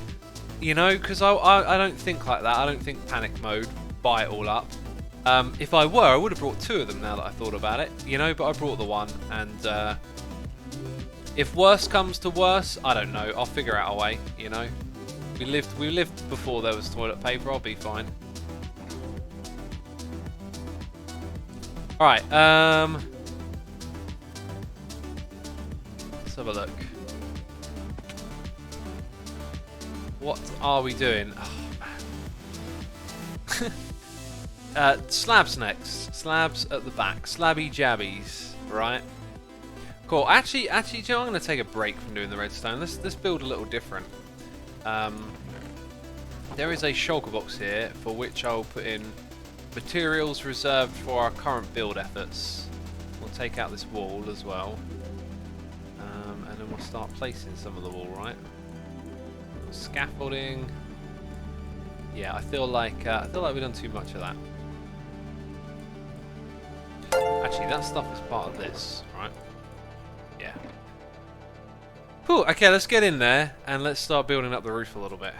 you know, because I don't think like that. I don't think panic mode, buy it all up. If I were, I would have brought 2 of them now that I thought about it, you know, but I brought the one, and if worse comes to worse, I don't know, I'll figure out a way, you know. We lived before there was toilet paper, I'll be fine. Alright, let's have a look. What are we doing? Oh, man. Slabs next. Slabs at the back. Slabby jabbies, right? Cool. Actually, you know, I'm going to take a break from doing the redstone. Let's build a little different. There is a shulker box here for which I'll put in materials reserved for our current build efforts. We'll take out this wall as well, and then we'll start placing some of the wall, right? Scaffolding. Yeah, I feel like we've done too much of that. Actually, that stuff is part of this, right? Yeah. Cool. Okay, let's get in there and let's start building up the roof a little bit.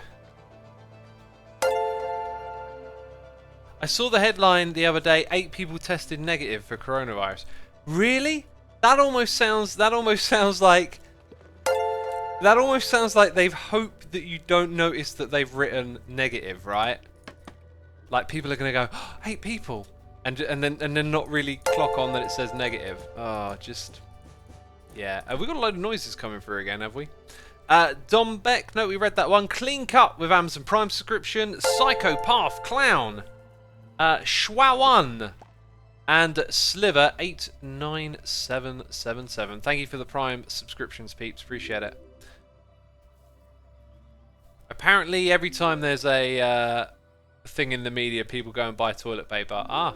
I saw the headline the other day: 8 people tested negative for coronavirus. Really? That almost sounds like they've hoped that you don't notice that they've written negative, right? Like people are gonna go, oh, 8 people, and then not really clock on that it says negative. Oh, just yeah. Have we got a load of noises coming through again? Have we? Dom Beck, no, we read that one. Clean cut with Amazon Prime subscription. Psychopath Clown. Schwawan and Sliver89777. Thank you for the Prime subscriptions, peeps. Appreciate it. Apparently, every time there's a thing in the media, people go and buy toilet paper. Ah,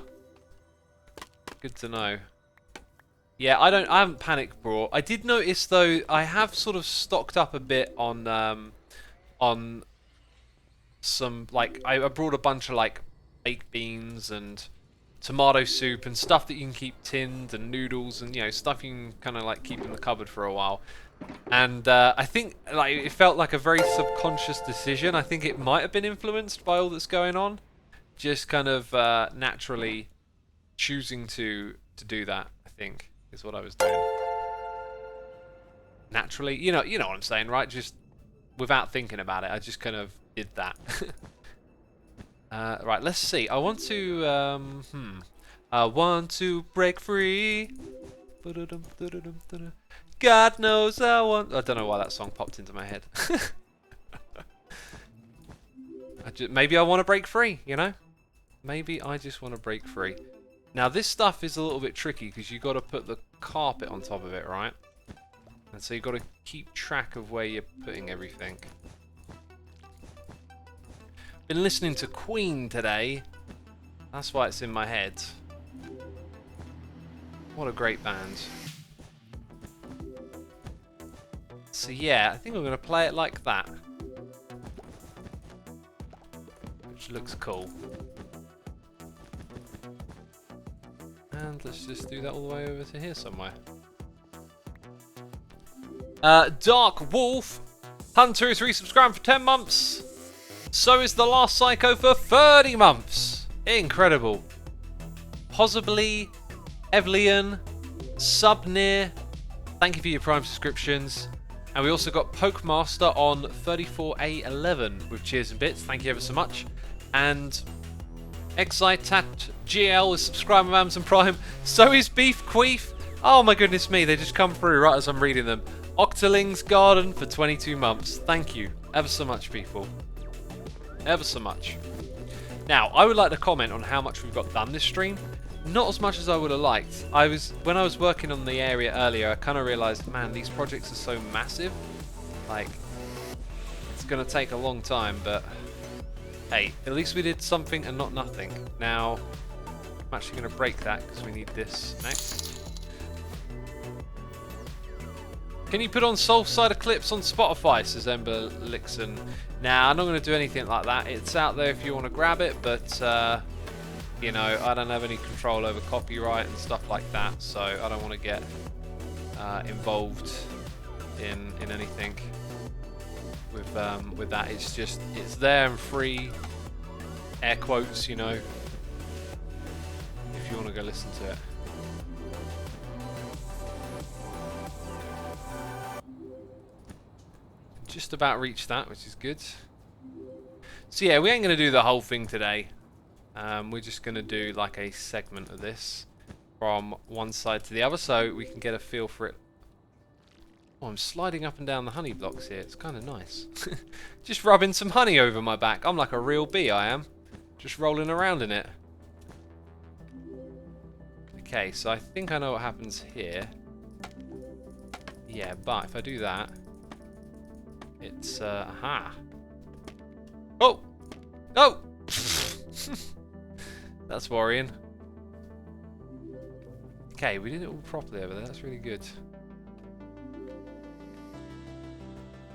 good to know. Yeah, I haven't panic bought. I did notice though, I have sort of stocked up a bit on some, like, I brought a bunch of like baked beans and tomato soup and stuff that you can keep tinned, and noodles, and, you know, stuff you can kind of like keep in the cupboard for a while. And I think, like, it felt like a very subconscious decision. I think it might have been influenced by all that's going on, just kind of naturally choosing to do that, I think, is what I was doing. Naturally, you know what I'm saying, right? Just without thinking about it, I just kind of did that. Right, let's see. I want to break free. God knows I don't know why that song popped into my head. Maybe I want to break free, you know? Maybe I just want to break free. Now, this stuff is a little bit tricky because you've got to put the carpet on top of it, right? And so you've got to keep track of where you're putting everything. Been listening to Queen today. That's why it's in my head. What a great band. So yeah, I think I'm going to play it like that. Which looks cool. And let's just do that all the way over to here somewhere. Dark Wolf Hunter is resubscribed for 10 months. So is The Last Psycho for 30 months. Incredible. Possibly Evelian, Subnir, thank you for your Prime subscriptions. And we also got Pokemaster on 34A11 with cheers and bits. Thank you ever so much. And Exitat GL is subscribed with Amazon Prime. So is Beef Queef. Oh my goodness me, they just come through right as I'm reading them. Octoling's Garden for 22 months. Thank you ever so much, people. Ever so much. Now, I would like to comment on how much we've got done this stream. Not as much as I would have liked. When I was working on the area earlier, I kind of realised, man, these projects are so massive. Like, it's going to take a long time, but hey, at least we did something and not nothing. Now, I'm actually going to break that because we need this next. Can you put on Soulsider clips on Spotify, says Ember Lixon. Nah, I'm not going to do anything like that. It's out there if you want to grab it, but you know, I don't have any control over copyright and stuff like that, so I don't want to get involved in anything with that. It's just, it's there and free, air quotes, you know, if you want to go listen to it. Just about reached that, which is good. So yeah, we ain't going to do the whole thing today. We're just going to do like a segment of this from one side to the other so we can get a feel for it. Oh, I'm sliding up and down the honey blocks here. It's kind of nice. Just rubbing some honey over my back. I'm like a real bee, I am. Just rolling around in it. Okay, so I think I know what happens here. Yeah, but if I do that, it's, aha. Oh! Oh! That's worrying. Okay, we did it all properly over there. That's really good.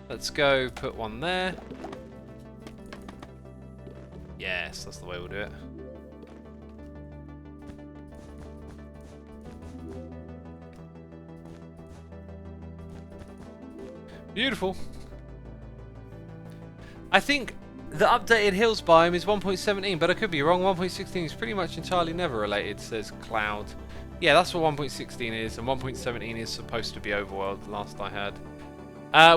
Let's go put one there. Yes, that's the way we'll do it. Beautiful. I think the updated hills biome is 1.17, but I could be wrong. 1.16 is pretty much entirely never related, says Cloud. Yeah, that's what 1.16 is, and 1.17 is supposed to be overworld, last I heard.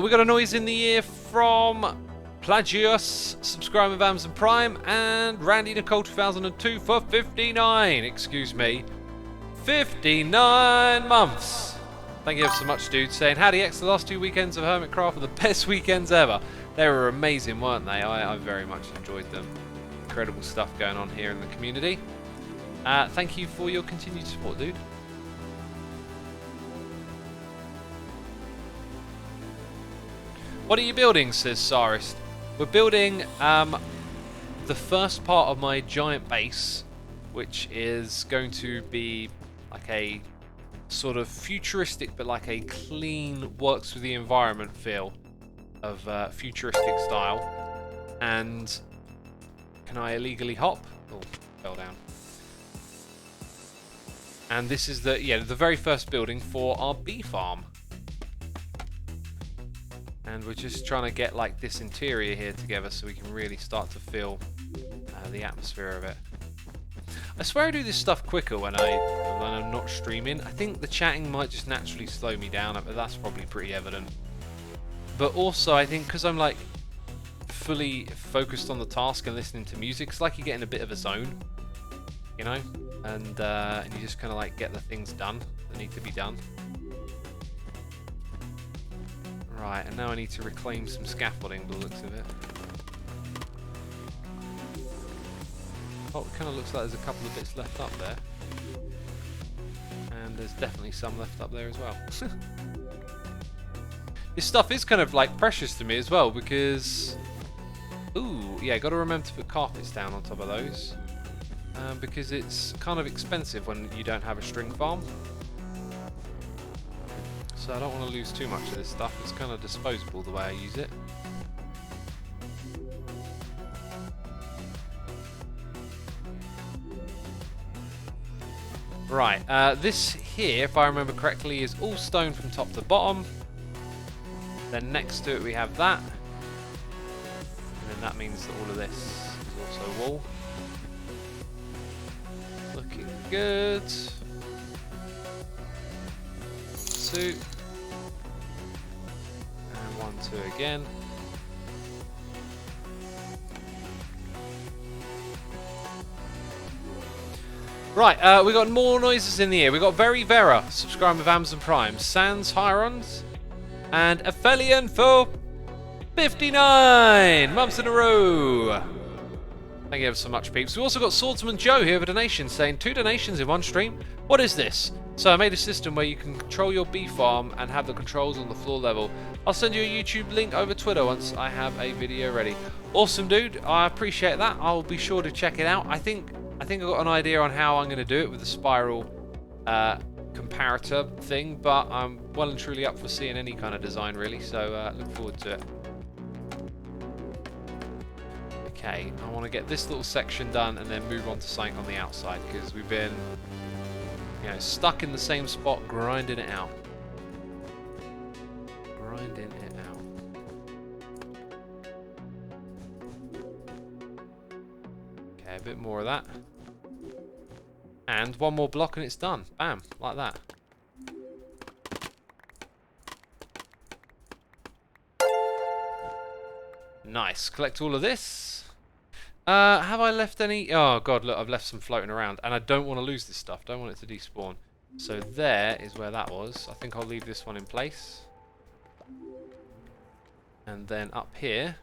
We got a noise in the ear from Plagius, subscribe with Amazon Prime, and Randy Nicole 2002 for 59. Excuse me, 59 months. Thank you ever so much, dude. Saying, howdy X, the last 2 weekends of Hermitcraft were the best weekends ever. They were amazing, weren't they? I very much enjoyed them. incredible stuff going on here in the community. Thank you for your continued support, dude. What are you building, says Sarist. We're building the first part of my giant base, which is going to be like a sort of futuristic but like a clean, works with the environment feel of futuristic style. And can I illegally hop? Oh, fell down. And this is the very first building for our bee farm. And we're just trying to get like this interior here together so we can really start to feel the atmosphere of it. I swear I do this stuff quicker when I'm not streaming. I think the chatting might just naturally slow me down, but that's probably pretty evident. But also I think because I'm like fully focused on the task and listening to music, it's like you get in a bit of a zone, you know, and you just kind of like get the things done that need to be done. Right, and now I need to reclaim some scaffolding by the looks of it. Oh, it kind of looks like there's a couple of bits left up there. And there's definitely some left up there as well. This stuff is kind of like precious to me as well because... Ooh, yeah, got to remember to put carpets down on top of those. Because it's kind of expensive when you don't have a string farm. So I don't want to lose too much of this stuff. It's kind of disposable the way I use it. Right, this here, if I remember correctly, is all stone from top to bottom. Then next to it we have that. And then that means that all of this is also wall. Looking good. 2. And 1, 2 again. Right, we got more noises in the air. We got Very Vera, subscribing with Amazon Prime, Sans Hirons, and Aphelion for 59 months in a row. Thank you ever so much, peeps. We also got Swordsman Joe here with a donation saying 2 donations in one stream. What is this? So I made a system where you can control your bee farm and have the controls on the floor level. I'll send you a YouTube link over Twitter once I have a video ready. Awesome, dude. I appreciate that. I'll be sure to check it out. I think I've got an idea on how I'm going to do it with the spiral comparator thing, but I'm well and truly up for seeing any kind of design, really. So look forward to it. Okay, I want to get this little section done and then move on to something on the outside because we've been, you know, stuck in the same spot, grinding it out. Grinding it out. Okay, a bit more of that. And one more block and it's done. Bam, like that. Nice. Collect all of this. Have I left any? Oh god, look, I've left some floating around, and I don't want to lose this stuff. Don't want it to despawn. So there is where that was. I think I'll leave this one in place. And then up here.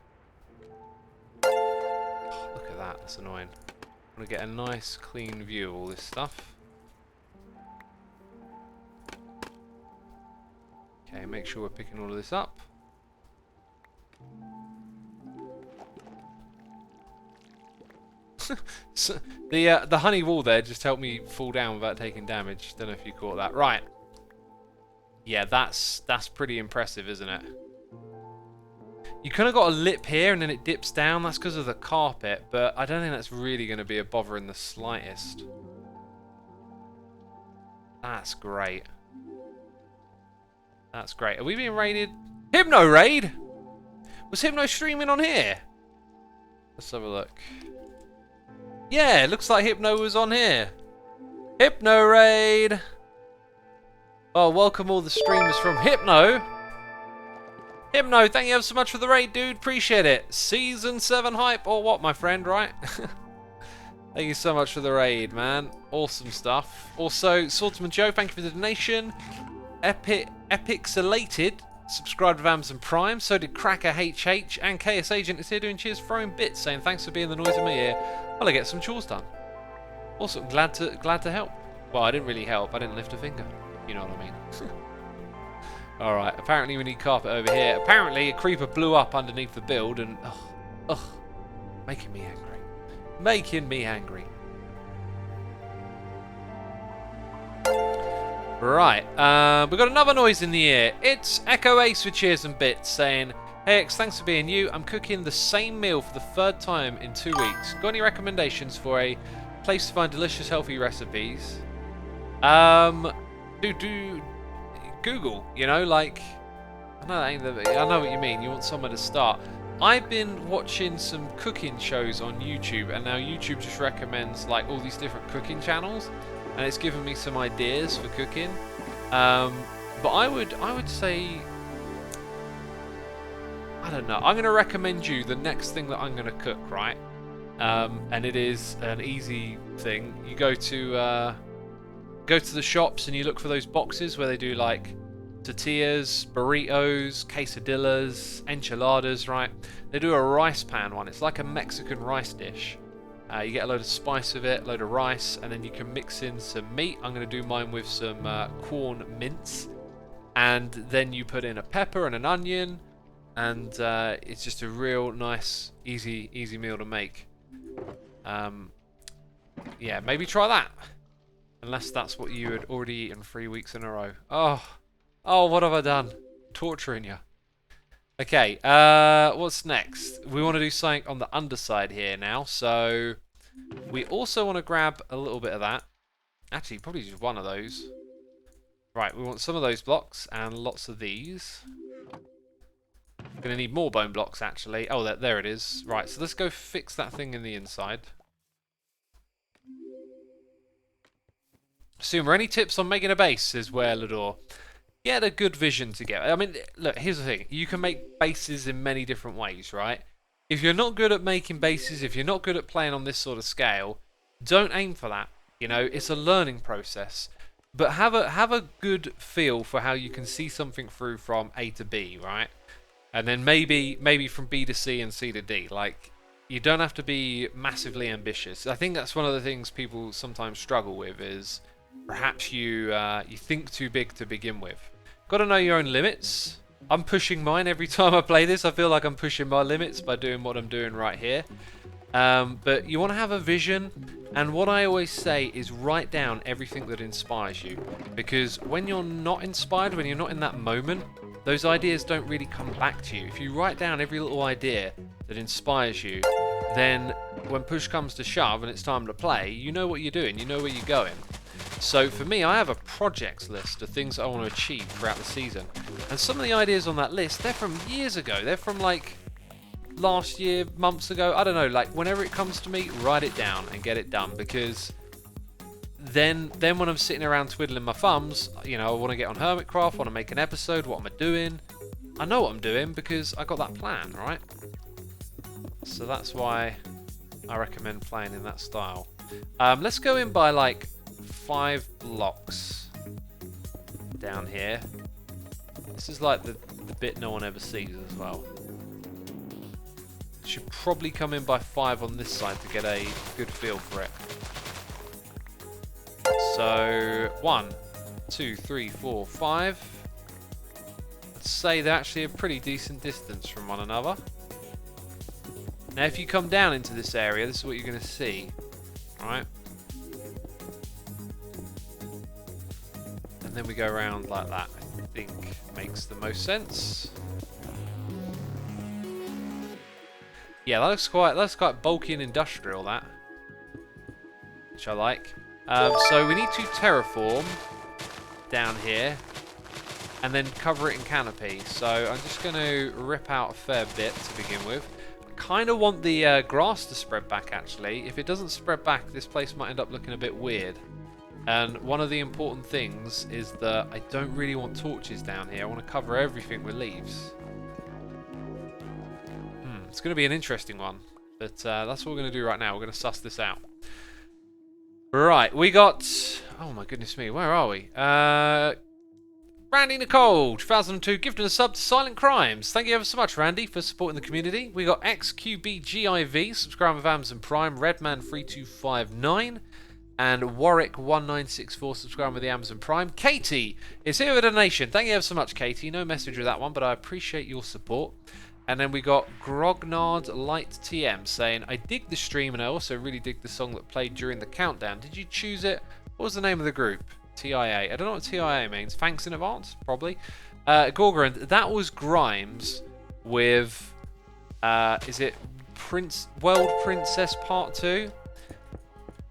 Oh, look at that. That's annoying. I want to get a nice, clean view of all this stuff. Okay, make sure we're picking all of this up. So the honey wall there just helped me fall down without taking damage. Don't know if you caught that. Right. Yeah, that's pretty impressive, isn't it? You kind of got a lip here and then it dips down. That's because of the carpet, but I don't think that's really going to be a bother in the slightest. That's great. That's great. Are we being raided? Hypno Raid? Was Hypno streaming on here? Let's have a look. Yeah, it looks like Hypno was on here. Hypno Raid. Oh, welcome all the streamers from Hypno. Hypno, thank you ever so much for the raid, dude. Appreciate it. Season 7 hype or what, my friend, right? Thank you so much for the raid, man. Awesome stuff. Also, Swordsman Joe, thank you for the donation. Epixelated subscribed with Amazon Prime. So did Cracker HH, and KS Agent is here doing cheers, throwing bits, saying thanks for being the noise in my ear while I get some chores done. Also, glad to help. Well, I didn't really help. I didn't lift a finger. You know what I mean. All right. Apparently we need carpet over here. Apparently a creeper blew up underneath the build, and making me angry. Making me angry. Right, we've got another noise in the ear. It's Echo Ace with cheers and bits saying, "Hey X, thanks for being you. I'm cooking the same meal for the 3rd time in 2 weeks. Got any recommendations for a place to find delicious, healthy recipes?" Do Google, you know, like, I know what you mean. You want somewhere to start. I've been watching some cooking shows on YouTube, and now YouTube just recommends like all these different cooking channels. And it's given me some ideas for cooking, but I would say, I don't know. I'm going to recommend you the next thing that I'm going to cook, right? And it is an easy thing. You go to the shops and you look for those boxes where they do like tortillas, burritos, quesadillas, enchiladas, right? They do a rice pan one. It's like a Mexican rice dish. You get a load of spice with it, a load of rice, and then you can mix in some meat. I'm going to do mine with some corn mince, and then you put in a pepper and an onion, and it's just a real nice, easy meal to make. Yeah, maybe try that, unless that's what you had already eaten 3 weeks in a row. Oh, what have I done? Torturing you. Okay, what's next? We want to do something on the underside here now, so we also want to grab a little bit of that. Actually, probably just one of those. Right, we want some of those blocks and lots of these. We're going to need more bone blocks, actually. Oh, there it is. Right, so let's go fix that thing in the inside. Sumer, any tips on making a base, says Where Lador. Get a good vision together. I mean, look, here's the thing. You can make bases in many different ways, right? If you're not good at making bases, if you're not good at playing on this sort of scale, don't aim for that. You know, it's a learning process. But have a good feel for how you can see something through from A to B, right? And then maybe from B to C and C to D. Like, you don't have to be massively ambitious. I think that's one of the things people sometimes struggle with is perhaps you think too big to begin with. Got to know your own limits. I'm pushing mine every time I play this. I feel like I'm pushing my limits by doing what I'm doing right here. But you want to have a vision, and what I always say is write down everything that inspires you. Because when you're not inspired, when you're not in that moment, those ideas don't really come back to you. If you write down every little idea that inspires you, then when push comes to shove and it's time to play, you know what you're doing, you know where you're going. So for me, I have a projects list of things I want to achieve throughout the season. And some of the ideas on that list, they're from years ago. They're from like last year, months ago. I don't know, like whenever it comes to me, write it down and get it done. Because then when I'm sitting around twiddling my thumbs, you know, I want to get on Hermitcraft, want to make an episode, what am I doing? I know what I'm doing because I got that plan, right? So that's why I recommend playing in that style. Let's go in by like 5 blocks down here. This is like the bit no one ever sees as well. Should probably come in by 5 on this side to get a good feel for it. So 1, 2, 3, 4, 5. Let's say they're actually a pretty decent distance from one another. Now if you come down into this area, this is what you're going to see. Alright. And then we go around like that, I think makes the most sense. Yeah, that looks quite bulky and industrial, that. Which I like. So we need to terraform down here and then cover it in canopy. So I'm just going to rip out a fair bit to begin with. I kind of want the grass to spread back, actually. If it doesn't spread back, this place might end up looking a bit weird. And one of the important things is that I don't really want torches down here. I want to cover everything with leaves. It's going to be an interesting one. But that's what we're going to do right now. We're going to suss this out. Right, we got... Oh my goodness me, where are we? Randy Nicole, 2002, gifted a sub to Silent Crimes. Thank you ever so much, Randy, for supporting the community. We got XQBGIV, subscribing with Amazon Prime, Redman3259, and Warwick1964, subscribing with the Amazon Prime. Katie is here with a donation. Thank you ever so much, Katie. No message with that one, but I appreciate your support. And then we got Grognard Light TM saying, I dig the stream and I also really dig the song that played during the countdown. Did you choose it? What was the name of the group? TIA. I don't know what TIA means. Thanks in advance, probably. Gorgorand, that was Grimes with, is it World Princess Part 2?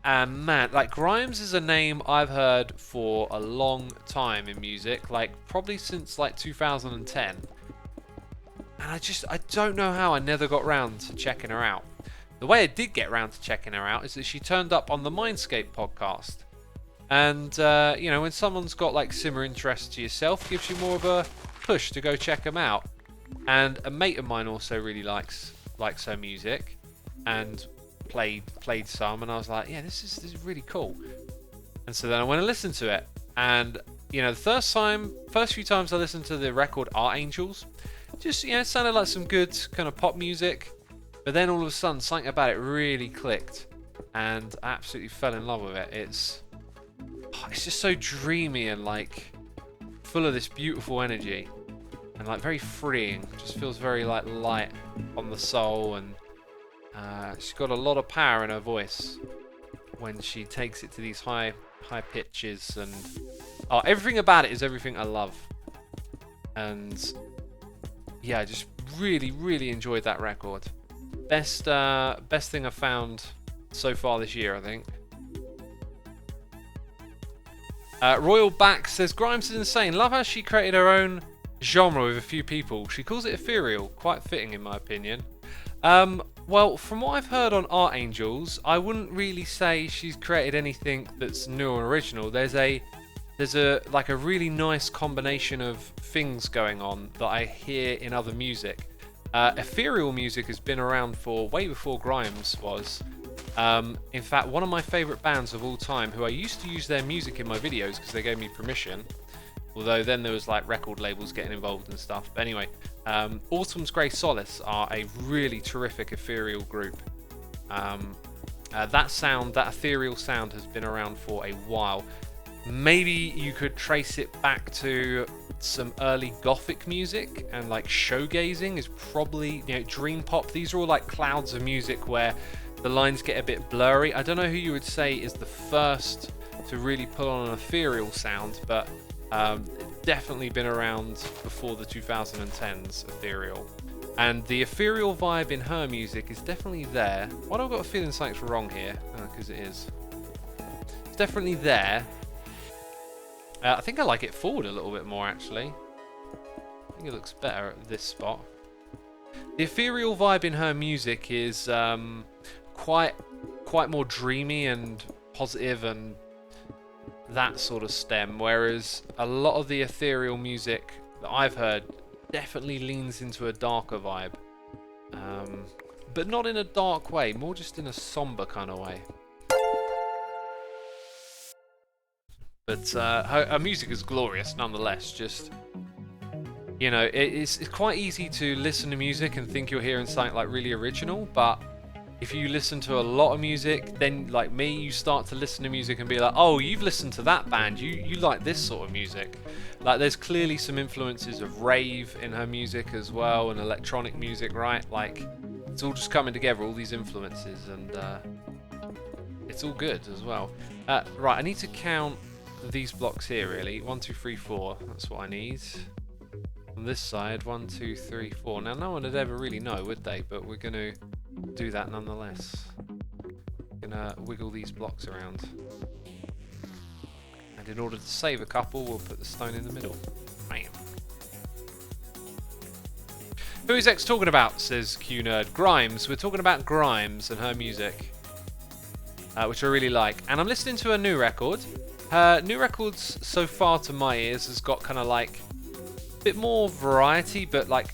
And man, like Grimes is a name I've heard for a long time in music, like probably since like 2010. And I don't know how I never got round to checking her out. The way I did get round to checking her out is that she turned up on the Mindscape podcast. And, you know, when someone's got like similar interests to yourself, gives you more of a push to go check them out. And a mate of mine also really likes her music and played some, and I was like, yeah, this is really cool. And so then I went and listened to it. And, you know, the first few times I listened to the record Art Angels, just, you know, it sounded like some good kind of pop music. But then all of a sudden, something about it really clicked. And I absolutely fell in love with it. It's just so dreamy and like full of this beautiful energy. And like very freeing. Just feels very like light on the soul. And she's got a lot of power in her voice when she takes it to these high pitches. And everything about it is everything I love. And yeah, I just really enjoyed that record. Best thing I've found so far this year, I think. Royal Back says, Grimes is insane. Love how she created her own genre with a few people. She calls it ethereal. Quite fitting in my opinion. Well, from what I've heard on Art Angels, I wouldn't really say she's created anything that's new or original. There's a like a really nice combination of things going on that I hear in other music. Ethereal music has been around for way before Grimes was. In fact, one of my favourite bands of all time, who I used to use their music in my videos because they gave me permission, although then there was like record labels getting involved and stuff. But anyway, Autumn's Grey Solace are a really terrific ethereal group. That ethereal sound has been around for a while. Maybe you could trace it back to some early gothic music, and like showgazing is probably, you know, dream pop. These are all like clouds of music where the lines get a bit blurry. I don't know who you would say is the first to really put on an ethereal sound, but definitely been around before the 2010s, ethereal. And the ethereal vibe in her music is definitely there. Why do I got a feeling something's wrong here? Because it is. It's definitely there. I think I like it forward a little bit more, actually. I think it looks better at this spot. The ethereal vibe in her music is quite more dreamy and positive and that sort of stem, whereas a lot of the ethereal music that I've heard definitely leans into a darker vibe. But not in a dark way, more just in a somber kind of way. But her music is glorious nonetheless. Just, you know, it's quite easy to listen to music and think you're hearing something like really original, but if you listen to a lot of music, then like me, you start to listen to music and be like, oh, you've listened to that band, you like this sort of music. Like there's clearly some influences of rave in her music as well, and electronic music, right? Like it's all just coming together, all these influences, and it's all good as well. Right, I need to count these blocks here really. 1, 2, 3, 4. That's what I need. On this side, 1, 2, 3, 4. Now no one would ever really know, would they? But we're gonna do that nonetheless. Gonna wiggle these blocks around. And in order to save a couple, we'll put the stone in the middle. Bam. Who is X talking about? Says Q Nerd. Grimes. We're talking about Grimes and her music, which I really like. And I'm listening to a new record. Her new records so far to my ears has got kind of like a bit more variety, but like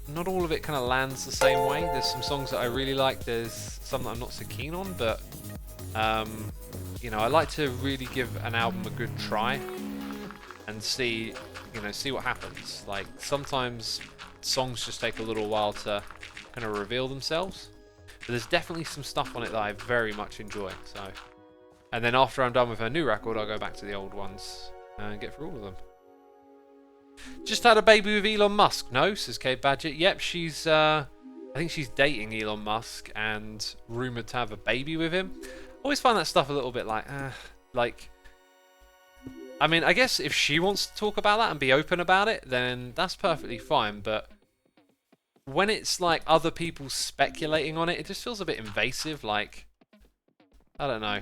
not all of it kind of lands the same way. There's some songs that I really like, there's some that I'm not so keen on, but you know, I like to really give an album a good try and see you know, see what happens. Like, sometimes songs just take a little while to kind of reveal themselves. But there's definitely some stuff on it that I very much enjoy. So, and then after I'm done with her new record, I'll go back to the old ones and get through all of them. Just had a baby with Elon Musk. No, says Kate Badgett. Yep, she's, I think she's dating Elon Musk and rumoured to have a baby with him. Always find that stuff a little bit like, I mean, I guess if she wants to talk about that and be open about it, then that's perfectly fine. But when it's like other people speculating on it, it just feels a bit invasive. Like, I don't know.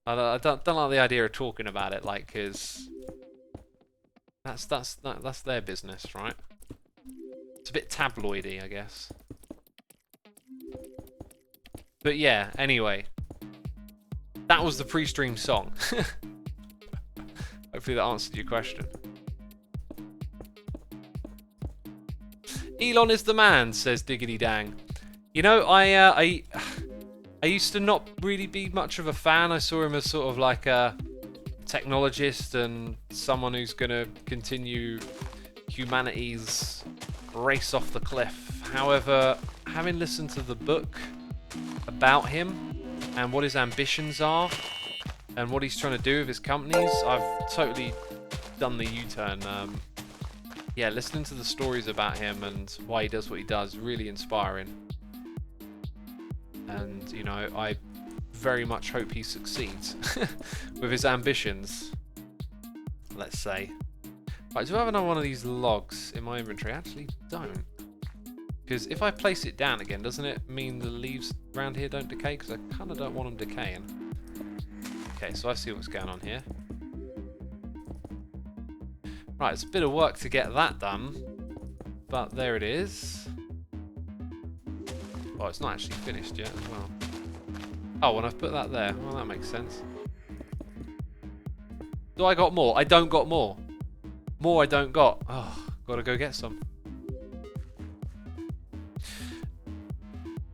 I don't like the idea of talking about it, like, because that's their business, right? It's a bit tabloidy, I guess. But yeah, anyway, that was the pre-stream song. Hopefully that answered your question. Elon is the man, says Diggity Dang. You know, I used to not really be much of a fan. I saw him as sort of like a technologist and someone who's going to continue humanity's race off the cliff. However, having listened to the book about him and what his ambitions are and what he's trying to do with his companies, I've totally done the U-turn. Yeah, listening to the stories about him and why he does what he does, really inspiring. And, you know, I very much hope he succeeds with his ambitions, let's say. Right, do I have another one of these logs in my inventory? I actually don't. Because if I place it down again, doesn't it mean the leaves around here don't decay? Because I kind of don't want them decaying. Okay, so I see what's going on here. Right, it's a bit of work to get that done. But there it is. Oh, it's not actually finished yet as well. Oh, and I've put that there. Well, that makes sense. Do I got more? I don't got more. More I don't got. Oh, gotta go get some.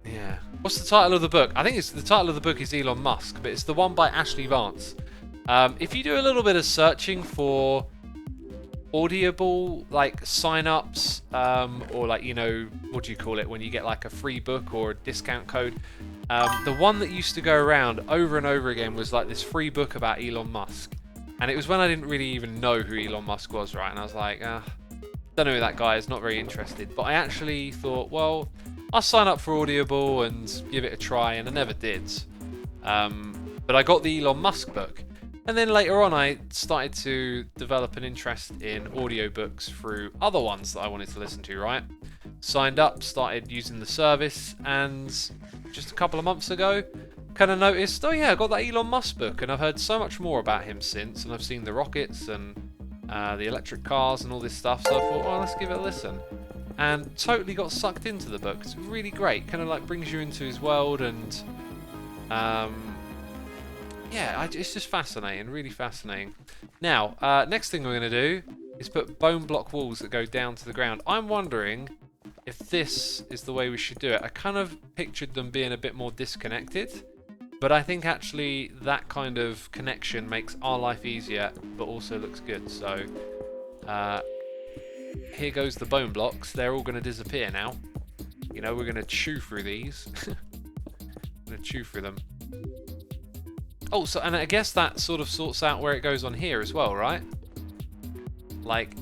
Yeah. What's the title of the book? I think it's the title of the book is Elon Musk, but it's the one by Ashley Vance. If you do a little bit of searching for Audible, like sign-ups, or like, you know, what do you call it when you get like a free book or a discount code? The one that used to go around over and over again was like this free book about Elon Musk. And it was when I didn't really even know who Elon Musk was, right? And I was like, don't know who that guy is, not very interested. But I actually thought, well, I'll sign up for Audible and give it a try, and I never did. But I got the Elon Musk book. And then later on, I started to develop an interest in audiobooks through other ones that I wanted to listen to, right? Signed up, started using the service, and just a couple of months ago, kind of noticed, oh yeah, I got that Elon Musk book, and I've heard so much more about him since, and I've seen the rockets and the electric cars and all this stuff, so I thought, well, let's give it a listen. And totally got sucked into the book. It's really great, kind of like brings you into his world, and yeah, it's just fascinating, really fascinating. Now, next thing we're going to do is put bone block walls that go down to the ground. I'm wondering if this is the way we should do it. I kind of pictured them being a bit more disconnected, but I think actually that kind of connection makes our life easier, but also looks good. So, here goes the bone blocks. They're all going to disappear now. You know, we're going to chew through these. We're going to chew through them. Oh, so, and I guess that sort of sorts out where it goes on here as well, right? Like,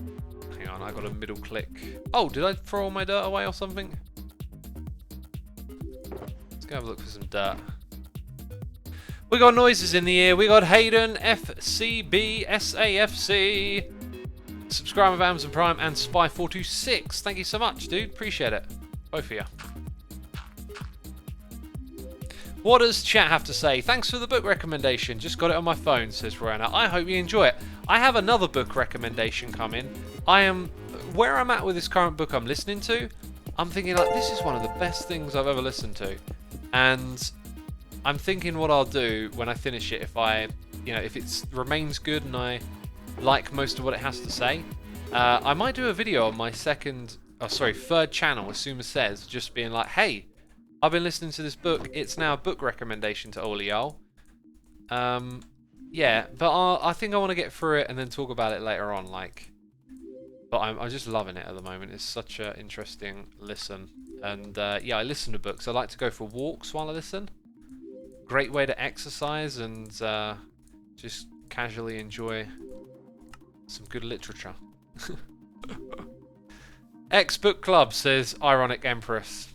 hang on, I got a middle click. Oh, did I throw all my dirt away or something? Let's go have a look for some dirt. We got noises in the ear. We got Hayden, FCB, SAFC, subscriber of Amazon Prime, and Spy426. Thank you so much, dude. Appreciate it. Both of you. What does chat have to say? Thanks for the book recommendation. Just got it on my phone, says Roanna. I hope you enjoy it. I have another book recommendation coming. Where I'm at with this current book I'm listening to, I'm thinking like, this is one of the best things I've ever listened to. And I'm thinking what I'll do when I finish it, if it remains good and I like most of what it has to say. I might do a video on my third channel, Asuma Says, just being like, hey, I've been listening to this book. It's now a book recommendation to all of y'all. yeah, but I think I want to get through it and then talk about it later on. Like, but I'm just loving it at the moment. It's such an interesting listen, and yeah, I listen to books. I like to go for walks while I listen. Great way to exercise and just casually enjoy some good literature. X Book Club says Ironic Empress.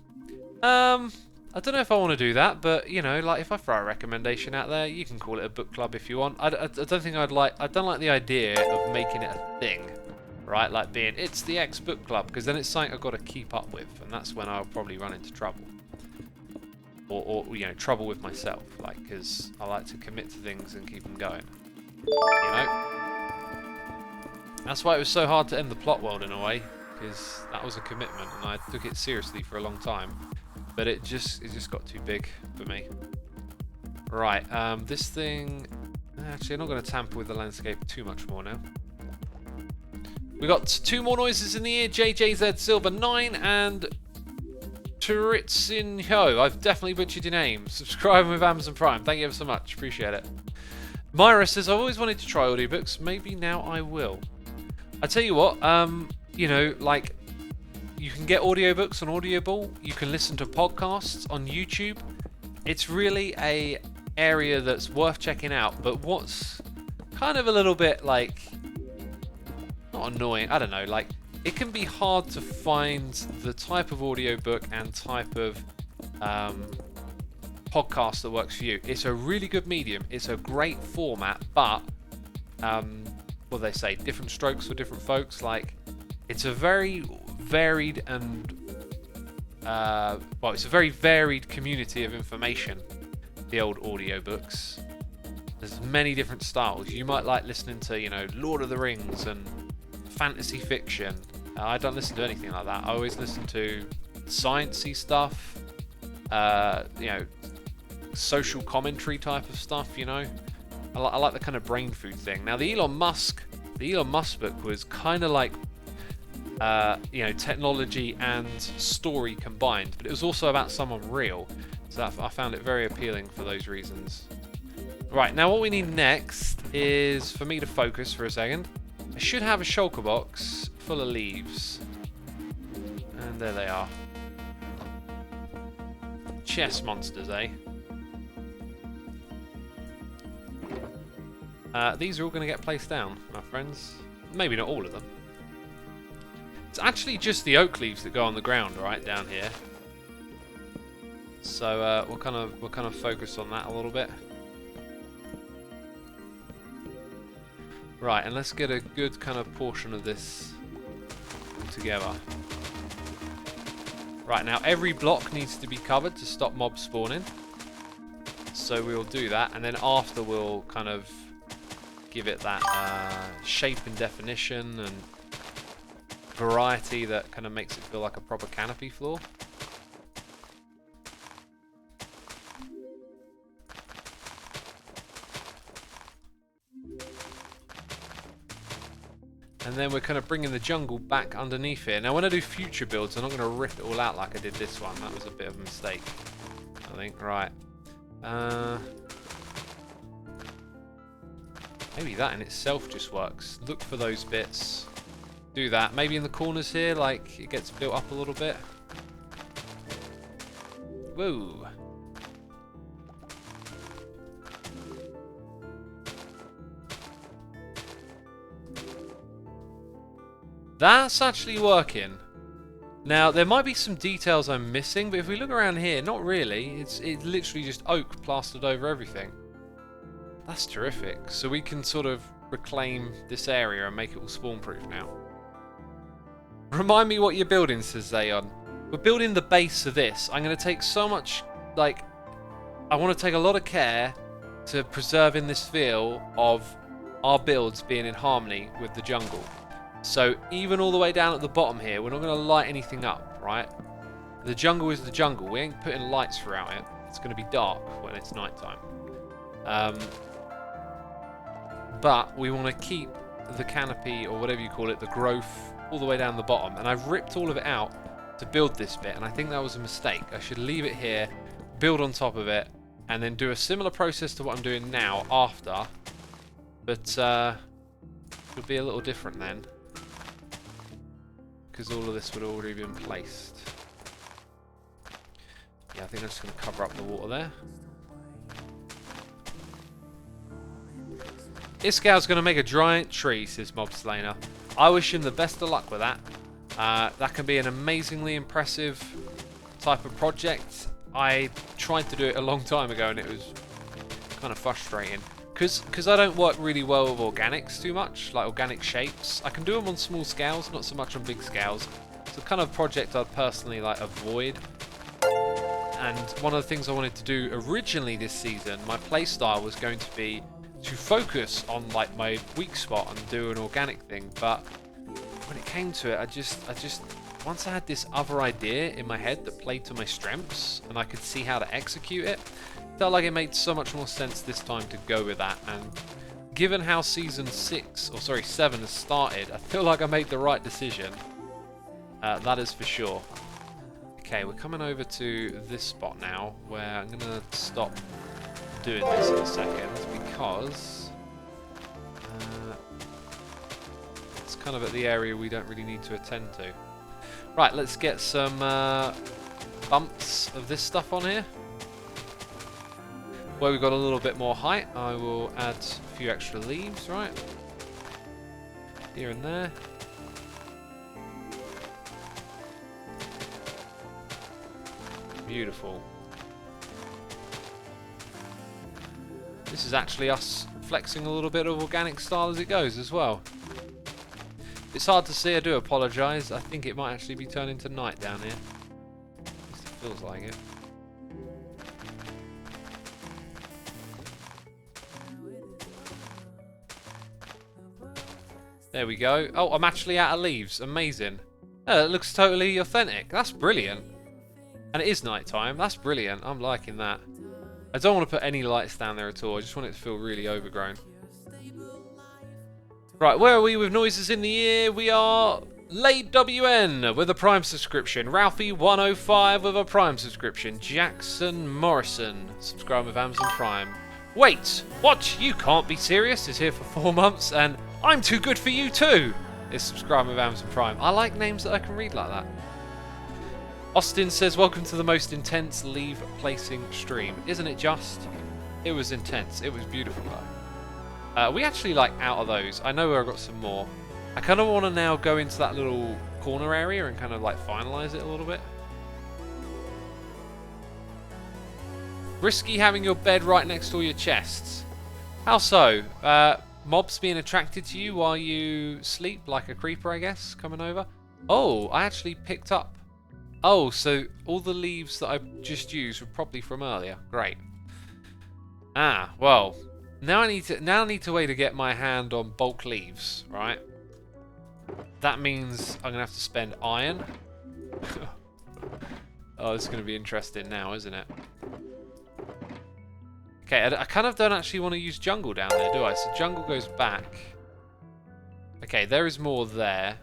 I don't know if I want to do that, but you know, like if I throw a recommendation out there, you can call it a book club if you want. I don't think I'd like. I don't like the idea of making it a thing, right? Like being it's the X Book Club, because then it's something I've got to keep up with, and that's when I'll probably run into trouble, or you know, trouble with myself, like because I like to commit to things and keep them going. You know, that's why it was so hard to end the plot world in a way, because that was a commitment, and I took it seriously for a long time. But it just got too big for me. Right, this thing... Actually, I'm not going to tamper with the landscape too much more now. We got 2 more noises in the ear. JJZ Silver 9 and Turitsin Ho. I've definitely butchered your name. Subscribe with Amazon Prime. Thank you ever so much. Appreciate it. Myra says, I've always wanted to try audiobooks. Maybe now I will. I tell you what, you know, like... You can get audiobooks on Audible. You can listen to podcasts on YouTube. It's really a area that's worth checking out. But what's kind of a little bit like, not annoying, I don't know, like it can be hard to find the type of audiobook and type of podcast that works for you. It's a really good medium. It's a great format, but what do they say? Different strokes for different folks. Like it's a very varied and well, it's a very varied community of information, the old audiobooks. There's many different styles. You might like listening to, you know, Lord of the Rings and fantasy fiction. I don't listen to anything like that. I always listen to sciencey stuff, you know, social commentary type of stuff, you know. I like the kind of brain food thing. Now the Elon Musk book was kind of like you know, technology and story combined, but it was also about someone real, so I found it very appealing for those reasons. Right, now what we need next is for me to focus for a second. I should have a shulker box full of leaves, and there they are. Chest monsters, eh? These are all going to get placed down, my friends. Maybe not all of them. It's actually just the oak leaves that go on the ground right down here. So we'll kind of focus on that a little bit. Right, and let's get a good kind of portion of this together. Right, now every block needs to be covered to stop mobs spawning. So we'll do that, and then after we'll kind of give it that shape and definition and variety that kind of makes it feel like a proper canopy floor. And then we're kind of bringing the jungle back underneath here. Now when I do future builds, I'm not going to rip it all out like I did this one. That was a bit of a mistake, I think. Right. Maybe that in itself just works. Look for those bits. Do that. Maybe in the corners here, like it gets built up a little bit. Whoa. That's actually working. Now, there might be some details I'm missing, but if we look around here, not really. It's literally just oak plastered over everything. That's terrific. So we can sort of reclaim this area and make it all spawn-proof now. Remind me what you're building, says Zayon. We're building the base of this. I'm going to take so much, like, I want to take a lot of care to preserving this feel of our builds being in harmony with the jungle. So even all the way down at the bottom here, we're not going to light anything up, right? The jungle is the jungle. We ain't putting lights throughout it. It's going to be dark when it's nighttime. But we want to keep the canopy, or whatever you call it, the growth, all the way down the bottom. And I've ripped all of it out to build this bit, and I think that was a mistake. I should leave it here, build on top of it, and then do a similar process to what I'm doing now after, But it'll be a little different then, because all of this would already been placed. Yeah, I think I'm just going to cover up the water there. Iscal's going to make a giant tree, says Mob Slainer. I wish him the best of luck with that. That can be an amazingly impressive type of project. I tried to do it a long time ago and it was kind of frustrating. Because I don't work really well with organics too much, like organic shapes. I can do them on small scales, not so much on big scales. It's the kind of project I'd personally like avoid. And one of the things I wanted to do originally this season, my playstyle was going to be to focus on like my weak spot and do an organic thing, but when it came to it, I just once I had this other idea in my head that played to my strengths and I could see how to execute it, felt like it made so much more sense this time to go with that. And given how season 7 has started, I feel like I made the right decision. That is for sure. Okay, we're coming over to this spot now where I'm gonna stop doing this in a second because it's kind of at the area we don't really need to attend to. Right, let's get some bumps of this stuff on here. Where we've got a little bit more height, I will add a few extra leaves, right? Here and there. Beautiful. This is actually us flexing a little bit of organic style as it goes as well. It's hard to see, I do apologise. I think it might actually be turning to night down here. At least it feels like it. There we go. Oh, I'm actually out of leaves. Amazing. Oh, it looks totally authentic. That's brilliant. And it is night time. That's brilliant. I'm liking that. I don't want to put any lights down there at all. I just want it to feel really overgrown. Right, where are we with noises in the ear? We are Late WN with a Prime subscription. Ralphie105 with a Prime subscription. Jackson Morrison, subscribe with Amazon Prime. Wait, what? You can't be serious? Is here for 4 months, and I'm too good for you too. Is subscribing with Amazon Prime. I like names that I can read like that. Austin says, welcome to the most intense leave placing stream. Isn't it just? It was intense. It was beautiful though. We actually like out of those. I know I've got some more. I kind of want to now go into that little corner area and kind of like finalize it a little bit. Risky having your bed right next to all your chests. How so? Mobs being attracted to you while you sleep like a creeper, I guess, coming over. Oh, I actually picked up. Oh, so all the leaves that I just used were probably from earlier. Great. Ah, well, now I need to wait to get my hand on bulk leaves, right? That means I'm gonna have to spend iron. Oh, this is gonna be interesting now, isn't it? Okay, I kind of don't actually want to use jungle down there, do I? So jungle goes back. Okay, there is more there.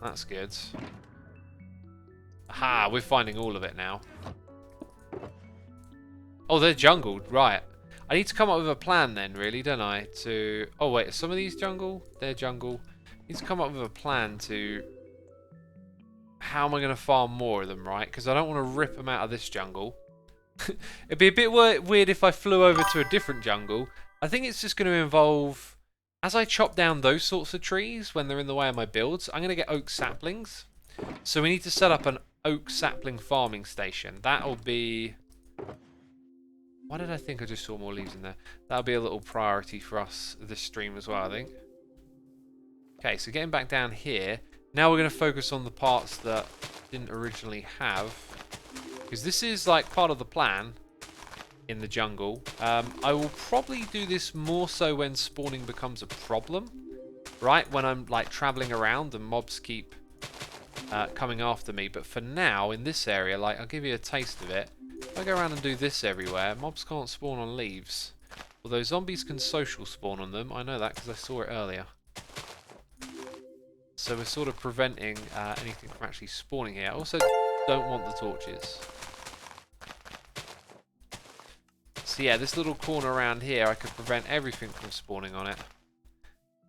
That's good. Aha, we're finding all of it now. Oh, they're jungled, right. I need to come up with a plan then, really, don't I? To... Oh, wait, are some of these jungle? They're jungle. I need to come up with a plan to... How am I going to farm more of them, right? Because I don't want to rip them out of this jungle. It'd be a bit weird if I flew over to a different jungle. I think it's just going to involve... As I chop down those sorts of trees when they're in the way of my builds, I'm going to get oak saplings. So we need to set up an oak sapling farming station. That'll be... Why did I think I just saw more leaves in there? That'll be a little priority for us this stream as well, I think. Okay, so getting back down here. Now we're going to focus on the parts that didn't originally have. Because this is like part of the plan in the jungle. I will probably do this more so when spawning becomes a problem. Right? When I'm like traveling around and mobs keep coming after me. But for now, in this area, like I'll give you a taste of it. If I go around and do this everywhere, mobs can't spawn on leaves. Although zombies can social spawn on them. I know that because I saw it earlier. So we're sort of preventing anything from actually spawning here. I also don't want the torches. So yeah, this little corner around here, I could prevent everything from spawning on it.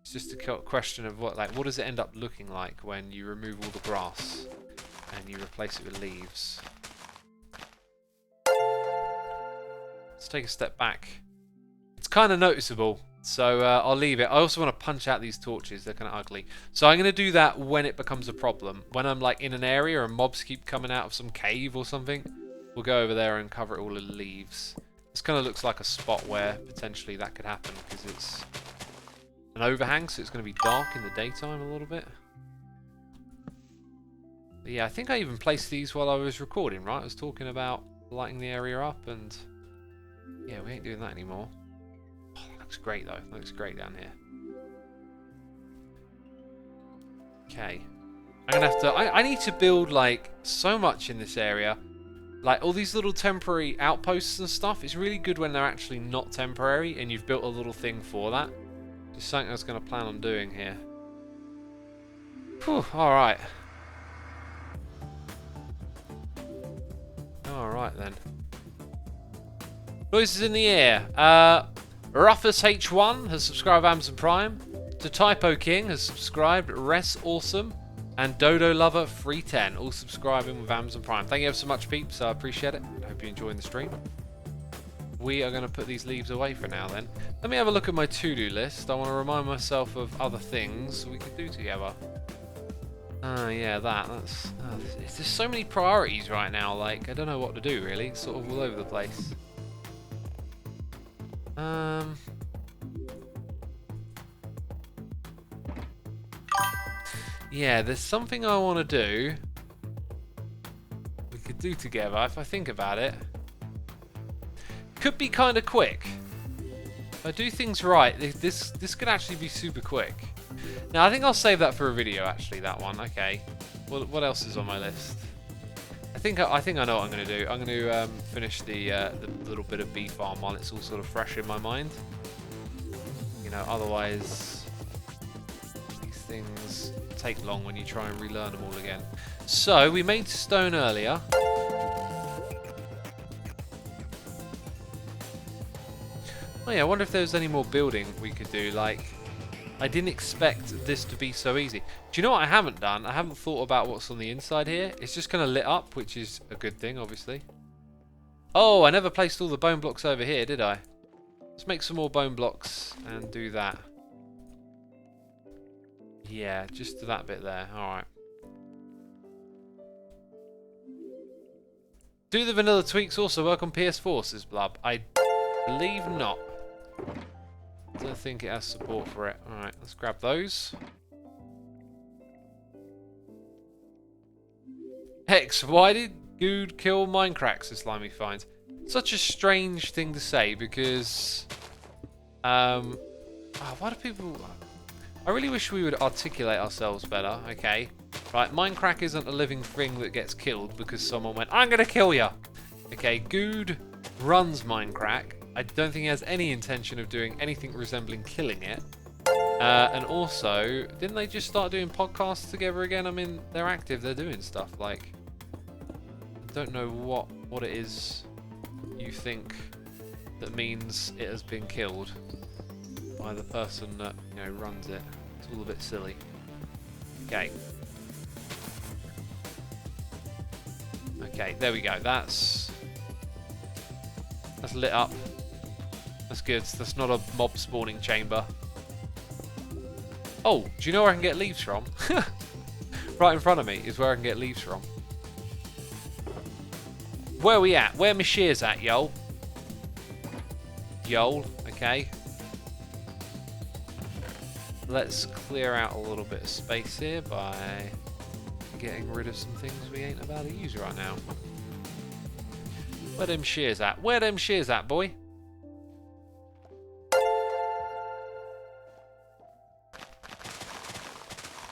It's just a question of what does it end up looking like when you remove all the grass and you replace it with leaves. Let's take a step back. It's kind of noticeable, so I'll leave it. I also want to punch out these torches. They're kind of ugly. So I'm going to do that when it becomes a problem. When I'm like in an area and mobs keep coming out of some cave or something, we'll go over there and cover it all with leaves. This kind of looks like a spot where potentially that could happen because it's an overhang, so it's going to be dark in the daytime a little bit. But yeah, I think I even placed these while I was recording, right? I was talking about lighting the area up, and yeah, we ain't doing that anymore. Oh, that looks great though. That looks great down here. Okay. I'm gonna have to... I need to build like so much in this area. Like all these little temporary outposts and stuff. It's really good when they're actually not temporary and you've built a little thing for that. Just something I was going to plan on doing here. Whew, alright. Alright then. Noises in the air. Rufus H1 has subscribed with Amazon Prime. To Typo King has subscribed. Res Awesome. And Dodo Lover 310 all subscribing with Amazon Prime. Thank you ever so much, peeps. I appreciate it. I hope you're enjoying the stream. We are going to put these leaves away for now then. Let me have a look at my to-do list. I want to remind myself of other things we could do together. Yeah, that's... there's so many priorities right now, like, I don't know what to do really. It's sort of all over the place. Yeah, there's something I want to do. We could do together, if I think about it. Could be kind of quick. If I do things right, this could actually be super quick. Now I think I'll save that for a video. Actually, that one. Okay. What else is on my list? I think I know what I'm going to do. I'm going to finish the little bit of bee farm while it's all sort of fresh in my mind. You know, otherwise these things take long when you try and relearn them all again. So we made stone earlier. Oh yeah, I wonder if there's any more building we could do. Like, I didn't expect this to be so easy. Do you know what I haven't done? I haven't thought about what's on the inside here. It's just kind of lit up, which is a good thing, obviously. Oh, I never placed all the bone blocks over here, did I? Let's make some more bone blocks and do that. Yeah, just to that bit there. Alright. Do the vanilla tweaks also work on PS4, says Blub? I believe not. I don't think it has support for it. Alright, let's grab those. Hex, why did Good kill Minecraft, says Slimy Finds? Such a strange thing to say because... why do people... I really wish we would articulate ourselves better. Okay. Right, Minecraft isn't a living thing that gets killed because someone went, I'm gonna kill ya! Okay, Good runs Minecraft. I don't think he has any intention of doing anything resembling killing it. And also, didn't they just start doing podcasts together again? I mean, they're active, they're doing stuff. Like, I don't know what it is you think that means it has been killed by the person that, you know, runs it. It's all a bit silly. Okay. Okay, there we go. That's lit up. That's good. That's not a mob spawning chamber. Oh, do you know where I can get leaves from? Right in front of me is where I can get leaves from. Where are we at? Where my shears at, yo? Yo, okay. Let's clear out a little bit of space here by getting rid of some things we ain't about to use right now. Where them shears at? Where them shears at, boy?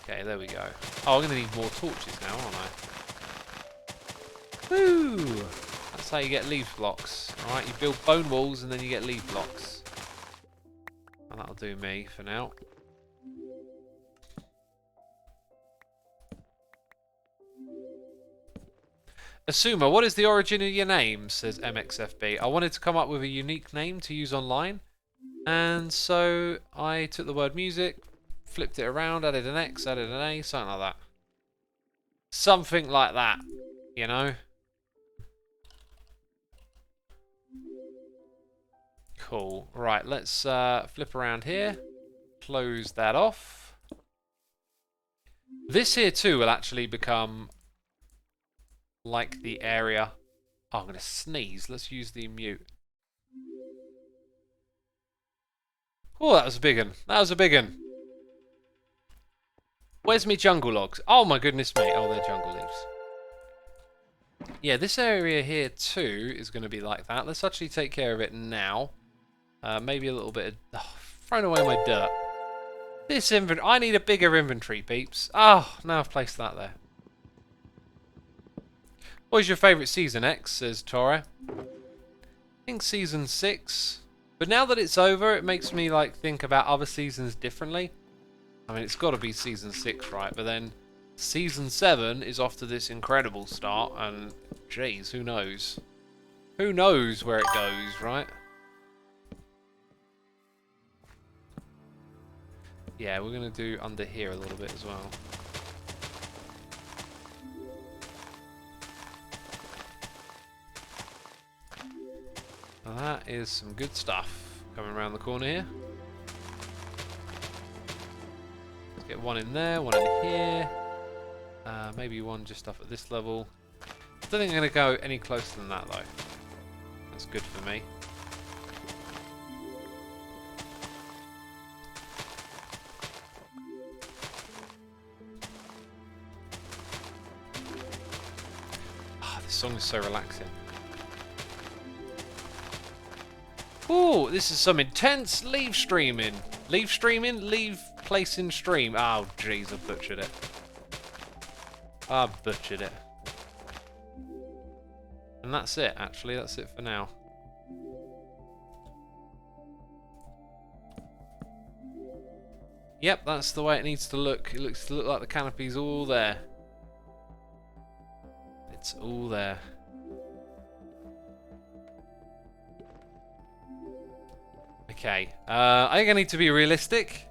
Okay, there we go. Oh, I'm going to need more torches now, aren't I? Woo! That's how you get leaf blocks. Alright, you build bone walls and then you get leaf blocks. And that'll do me for now. Asuma, what is the origin of your name? Says MXFB. I wanted to come up with a unique name to use online. And so I took the word music, flipped it around, added an X, added an A, something like that. Something like that, you know? Cool. Right, let's flip around here. Close that off. This here too will actually become like the area. Oh, I'm going to sneeze. Let's use the mute. Oh, that was a big one. That was a big one. Where's me jungle logs? Oh my goodness me. Oh, they're jungle leaves. Yeah, this area here too is going to be like that. Let's actually take care of it now. Maybe a little bit of... Oh, throwing away my dirt. This inventory... I need a bigger inventory, peeps. Oh, now I've placed that there. What is your favourite season, X? Says Tora. I think season 6. But now that it's over, it makes me like think about other seasons differently. I mean, it's got to be season 6, right? But then season 7 is off to this incredible start. And, jeez, who knows? Who knows where it goes, right? Yeah, we're going to do under here a little bit as well. Now that is some good stuff coming around the corner here. Let's get one in there, one in here. Maybe one just up at this level. I don't think I'm going to go any closer than that though. That's good for me. This song is so relaxing. Ooh, this is some intense leave streaming. Leave streaming? Leave placing stream. Oh, jeez, I butchered it. I butchered it. And that's it, actually. That's it for now. Yep, that's the way it needs to look. It looks to look like the canopy's all there. It's all there. Okay, I think I need to be realistic.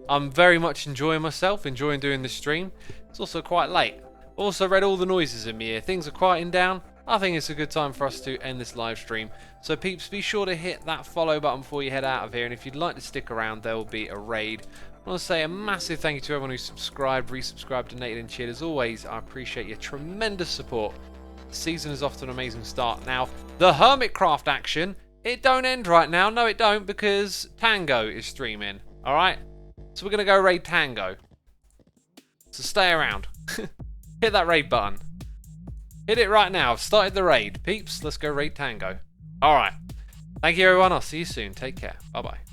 I'm very much enjoying myself, enjoying doing this stream. It's also quite late. Also read all the noises in my ear. Things are quieting down. I think it's a good time for us to end this live stream. So peeps, be sure to hit that follow button before you head out of here. And if you'd like to stick around, there will be a raid. I want to say a massive thank you to everyone who subscribed, resubscribed, donated and cheered. As always, I appreciate your tremendous support. The season is off to an amazing start. Now, the Hermitcraft action, it don't end right now. No, it don't, because Tango is streaming. Alright? So we're going to go raid Tango. So stay around. Hit that raid button. Hit it right now. I've started the raid. Peeps, let's go raid Tango. Alright. Thank you, everyone. I'll see you soon. Take care. Bye-bye.